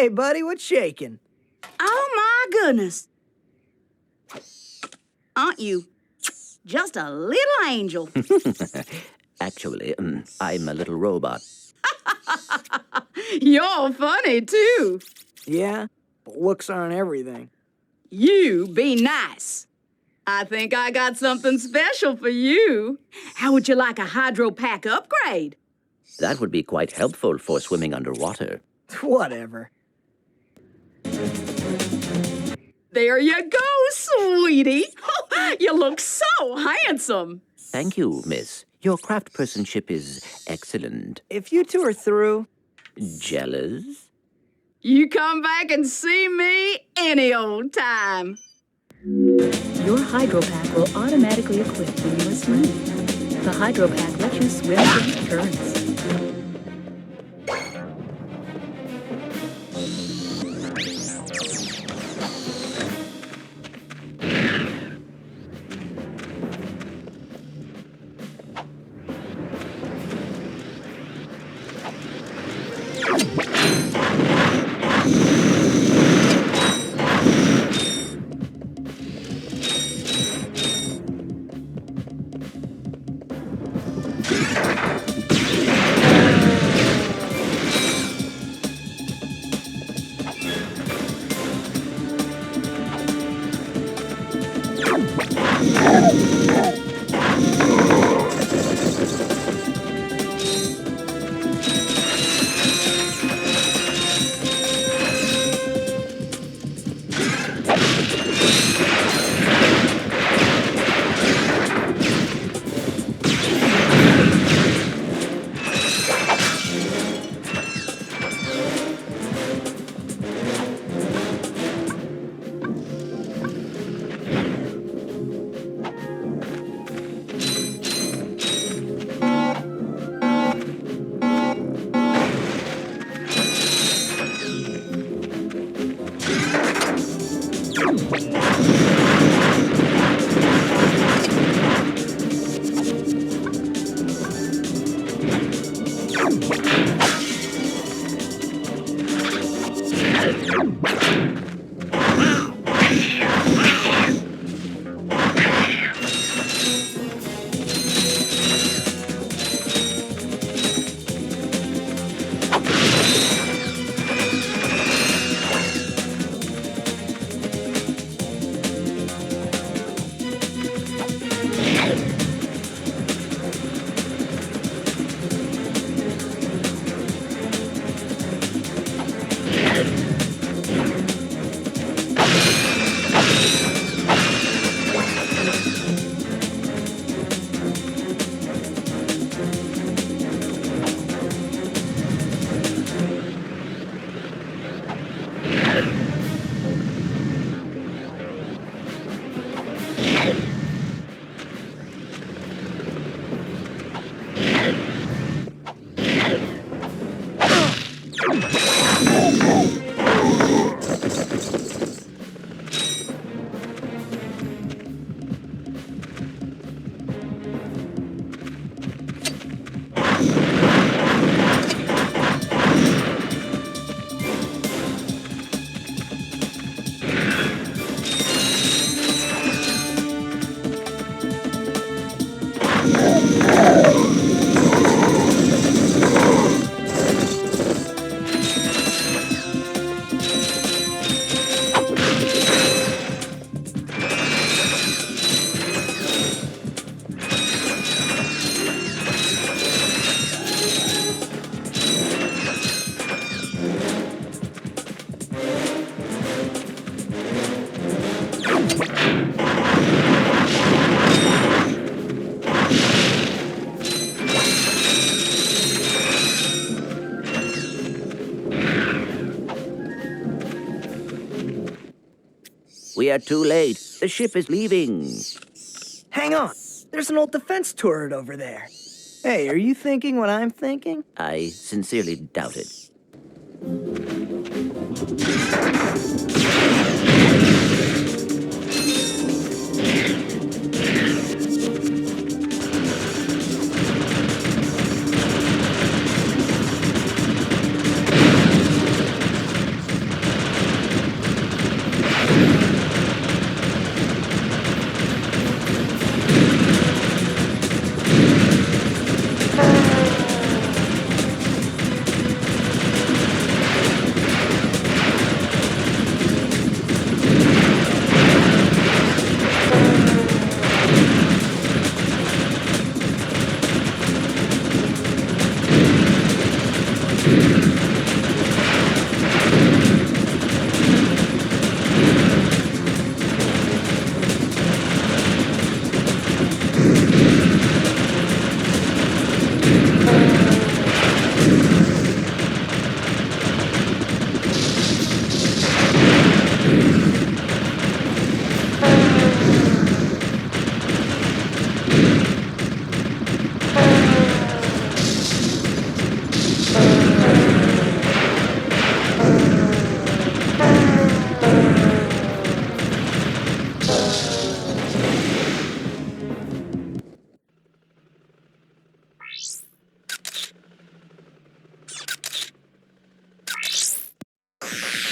Hey, buddy, what's shaking? Oh, my goodness. Aren't you just a little angel? Actually, I'm a little robot. You're funny, too. Yeah, but looks aren't everything. You be nice. I think I got something special for you. How would you like a hydro pack upgrade? That would be quite helpful for swimming underwater. Whatever. There you go, sweetie. You look so handsome. Thank you, miss. Your craftspersonship is excellent. If you two are through... Jealous? You come back and see me any old time. Your hydro pack will automatically equip when you are swimming. The hydro pack lets you swim through currents. We are too late. The ship is leaving. Hang on. There's an old defense turret over there. Hey, are you thinking what I'm thinking? I sincerely doubt it.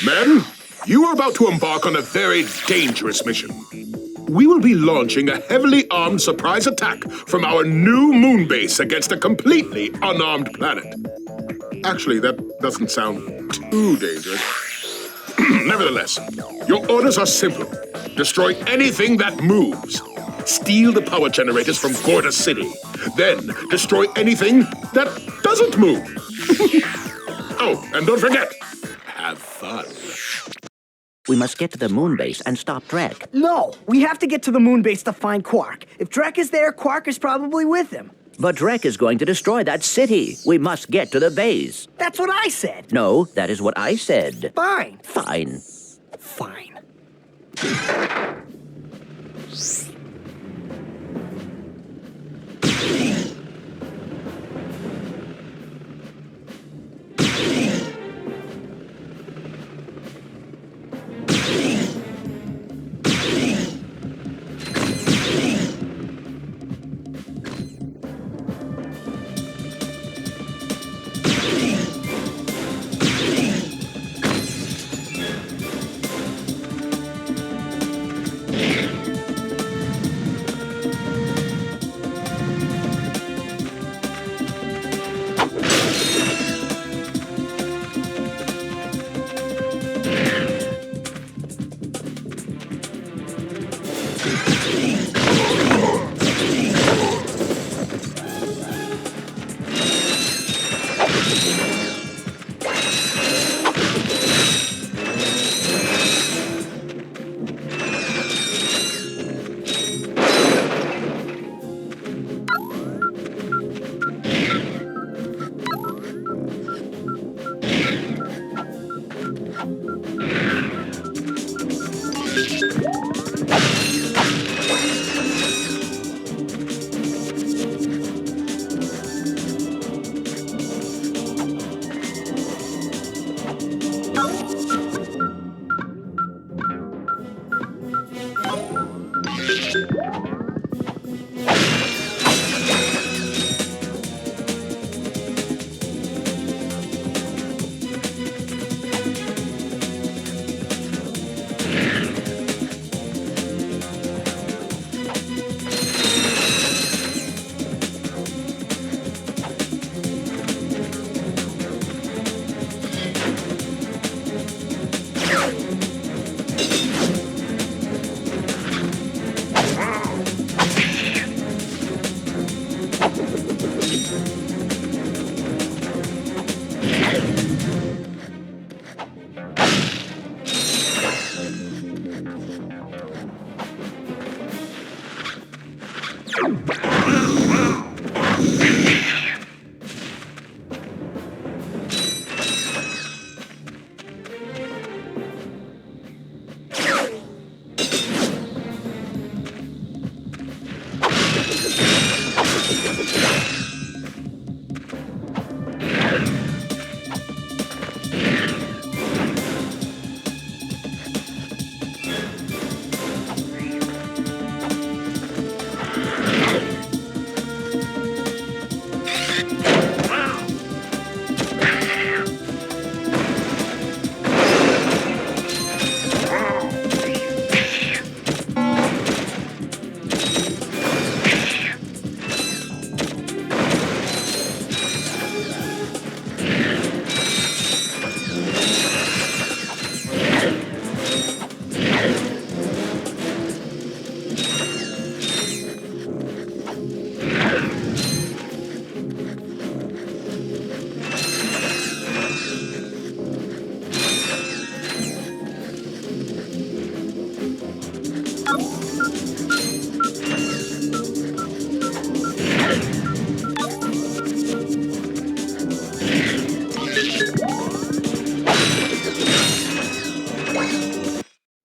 Men, you are about to embark on a very dangerous mission. We will be launching a heavily armed surprise attack from our new moon base against a completely unarmed planet. Actually, that doesn't sound too dangerous. Nevertheless, your orders are simple. Destroy anything that moves. Steal the power generators from Gorda City. Then destroy anything that doesn't move. Oh, and don't forget, have fun. We must get to the moon base and stop Drek. No, we have to get to the moon base to find Quark. If Drek is there, Quark is probably with him. But Drek is going to destroy that city. We must get to the base. That's what I said. No, that is what I said. Fine. Fine. Fine.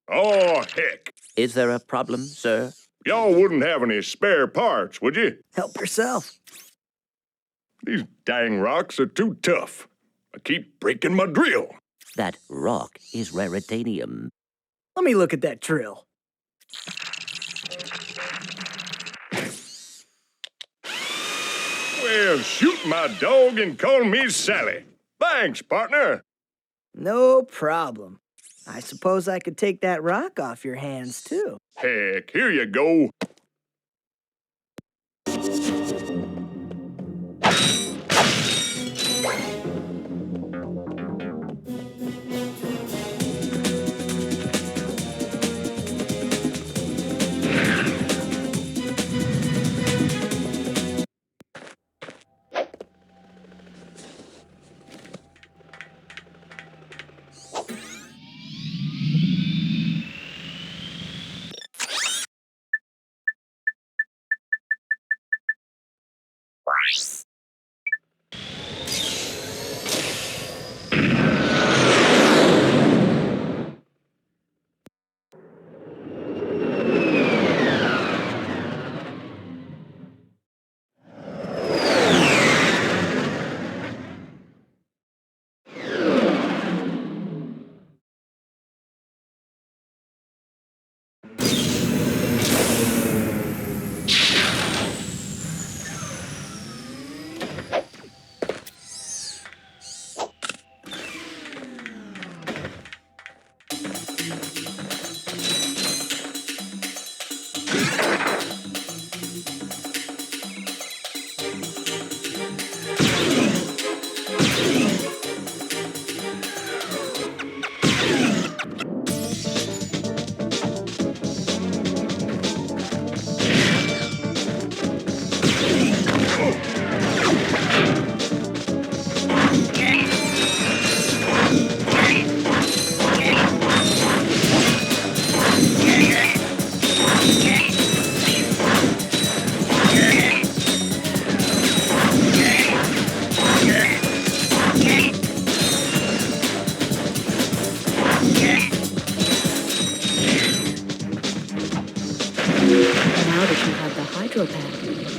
Oh, heck. Is there a problem, sir? Y'all wouldn't have any spare parts, would you? Help yourself. These dang rocks are too tough. I keep breaking my drill. That rock is raritanium. Let me look at that drill. Well, shoot my dog and call me Sally. Thanks, partner. No problem. I suppose I could take that rock off your hands, too. Heck, here you go.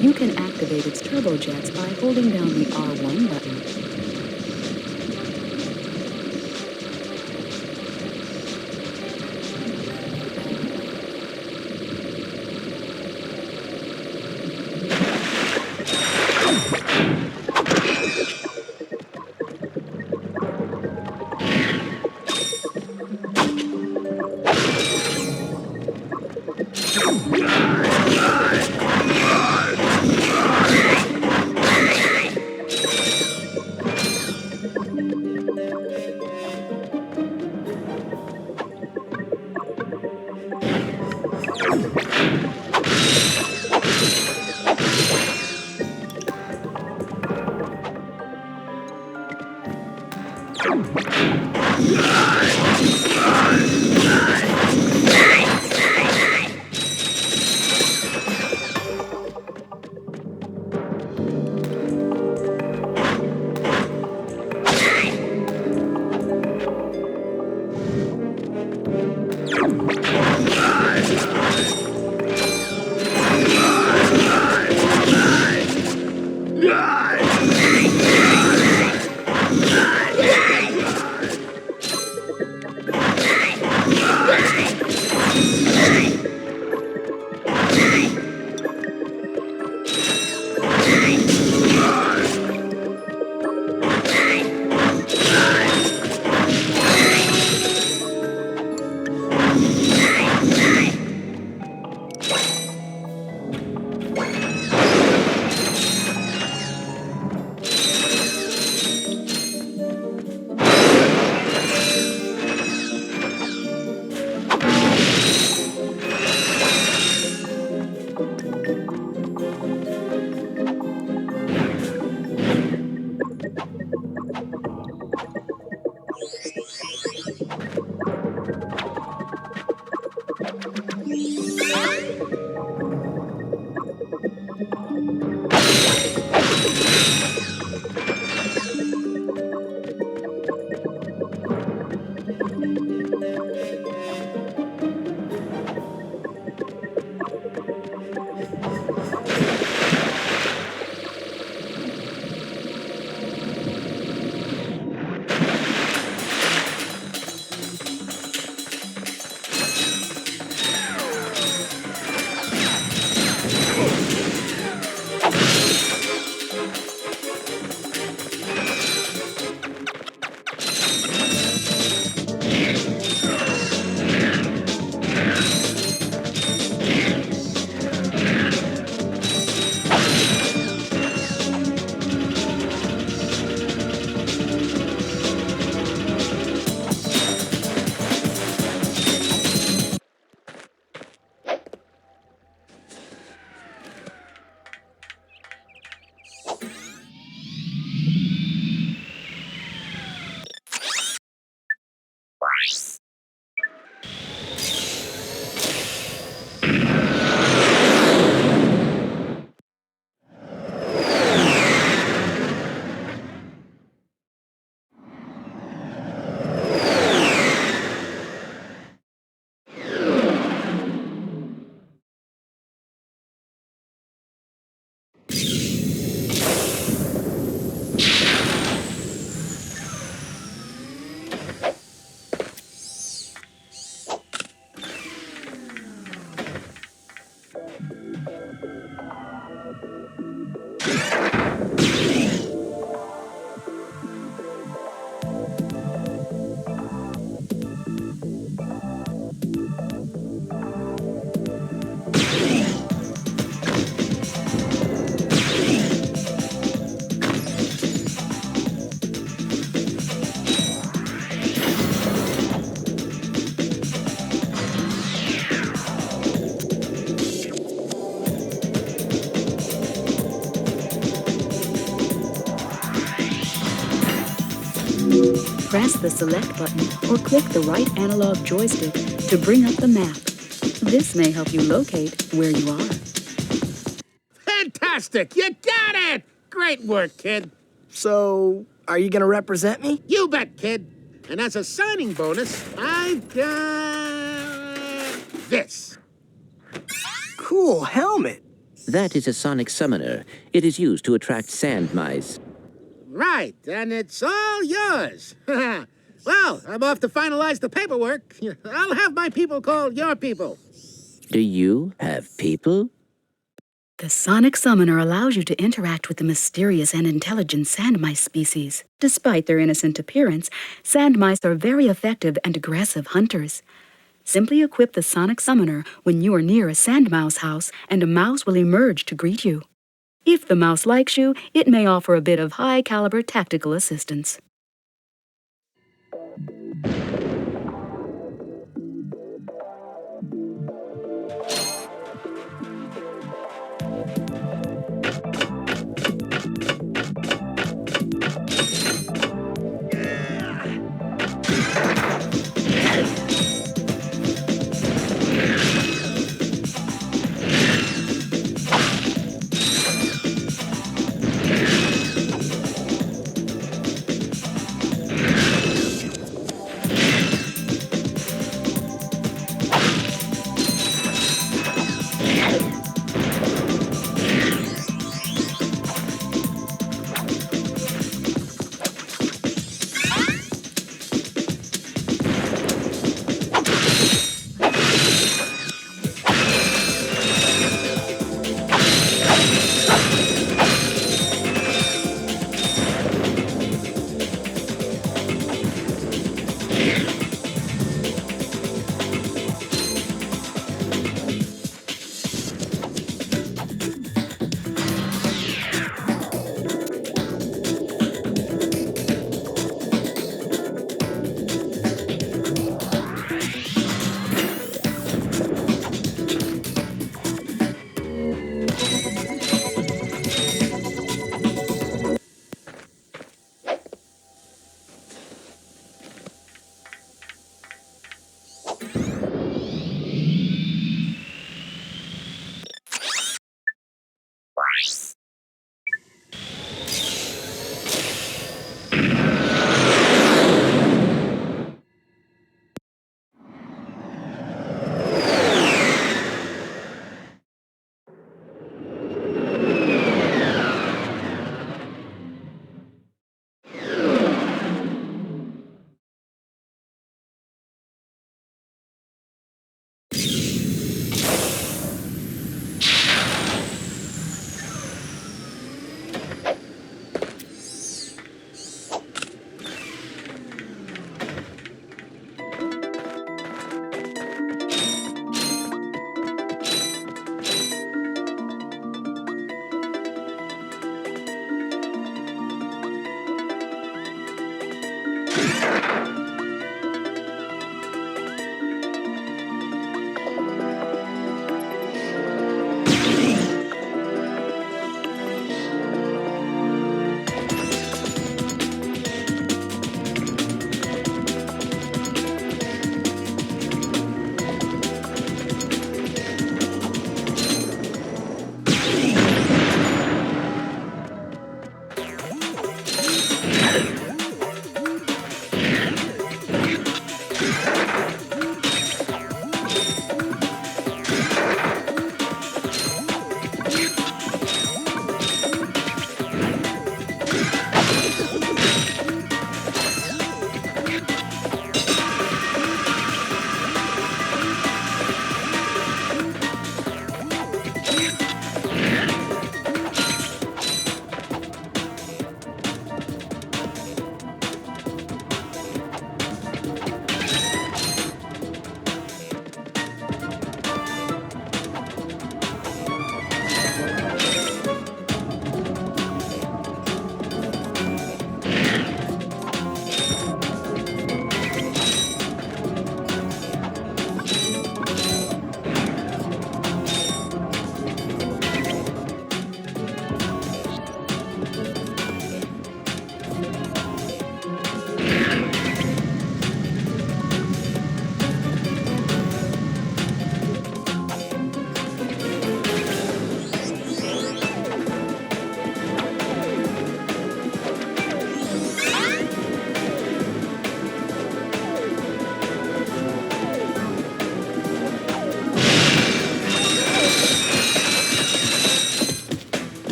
You can activate its turbojets by holding down the R1 button. Press the select button or click the right analog joystick to bring up the map. This may help you locate where you are. Fantastic! You got it! Great work, kid. So, are you gonna represent me? You bet, kid. And as a signing bonus, I've got this. Cool helmet. That is a sonic summoner. It is used to attract sand mice. Right, and it's all yours. Well, I'm off to finalize the paperwork. I'll have my people call your people. Do you have people? The sonic summoner allows you to interact with the mysterious and intelligent sand mice species. Despite their innocent appearance, sand mice are very effective and aggressive hunters. Simply equip the sonic summoner when you are near a sand mouse house, and a mouse will emerge to greet you. If the mouse likes you, it may offer a bit of high-caliber tactical assistance.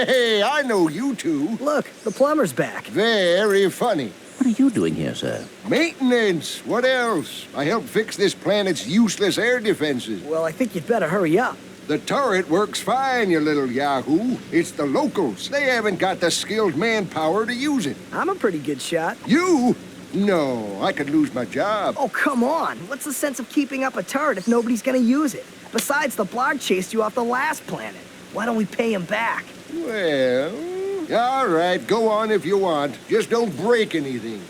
Hey, I know you two. Look, the plumber's back. Very funny. What are you doing here, sir? Maintenance. What else? I helped fix this planet's useless air defenses. Well, I think you'd better hurry up. The turret works fine, you little yahoo. It's the locals. They haven't got the skilled manpower to use it. I'm a pretty good shot. You? No, I could lose my job. Oh, come on. What's the sense of keeping up a turret if nobody's gonna use it? Besides, the Blarg chased you off the last planet. Why don't we pay him back? Well, all right, go on if you want. Just don't break anything.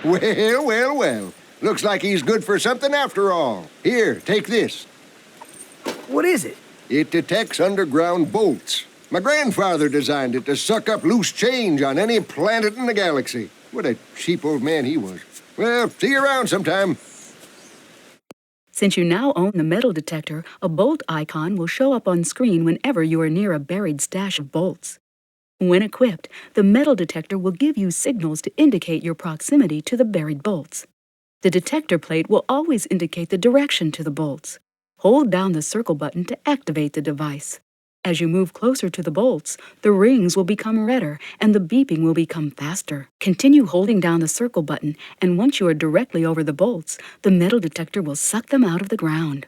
Well, well, well. Looks like he's good for something after all. Here, take this. What is it? It detects underground bolts. My grandfather designed it to suck up loose change on any planet in the galaxy. What a cheap old man he was. Well, see you around sometime. Since you now own the metal detector, a bolt icon will show up on screen whenever you are near a buried stash of bolts. When equipped, the metal detector will give you signals to indicate your proximity to the buried bolts. The detector plate will always indicate the direction to the bolts. Hold down the circle button to activate the device. As you move closer to the bolts, the rings will become redder and the beeping will become faster. Continue holding down the circle button, and once you are directly over the bolts, the metal detector will suck them out of the ground.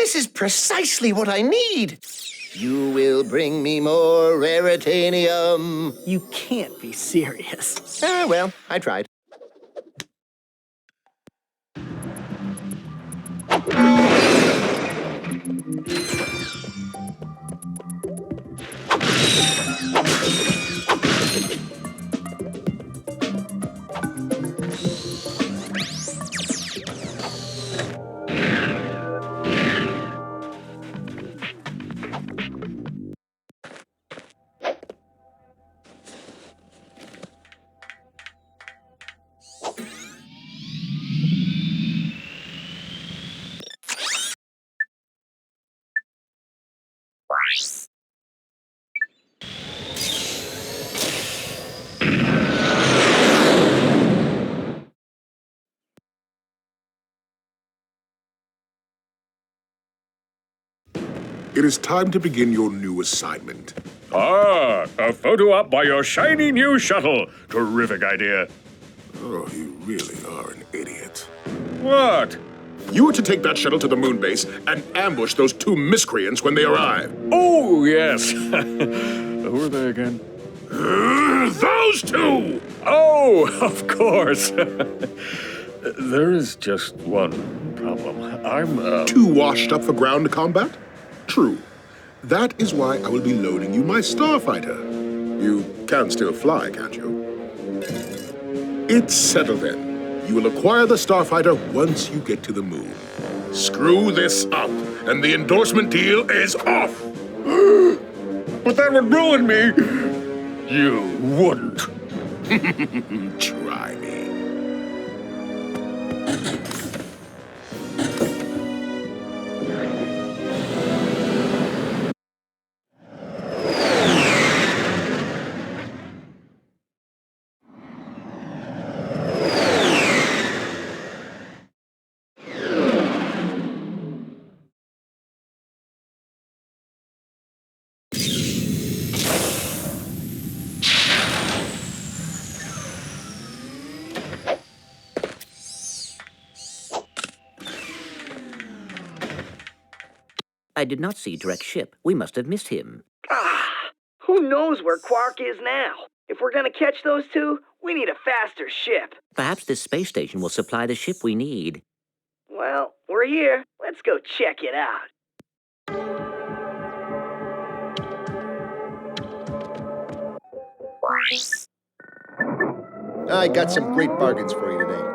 This is precisely what I need. You will bring me more raritanium. You can't be serious. Well, I tried. It is time to begin your new assignment. Ah, a photo op by your shiny new shuttle. Terrific idea. Oh, you really are an idiot. What? You are to take that shuttle to the moon base and ambush those two miscreants when they arrive. Oh, yes. Who are they again? Those two! Oh, of course. There is just one problem. I'm, Too washed up for ground combat? True. That is why I will be loaning you my starfighter. You can still fly, can't you? It's settled then. You will acquire the starfighter once you get to the moon. Screw this up, and the endorsement deal is off! But that would ruin me! You wouldn't. Try me. I did not see Drek's ship. We must have missed him. Who knows where Quark is now? If we're gonna catch those two, we need a faster ship. Perhaps this space station will supply the ship we need. Well, we're here. Let's go check it out. I got some great bargains for you today.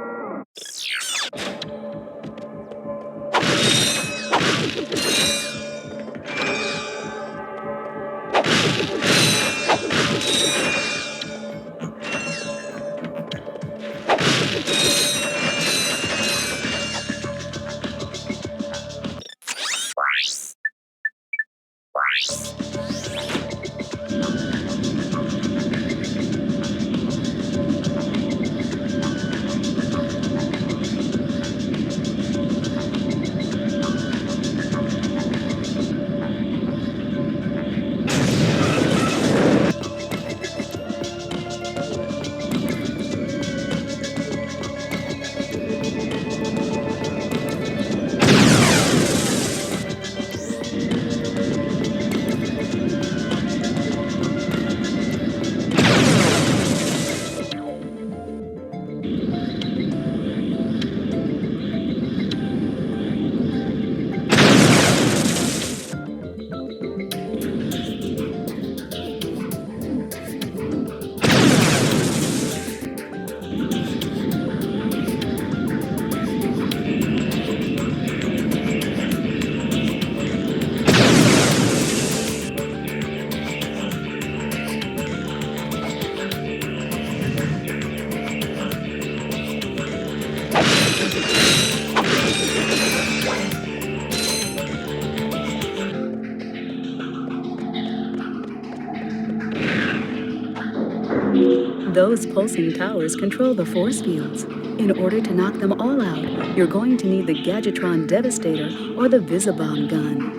Those pulsing towers control the force fields. In order to knock them all out, you're going to need the Gadgetron Devastator or the Visibomb gun.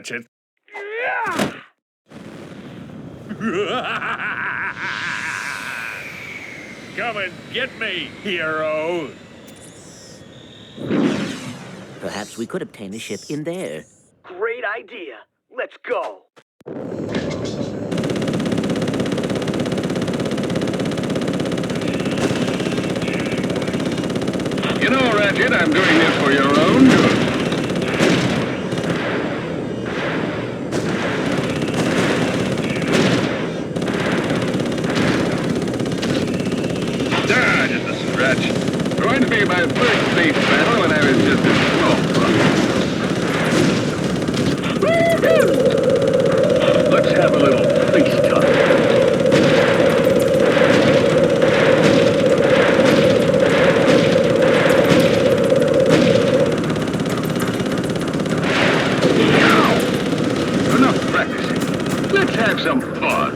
Ratchet. Come and get me, hero. Perhaps we could obtain a ship in there. Great idea. Let's go. You know, Ratchet, I'm doing this for your own good. Ah, just a stretch. Reminds me of my first space battle when I was just a small pup. Let's have a little face time. Enough practicing. Let's have some fun.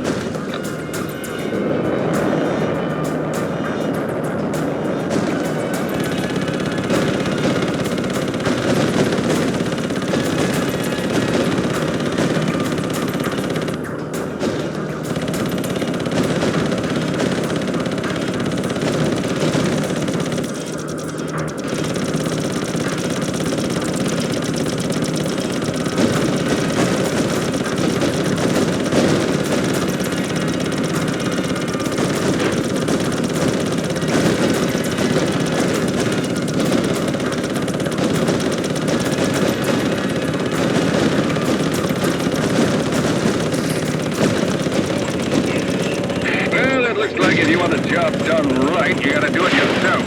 Job done right, you gotta do it yourself.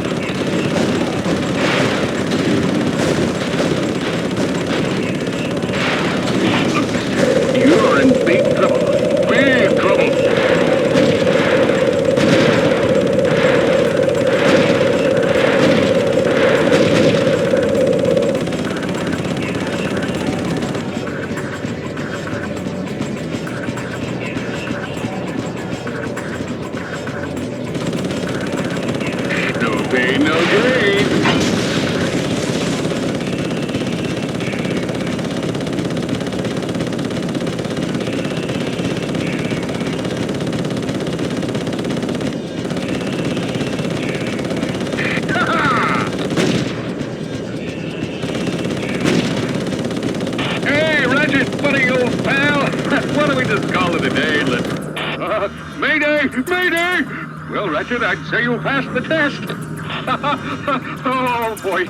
You're in big trouble. Big trouble. Mayday! Well, Ratchet, I'd say you passed the test. Oh, boy.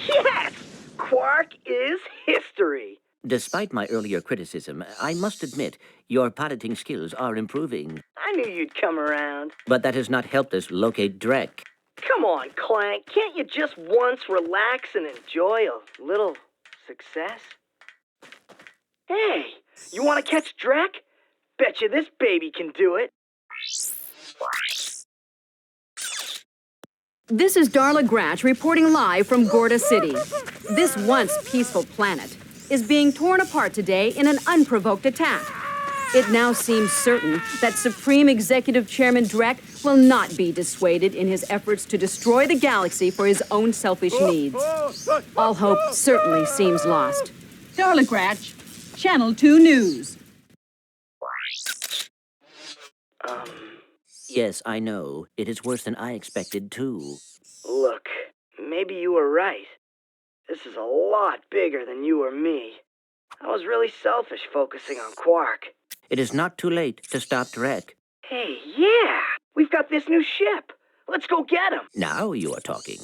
Yes! Quark is history. Despite my earlier criticism, I must admit, your piloting skills are improving. I knew you'd come around. But that has not helped us locate Drek. Come on, Clank. Can't you just once relax and enjoy a little success? Hey, you want to catch Drek? Betcha this baby can do it. This is Darla Gratch reporting live from Gorda City. This once peaceful planet is being torn apart today in an unprovoked attack. It now seems certain that Supreme Executive Chairman Drek will not be dissuaded in his efforts to destroy the galaxy for his own selfish needs. All hope certainly seems lost. Darla Gratch, Channel 2 News. Yes, I know. It is worse than I expected, too. Look, maybe you were right. This is a lot bigger than you or me. I was really selfish focusing on Quark. It is not too late to stop Drek. Hey, yeah! We've got this new ship. Let's go get him. Now you are talking.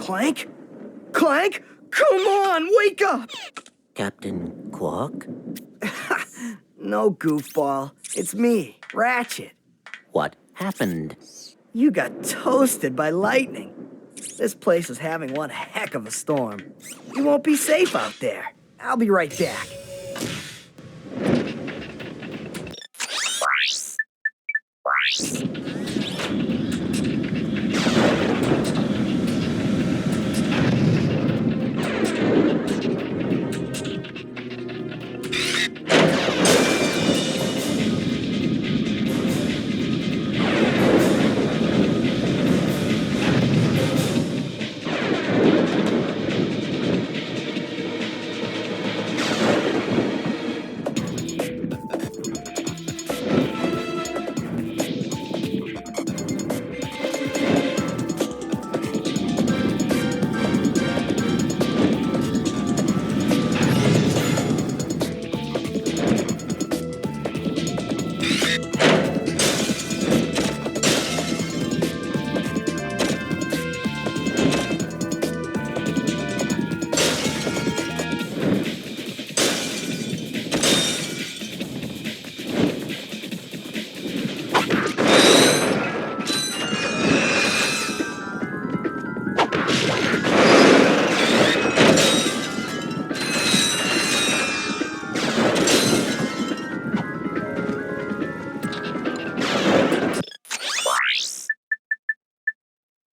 Clank? Clank? Come on, wake up! Captain Quark? No, goofball. It's me, Ratchet. What happened? You got toasted by lightning. This place is having one heck of a storm. You won't be safe out there. I'll be right back.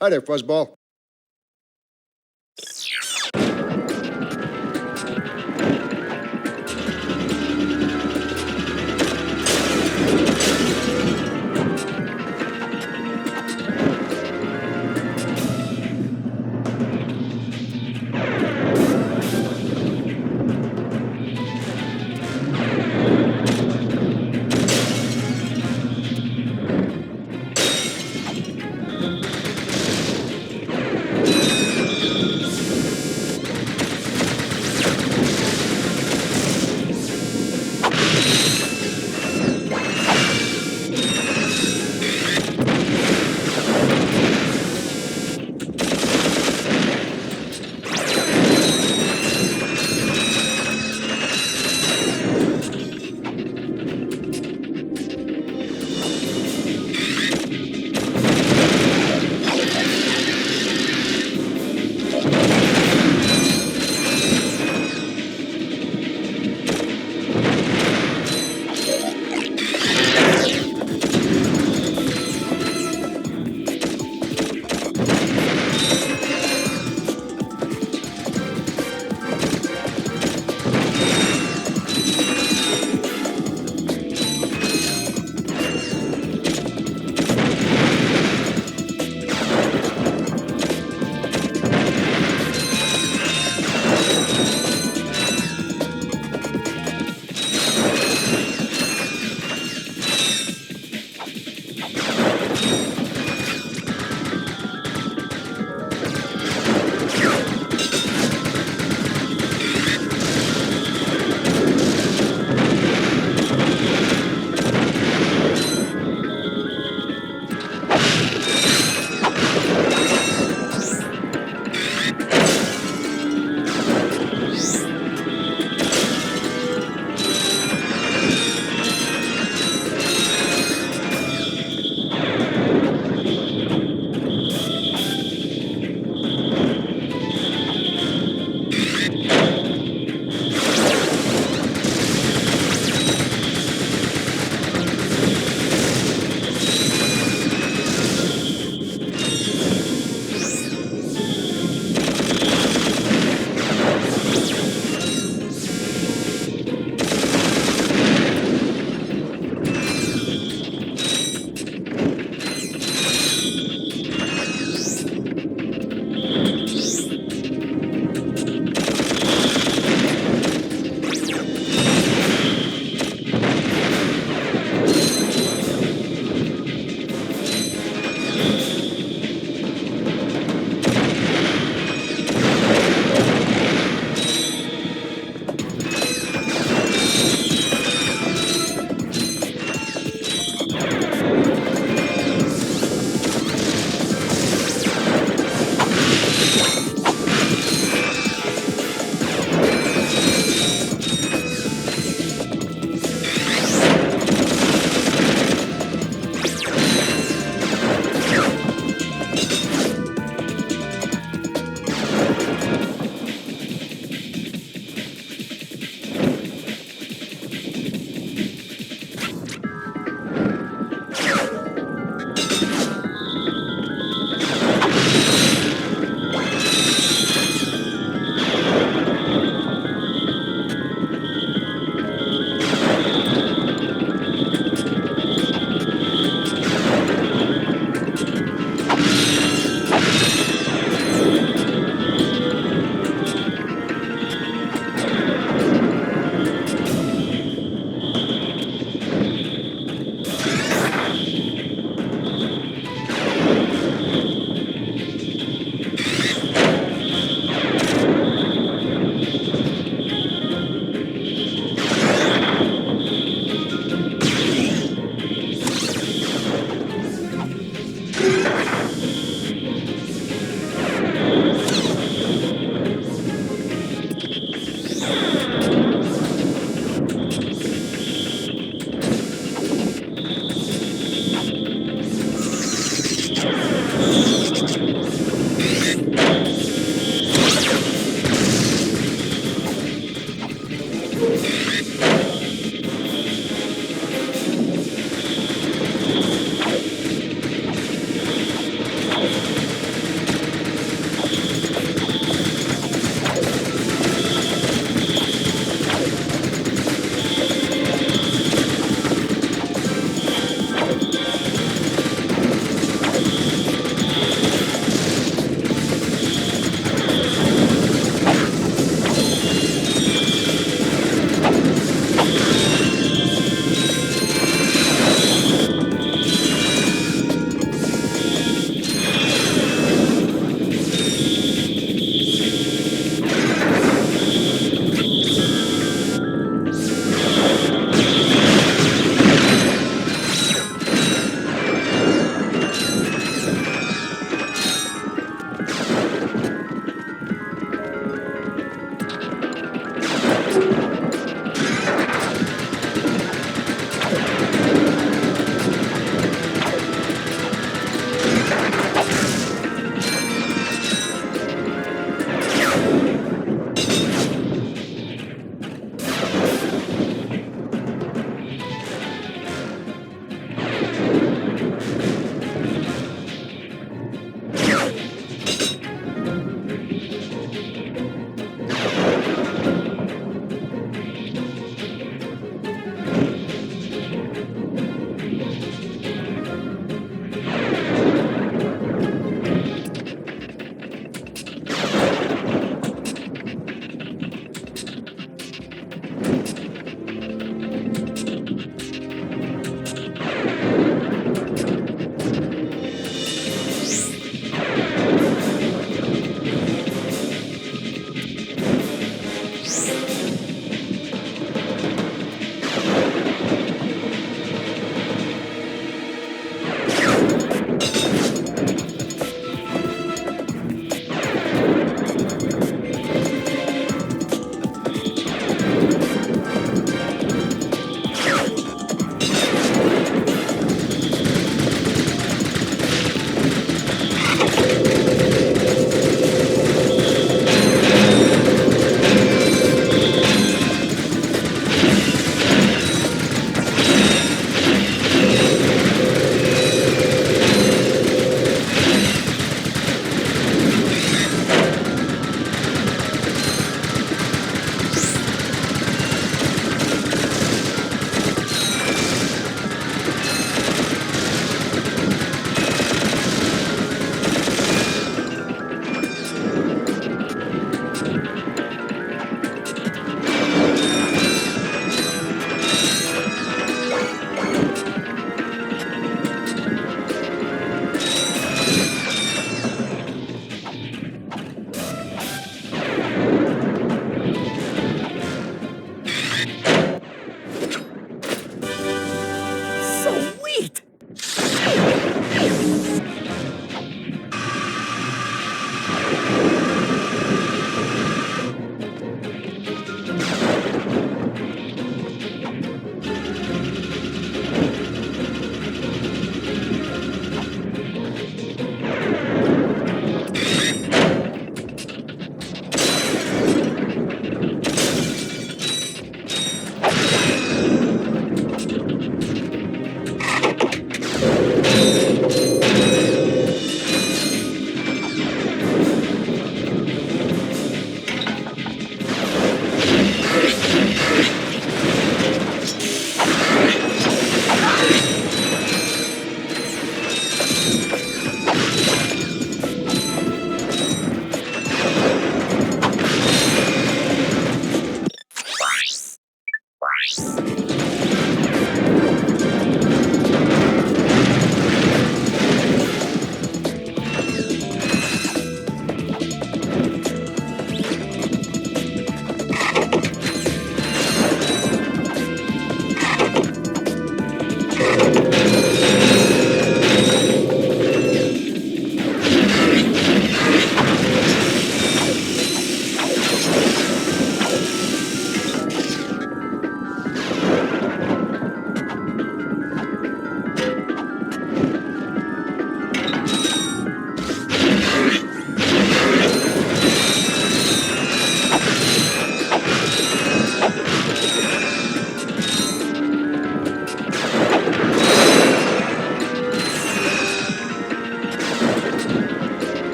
Hi there, Fuzzball.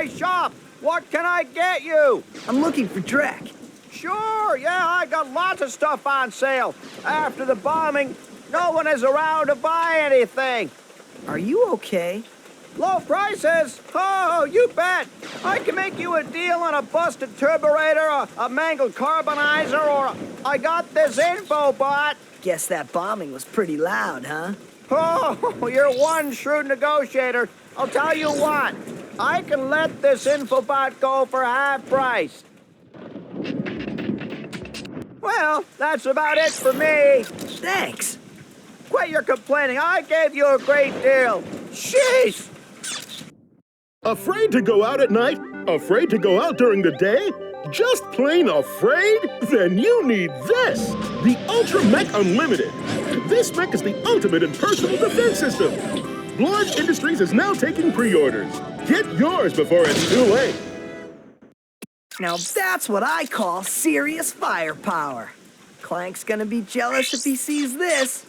my shop. What can I get you? I'm looking for Drek. Sure, yeah, I got lots of stuff on sale. After the bombing, no one is around to buy anything. Are you okay? Low prices? Oh, you bet. I can make you a deal on a busted turburator, a mangled carbonizer, or I got this info bot. Guess that bombing was pretty loud, huh? Oh, you're one shrewd negotiator. I'll tell you what. I can let this infobot go for half price. Well, that's about it for me. Thanks. Quit your complaining. I gave you a great deal. Sheesh! Afraid to go out at night? Afraid to go out during the day? Just plain afraid? Then you need this! The Ultra Mech Unlimited. This mech is the ultimate in personal defense system. Blarg Industries is now taking pre-orders. Get yours before it's too late. Now that's what I call serious firepower. Clank's gonna be jealous if he sees this.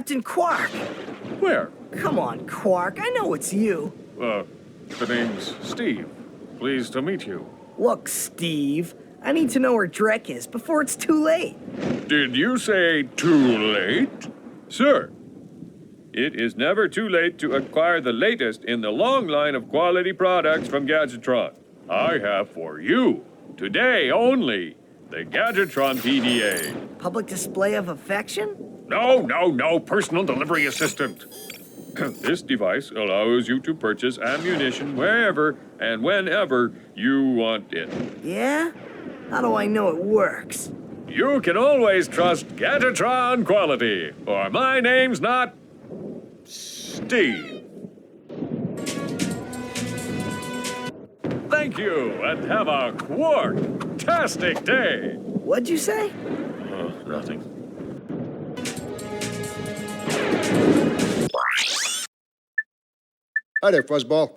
Captain Quark. Where? Come on, Quark. I know it's you. The name's Steve. Pleased to meet you. Look, Steve. I need to know where Drek is before it's too late. Did you say too late? Sir, it is never too late to acquire the latest in the long line of quality products from Gadgetron. I have for you, today only, the Gadgetron PDA. Public display of affection? No, personal delivery assistant. This device allows you to purchase ammunition wherever and whenever you want it. Yeah? How do I know it works? You can always trust Gadgetron quality, or my name's not Steve. Thank you, and have a quark-tastic day. What'd you say? Nothing. Hi there, Fuzzball.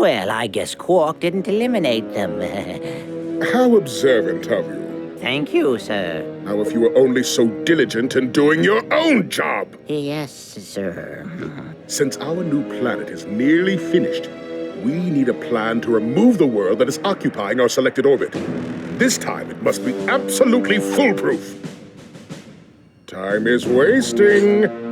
Well, I guess Quark didn't eliminate them. How observant of you. Thank you, sir. How if you were only so diligent in doing your own job? Yes, sir. Since our new planet is nearly finished, we need a plan to remove the world that is occupying our selected orbit. This time it must be absolutely foolproof. Time is wasting.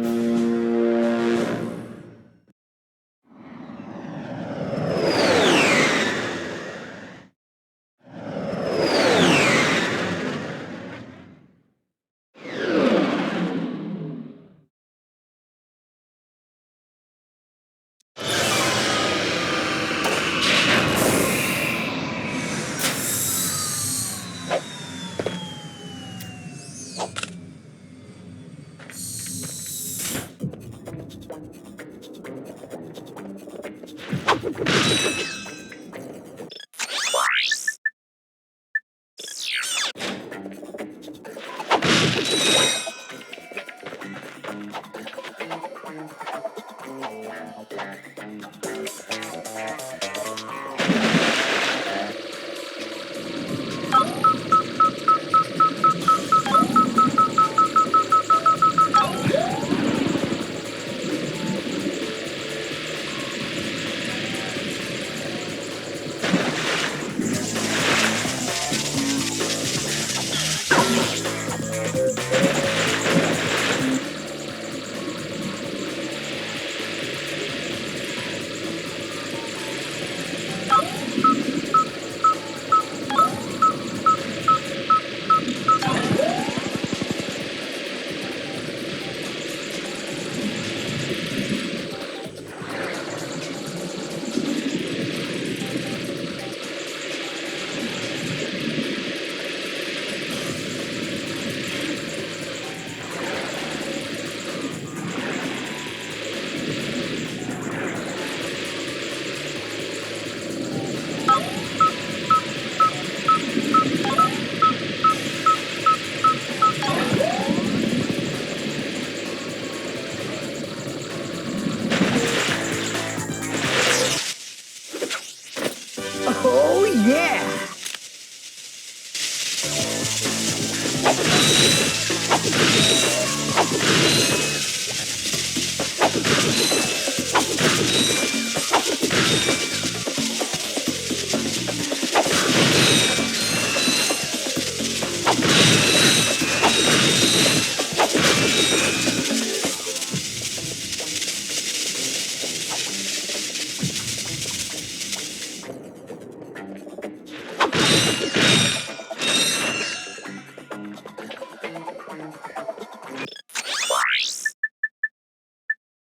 Oh, yeah!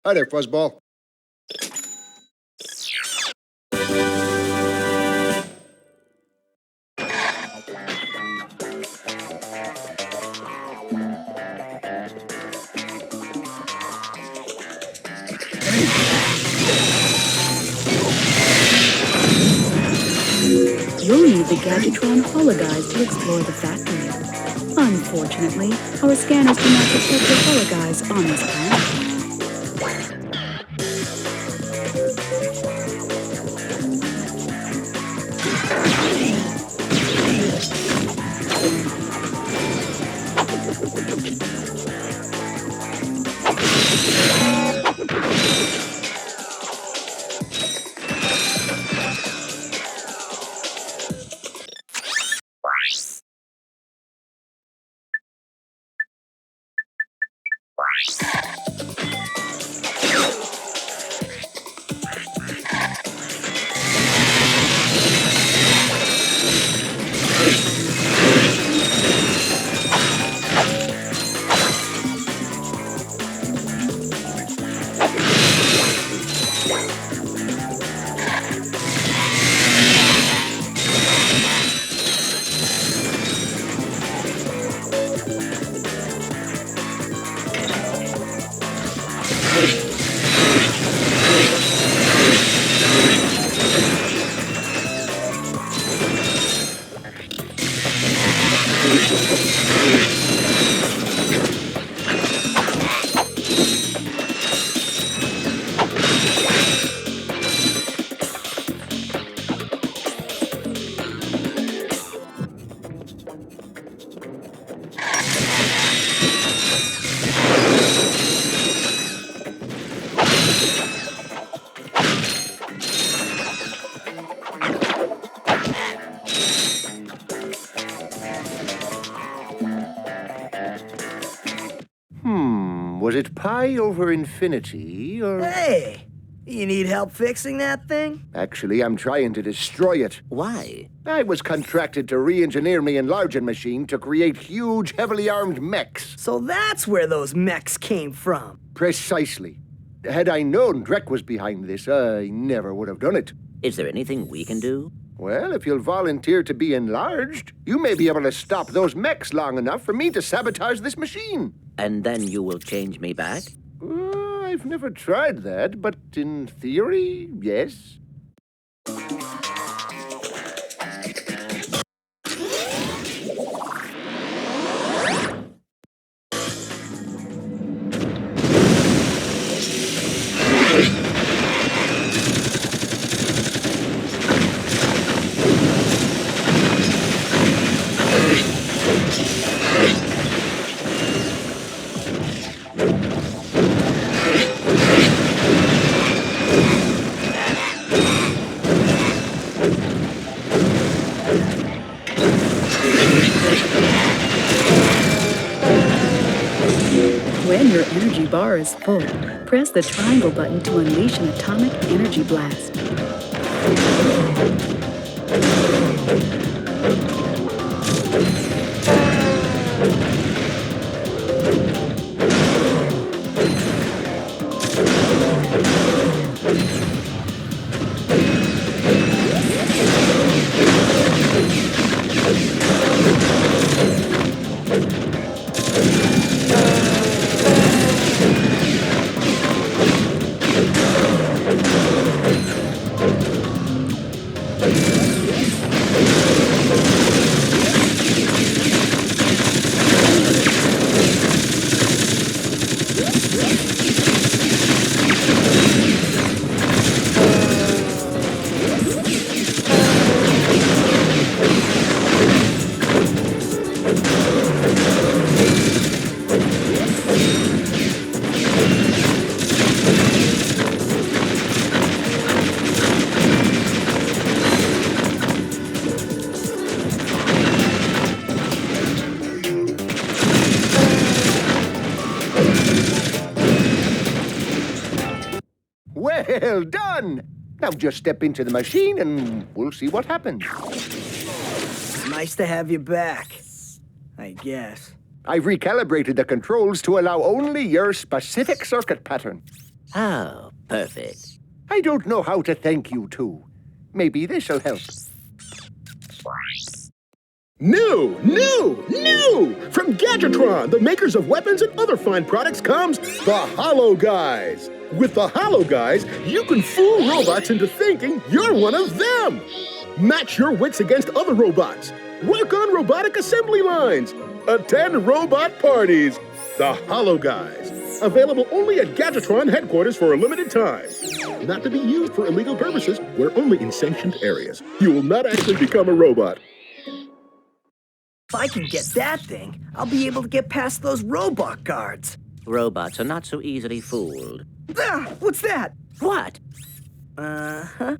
Hi there, Fuzzball. You'll need the Gadgetron hologuise to explore the factory. Unfortunately, our scanners do not detect the hologuise on this planet. Was it pi over infinity, or... Hey! You need help fixing that thing? Actually, I'm trying to destroy it. Why? I was contracted to re-engineer my enlarging machine to create huge, heavily armed mechs. So that's where those mechs came from. Precisely. Had I known Drek was behind this, I never would have done it. Is there anything we can do? Well, if you'll volunteer to be enlarged, you may be able to stop those mechs long enough for me to sabotage this machine. And then you will change me back? I've never tried that, but in theory, yes. When your energy bar is full, press the triangle button to unleash an atomic energy blast. Well done! Now just step into the machine and we'll see what happens. Nice to have you back, I guess. I've recalibrated the controls to allow only your specific circuit pattern. Oh, perfect. I don't know how to thank you two. Maybe this'll help. New! From Gadgetron, the makers of weapons and other fine products, comes the Hollow Guys. With the Hollow Guys, you can fool robots into thinking you're one of them. Match your wits against other robots. Work on robotic assembly lines. Attend robot parties. The Hollow Guys. Available only at Gadgetron headquarters for a limited time. Not to be used for illegal purposes. We're only in sanctioned areas. You will not actually become a robot. If I can get that thing, I'll be able to get past those robot guards. Robots are not so easily fooled. Ah, what's that? What? Uh-huh.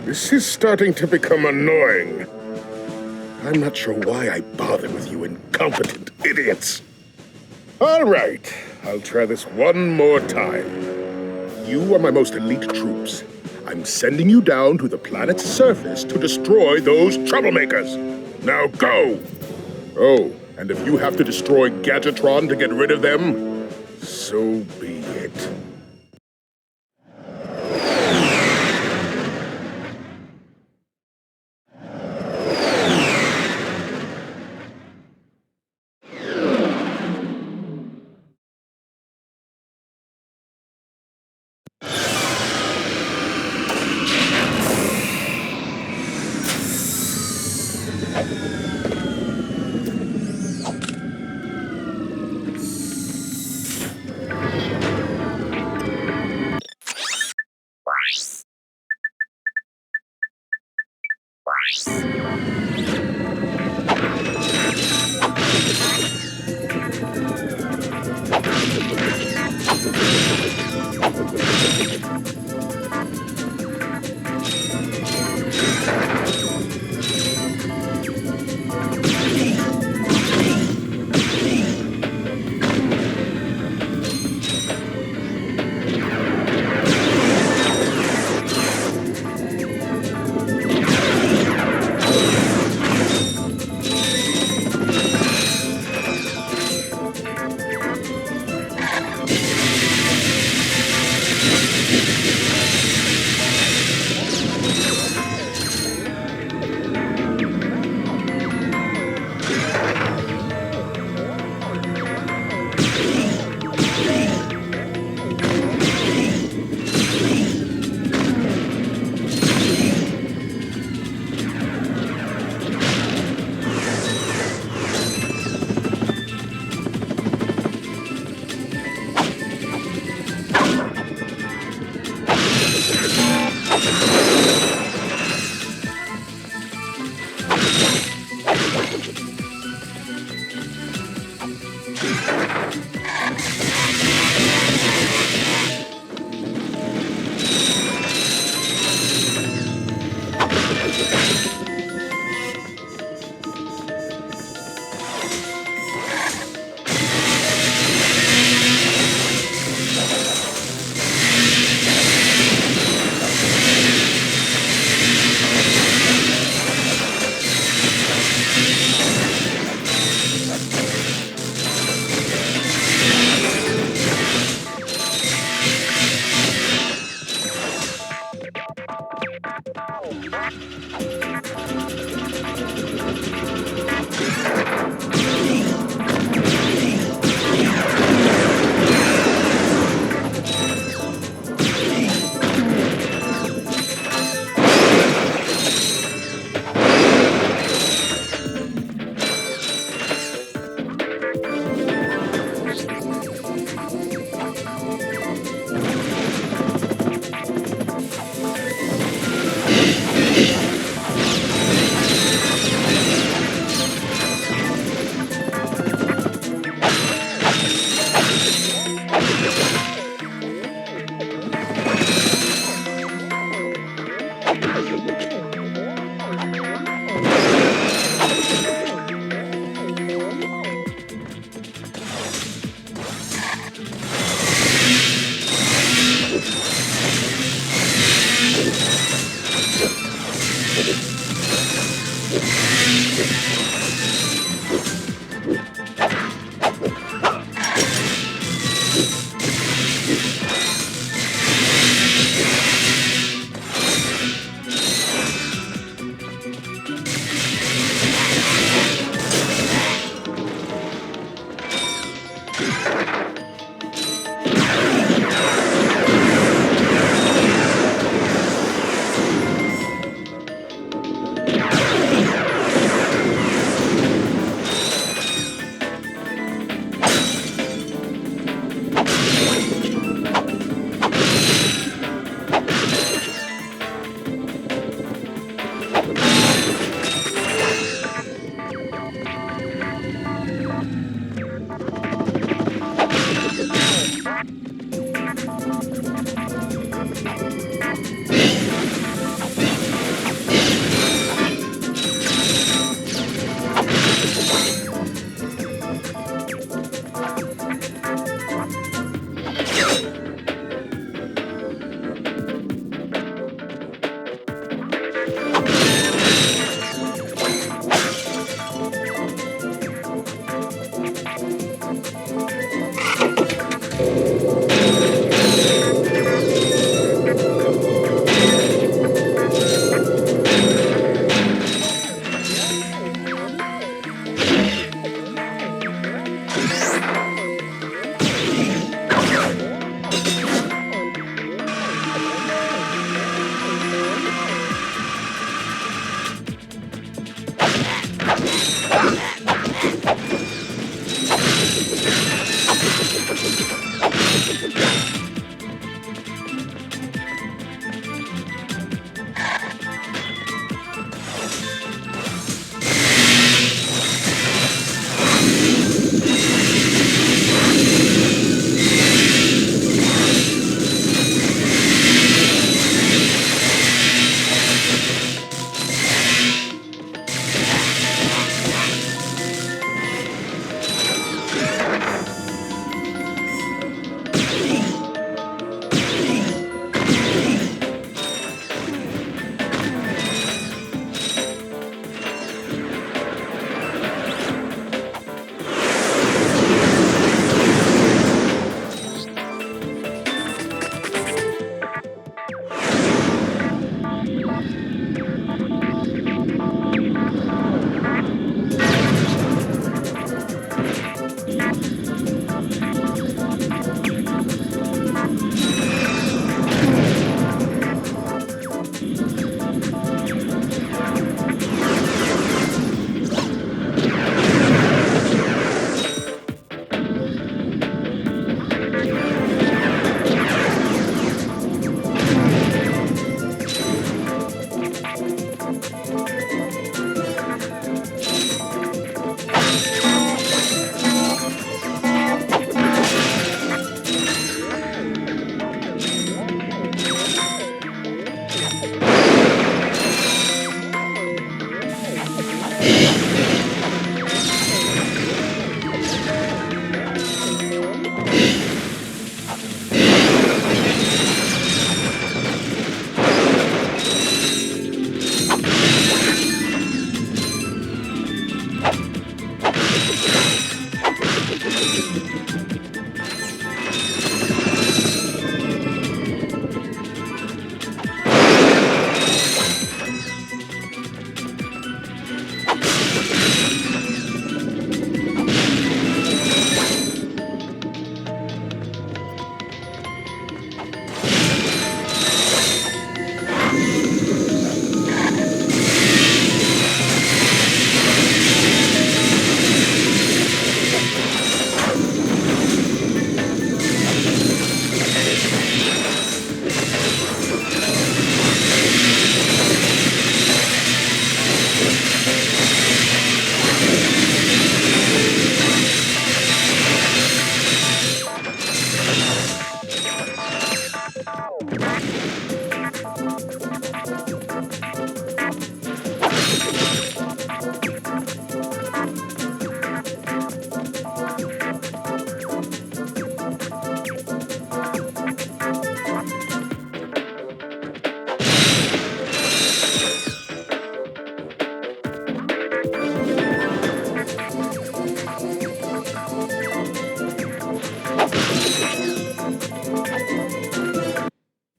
This is starting to become annoying. I'm not sure why I bother with you incompetent idiots. All right, I'll try this one more time. You are my most elite troops. I'm sending you down to the planet's surface to destroy those troublemakers. Now go! Oh, and if you have to destroy Gadgetron to get rid of them, so be it.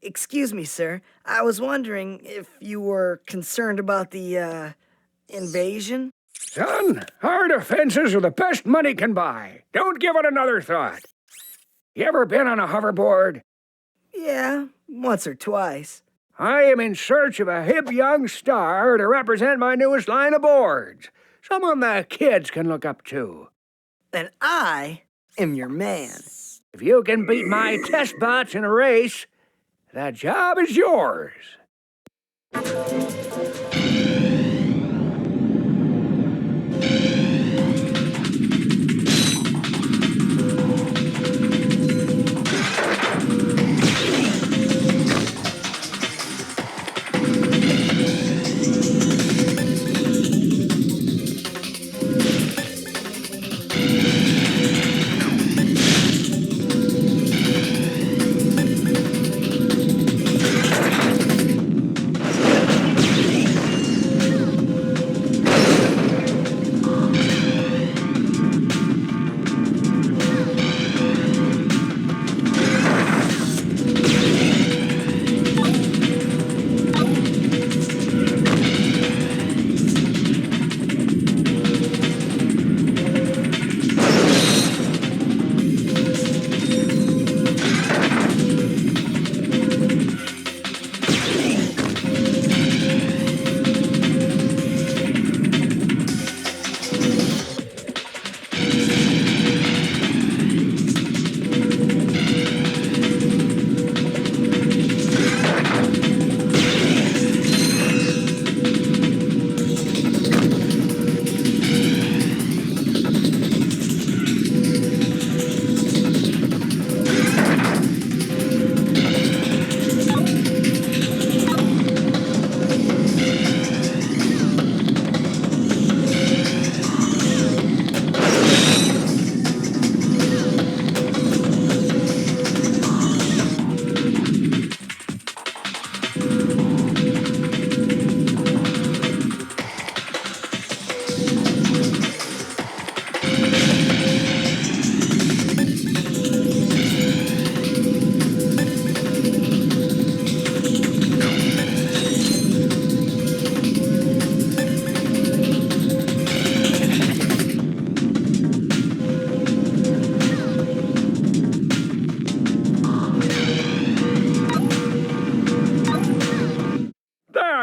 Excuse me, sir. I was wondering if you were concerned about the, invasion? Son, our defenses are the best money can buy. Don't give it another thought. You ever been on a hoverboard? Yeah, once or twice. I am in search of a hip young star to represent my newest line of boards. Someone the kids can look up to. And I am your man. If you can beat my test bots in a race, that job is yours.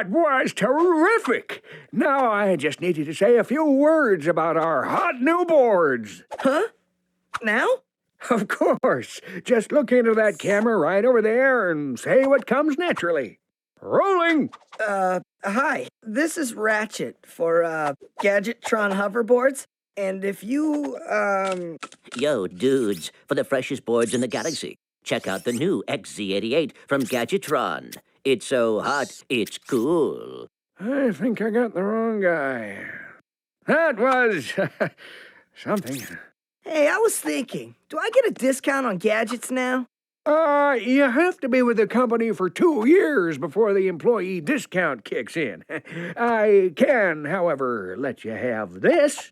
That was terrific! Now I just need you to say a few words about our hot new boards. Huh? Now? Of course. Just look into that camera right over there and say what comes naturally. Rolling! Hi. This is Ratchet for, Gadgetron hoverboards. And if you, Yo, dudes, for the freshest boards in the galaxy, check out the new XZ88 from Gadgetron. It's so hot, it's cool. I think I got the wrong guy. That was something. Hey, I was thinking, do I get a discount on gadgets now? You have to be with the company for 2 years before the employee discount kicks in. I can, however, let you have this.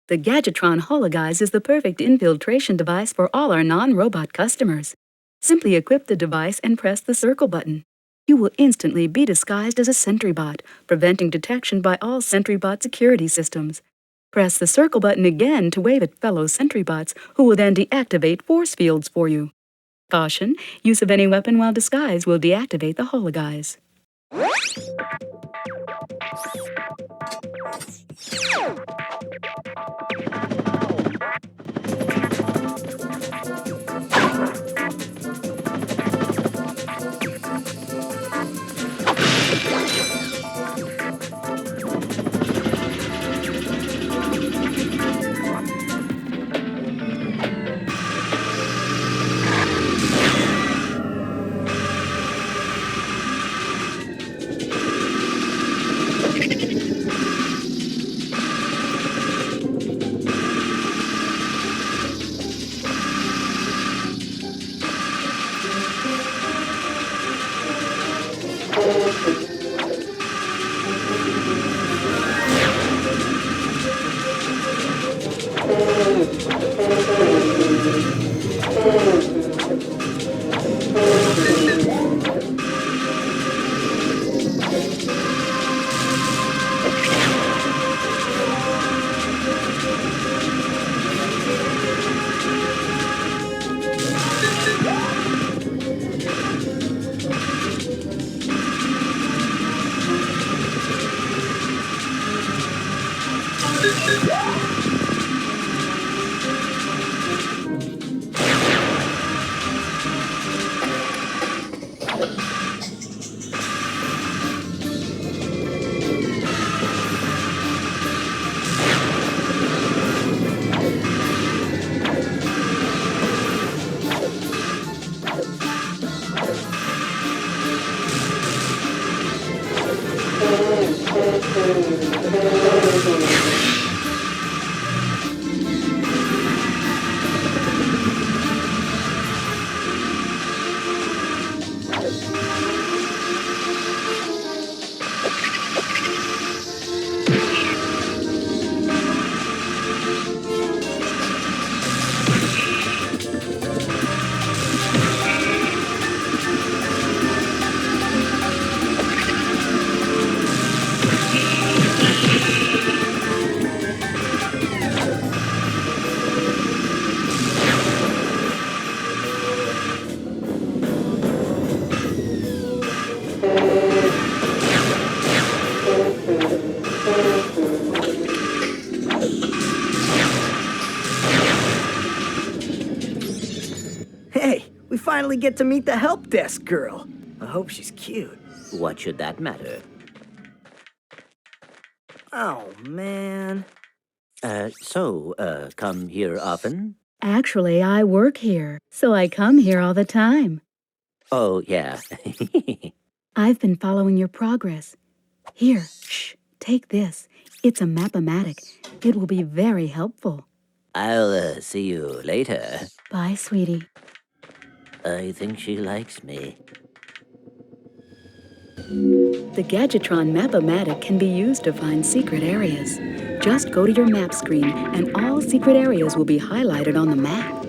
The Gadgetron Hologuise is the perfect infiltration device for all our non-robot customers. Simply equip the device and press the circle button. You will instantly be disguised as a sentry bot, preventing detection by all sentry bot security systems. Press the circle button again to wave at fellow sentry bots, who will then deactivate force fields for you. Caution, use of any weapon while disguised will deactivate the Hologuise. Hey, we finally get to meet the help desk girl. I hope she's cute. What should that matter? Oh, man. Come here often? Actually, I work here, so I come here all the time. Oh, yeah. I've been following your progress. Here, shh, take this. It's a map-o-matic. It will be very helpful. I'll see you later. Bye, sweetie. I think she likes me. The Gadgetron Map-O-Matic can be used to find secret areas. Just go to your map screen, and all secret areas will be highlighted on the map.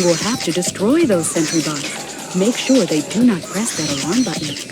You will have to destroy those sentry bots. Make sure they do not press that alarm button.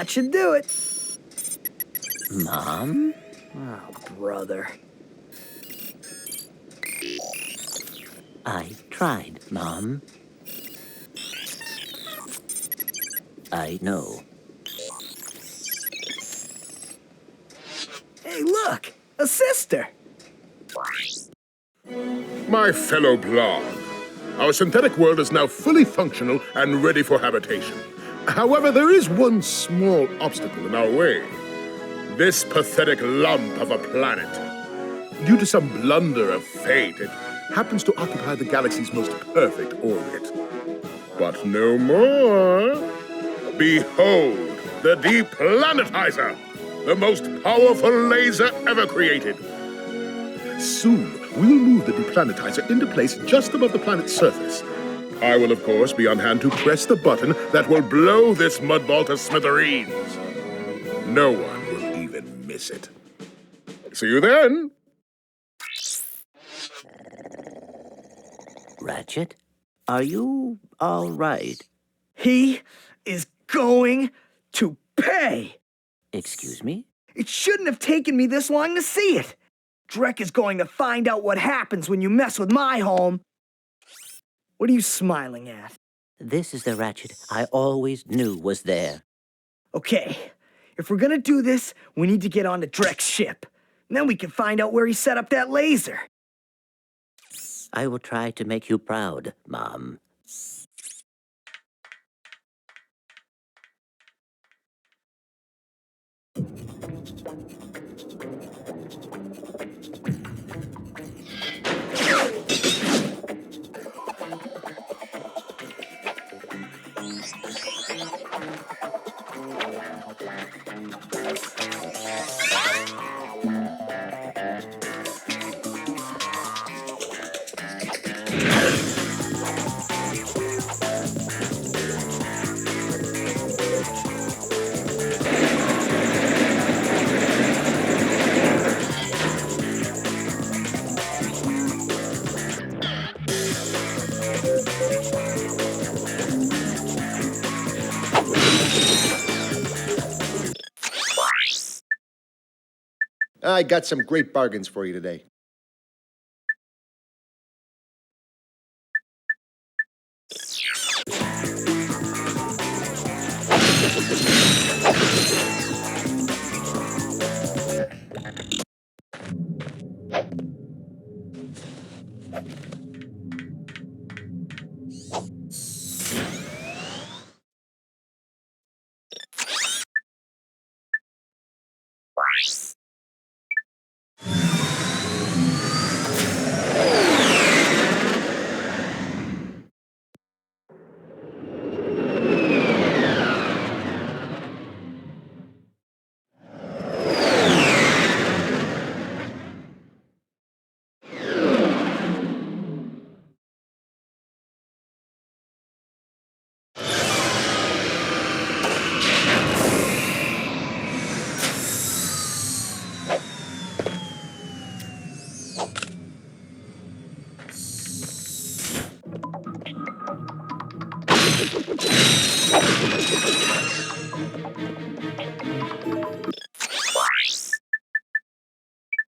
That should do it. Mom? Oh, brother. I tried, Mom. I know. Hey, look! A sister! My fellow Blarg, our synthetic world is now fully functional and ready for habitation. However, there is one small obstacle in our way. This pathetic lump of a planet. Due to some blunder of fate, it happens to occupy the galaxy's most perfect orbit. But no more. Behold, the Deplanetizer, the most powerful laser ever created. Soon, we'll move the Deplanetizer into place just above the planet's surface. I will, of course, be on hand to press the button that will blow this mudball to smithereens. No one will even miss it. See you then. Ratchet, are you all right? He is going to pay! Excuse me? It shouldn't have taken me this long to see it. Drek is going to find out what happens when you mess with my home. What are you smiling at? This is the Ratchet I always knew was there. Okay, if we're gonna do this, we need to get onto Drek's ship. And then we can find out where he set up that laser. I will try to make you proud, Mom. I got some great bargains for you today.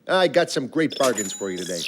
I got some great bargains for you today.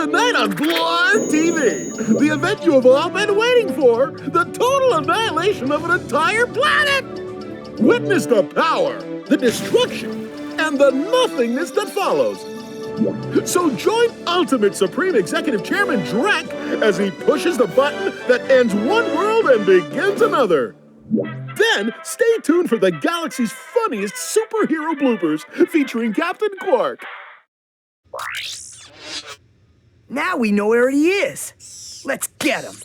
Tonight on Blarg TV, the event you have all been waiting for, the total annihilation of an entire planet! Witness the power, the destruction, and the nothingness that follows. So join Ultimate Supreme Executive Chairman Drek as he pushes the button that ends one world and begins another. Then, stay tuned for the galaxy's funniest superhero bloopers featuring Captain Quark. Now we know where he is. Let's get him.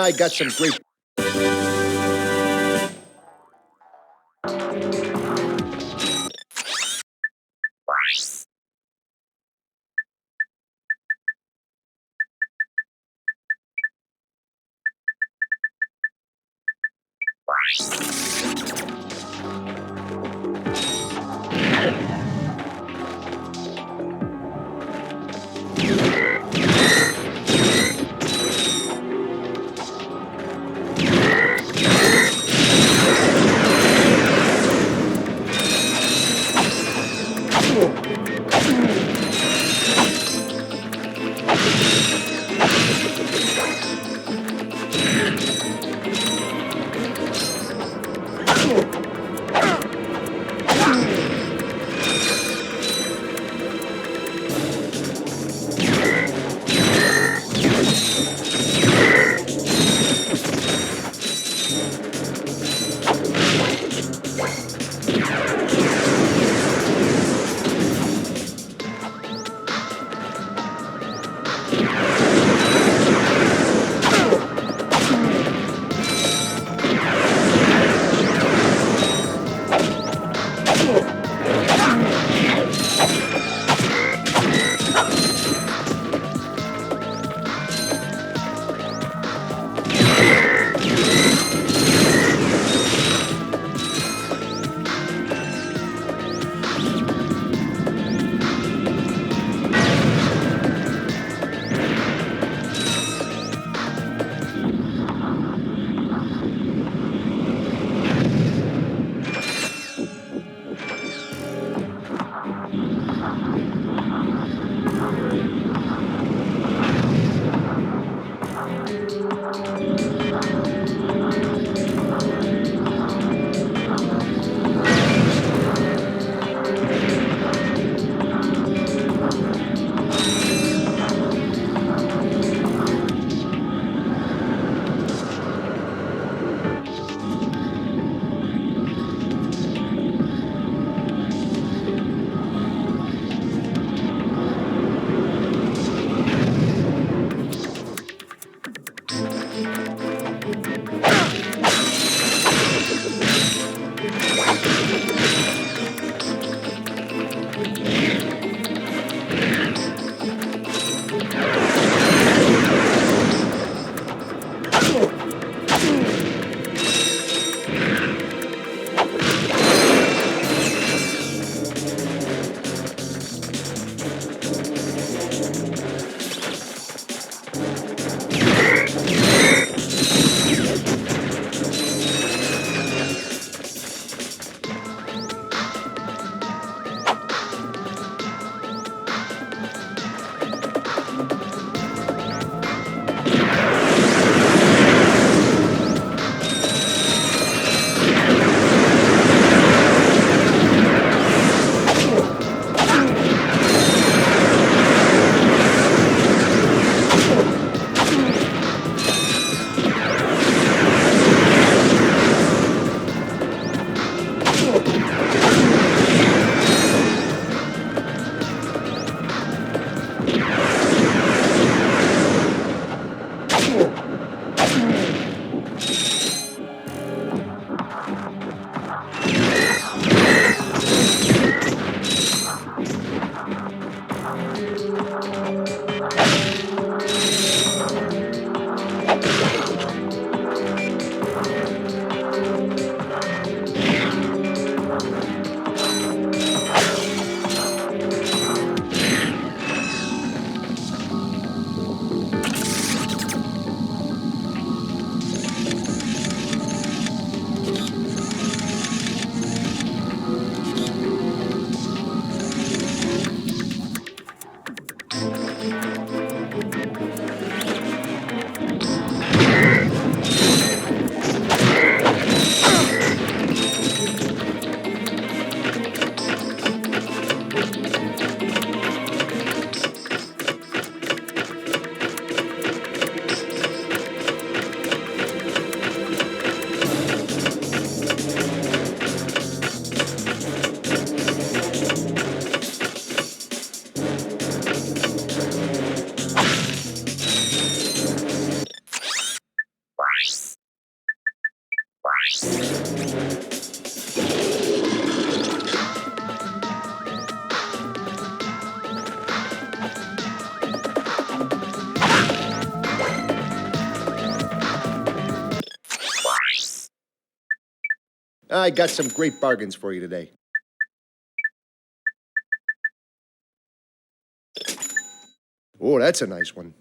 I got some great... I got some great bargains for you today. Oh, that's a nice one.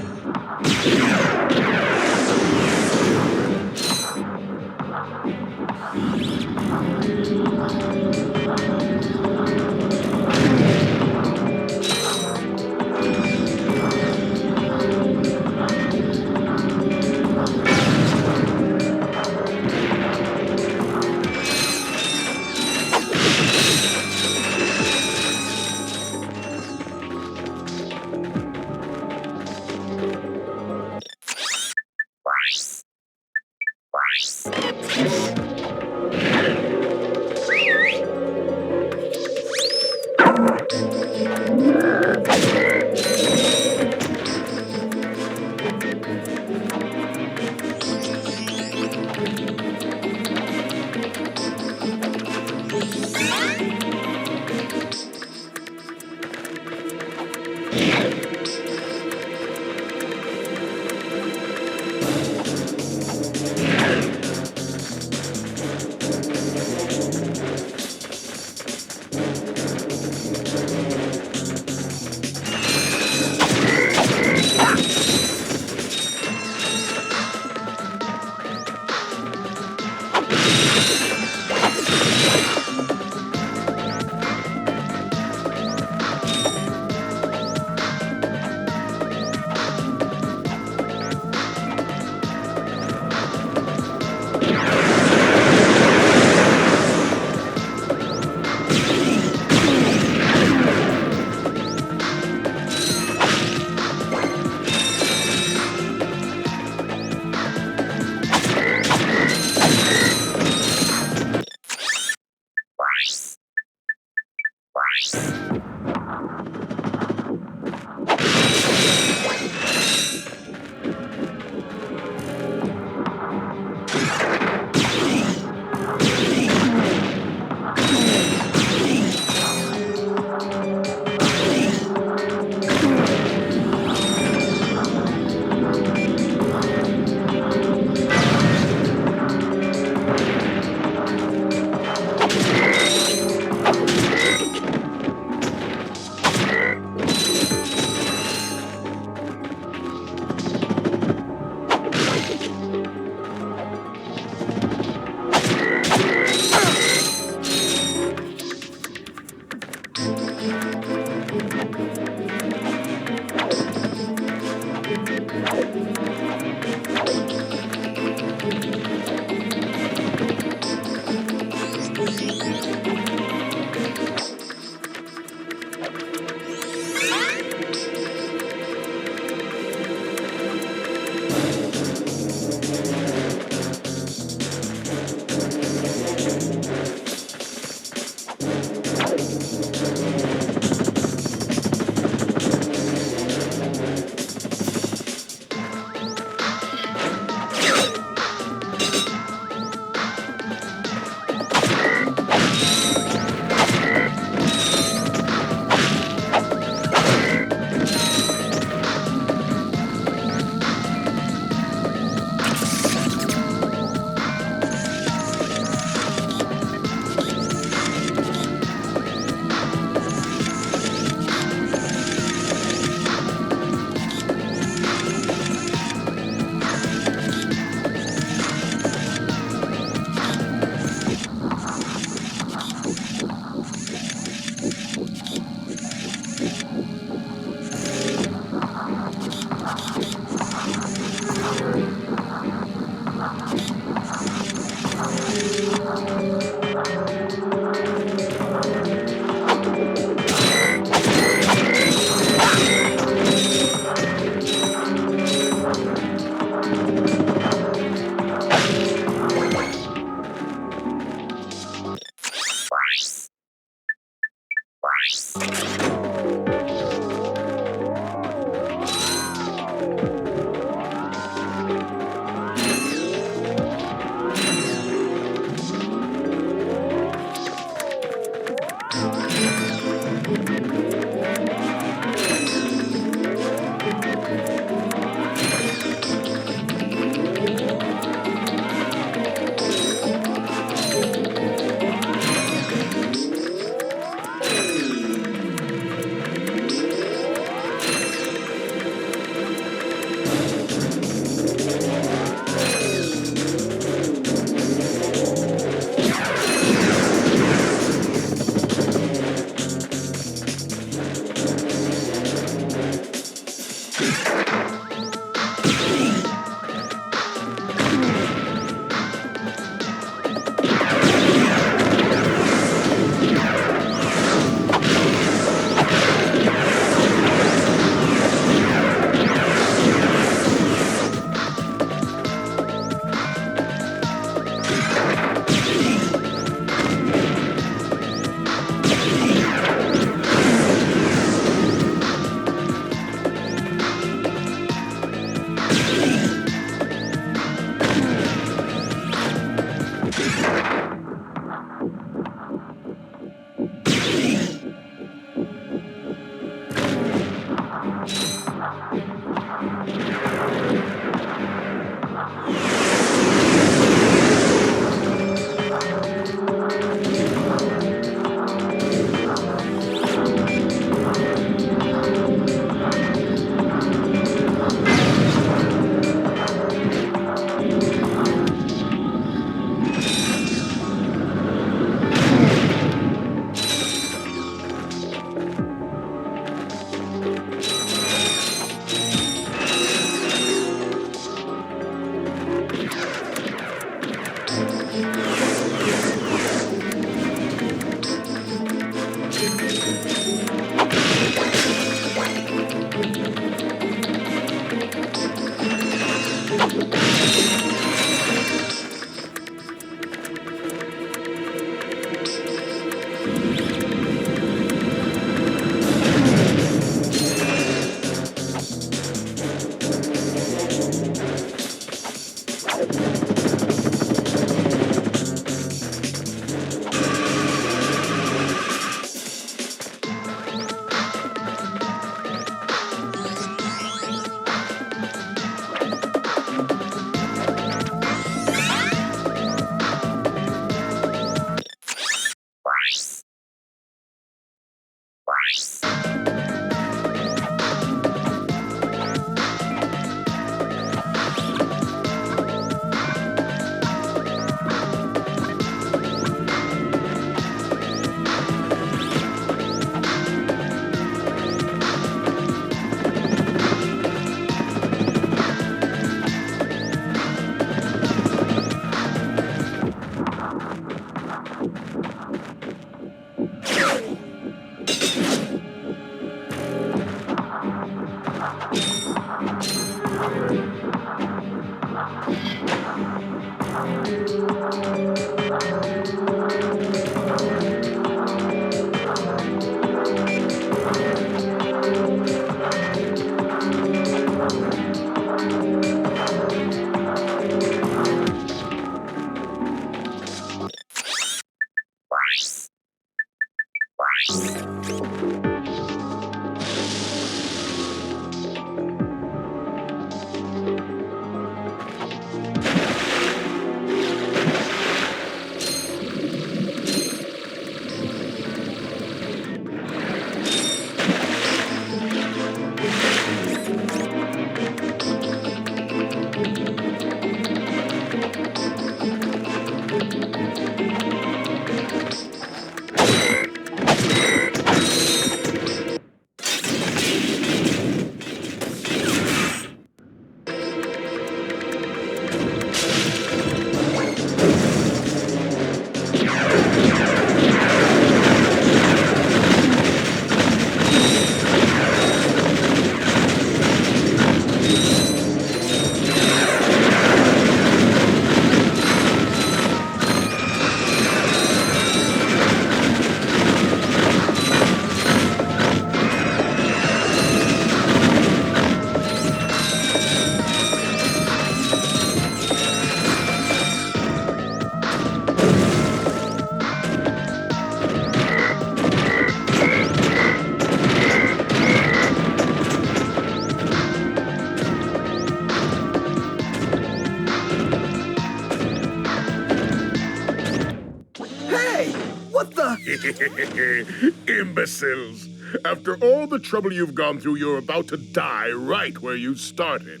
Imbeciles! After all the trouble you've gone through, you're about to die right where you started.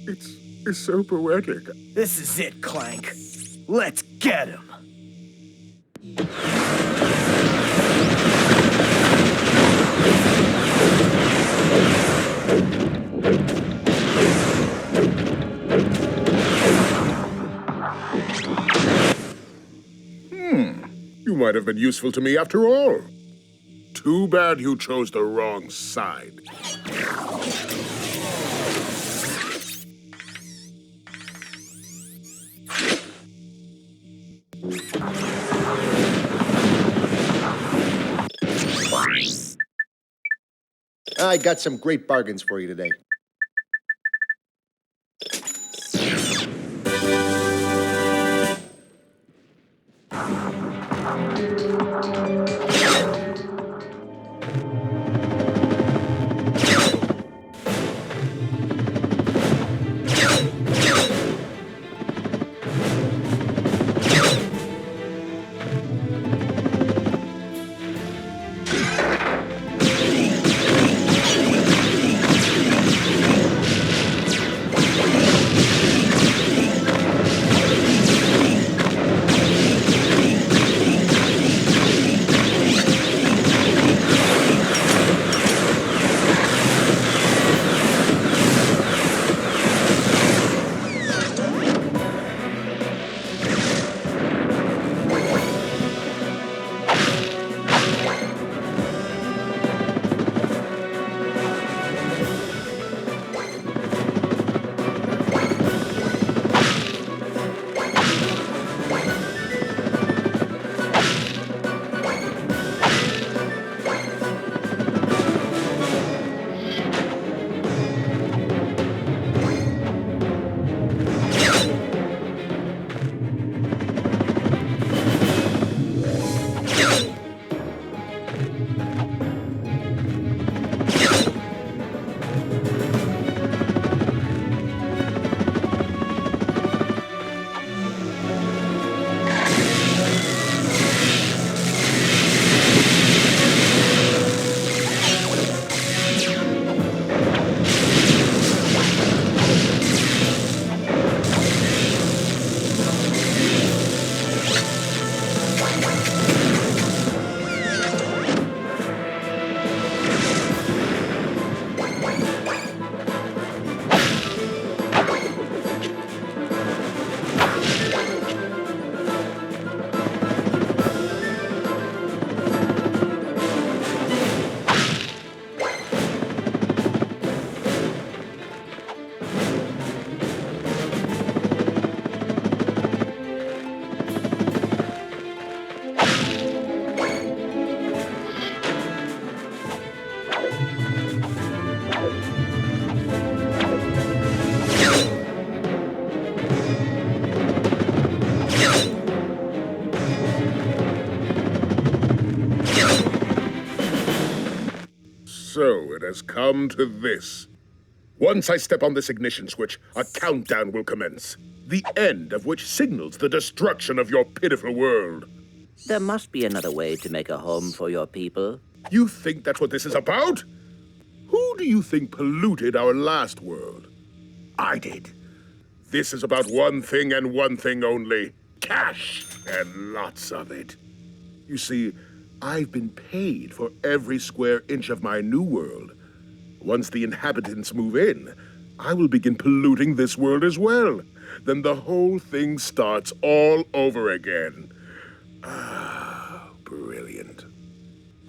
It's so poetic. This is it, Clank. Let's get him. You might have been useful to me after all. Too bad you chose the wrong side. I got some great bargains for you today. So it has come to this. Once I step on this ignition switch, a countdown will commence. The end of which signals the destruction of your pitiful world. There must be another way to make a home for your people. You think that's what this is about? Who do you think polluted our last world? I did. This is about one thing and one thing only. Cash, and lots of it. You see, I've been paid for every square inch of my new world. Once the inhabitants move in, I will begin polluting this world as well. Then the whole thing starts all over again. Ah, brilliant.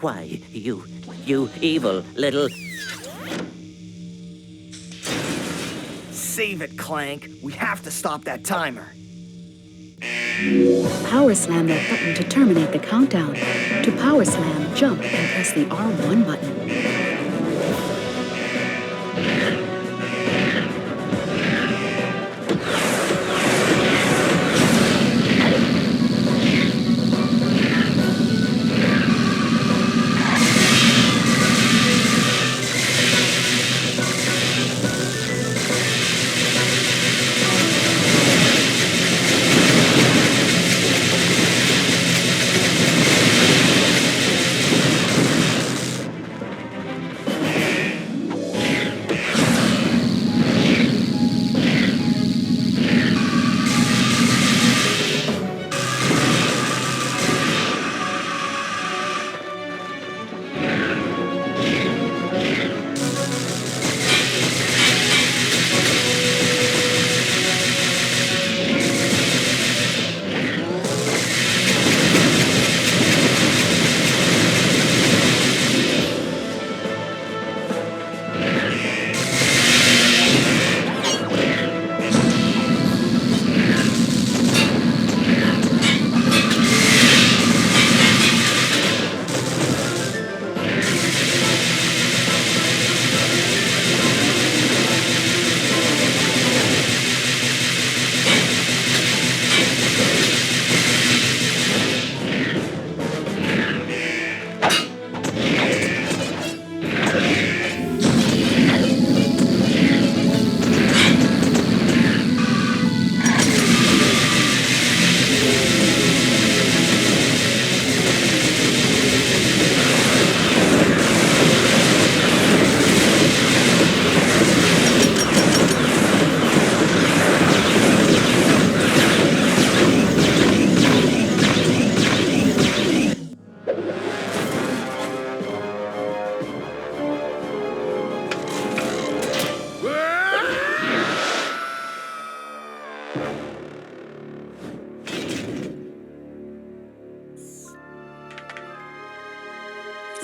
Why, you evil little... Save it, Clank. We have to stop that timer. Power slam that button to terminate the countdown. To power slam, jump and press the R1 button.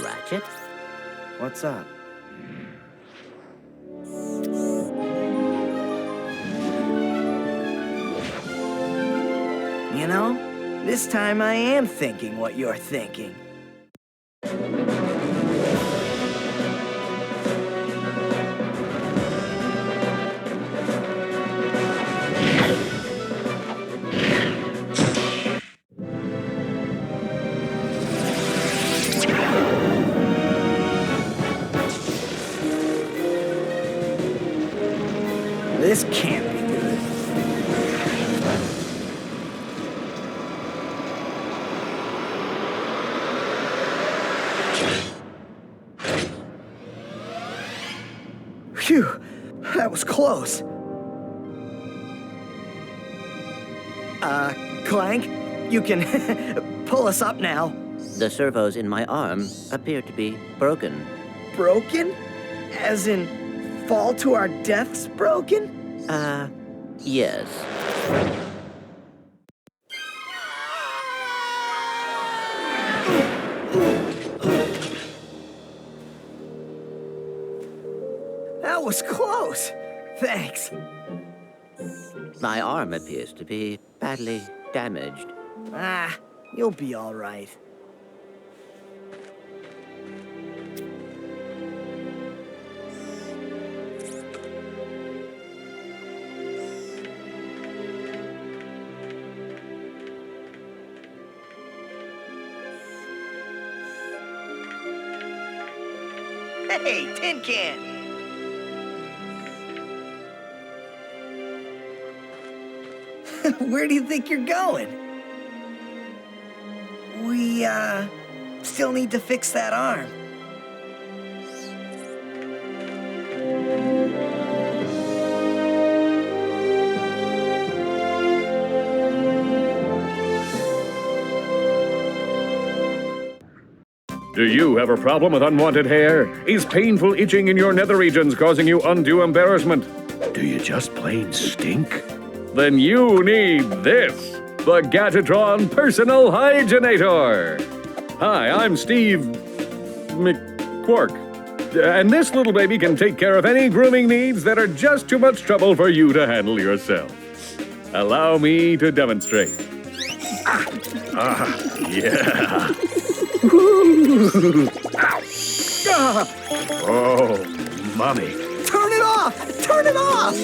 Ratchet. What's up? You know, this time I am thinking what you're thinking. This can't be good. Phew, that was close. Clank, you can pull us up now. The servos in my arm appear to be broken. Broken? As in, fall to our deaths broken? Yes. That was close. Thanks. My arm appears to be badly damaged. Ah, you'll be all right. Hey, Tin Can! Where do you think you're going? We, still need to fix that arm. Do you have a problem with unwanted hair? Is painful itching in your nether regions causing you undue embarrassment? Do you just plain stink? Then you need this, the Gadgetron Personal Hygienator. Hi, I'm Steve McQuark, and this little baby can take care of any grooming needs that are just too much trouble for you to handle yourself. Allow me to demonstrate. Yeah. Oh, mommy. Turn it off! Turn it off!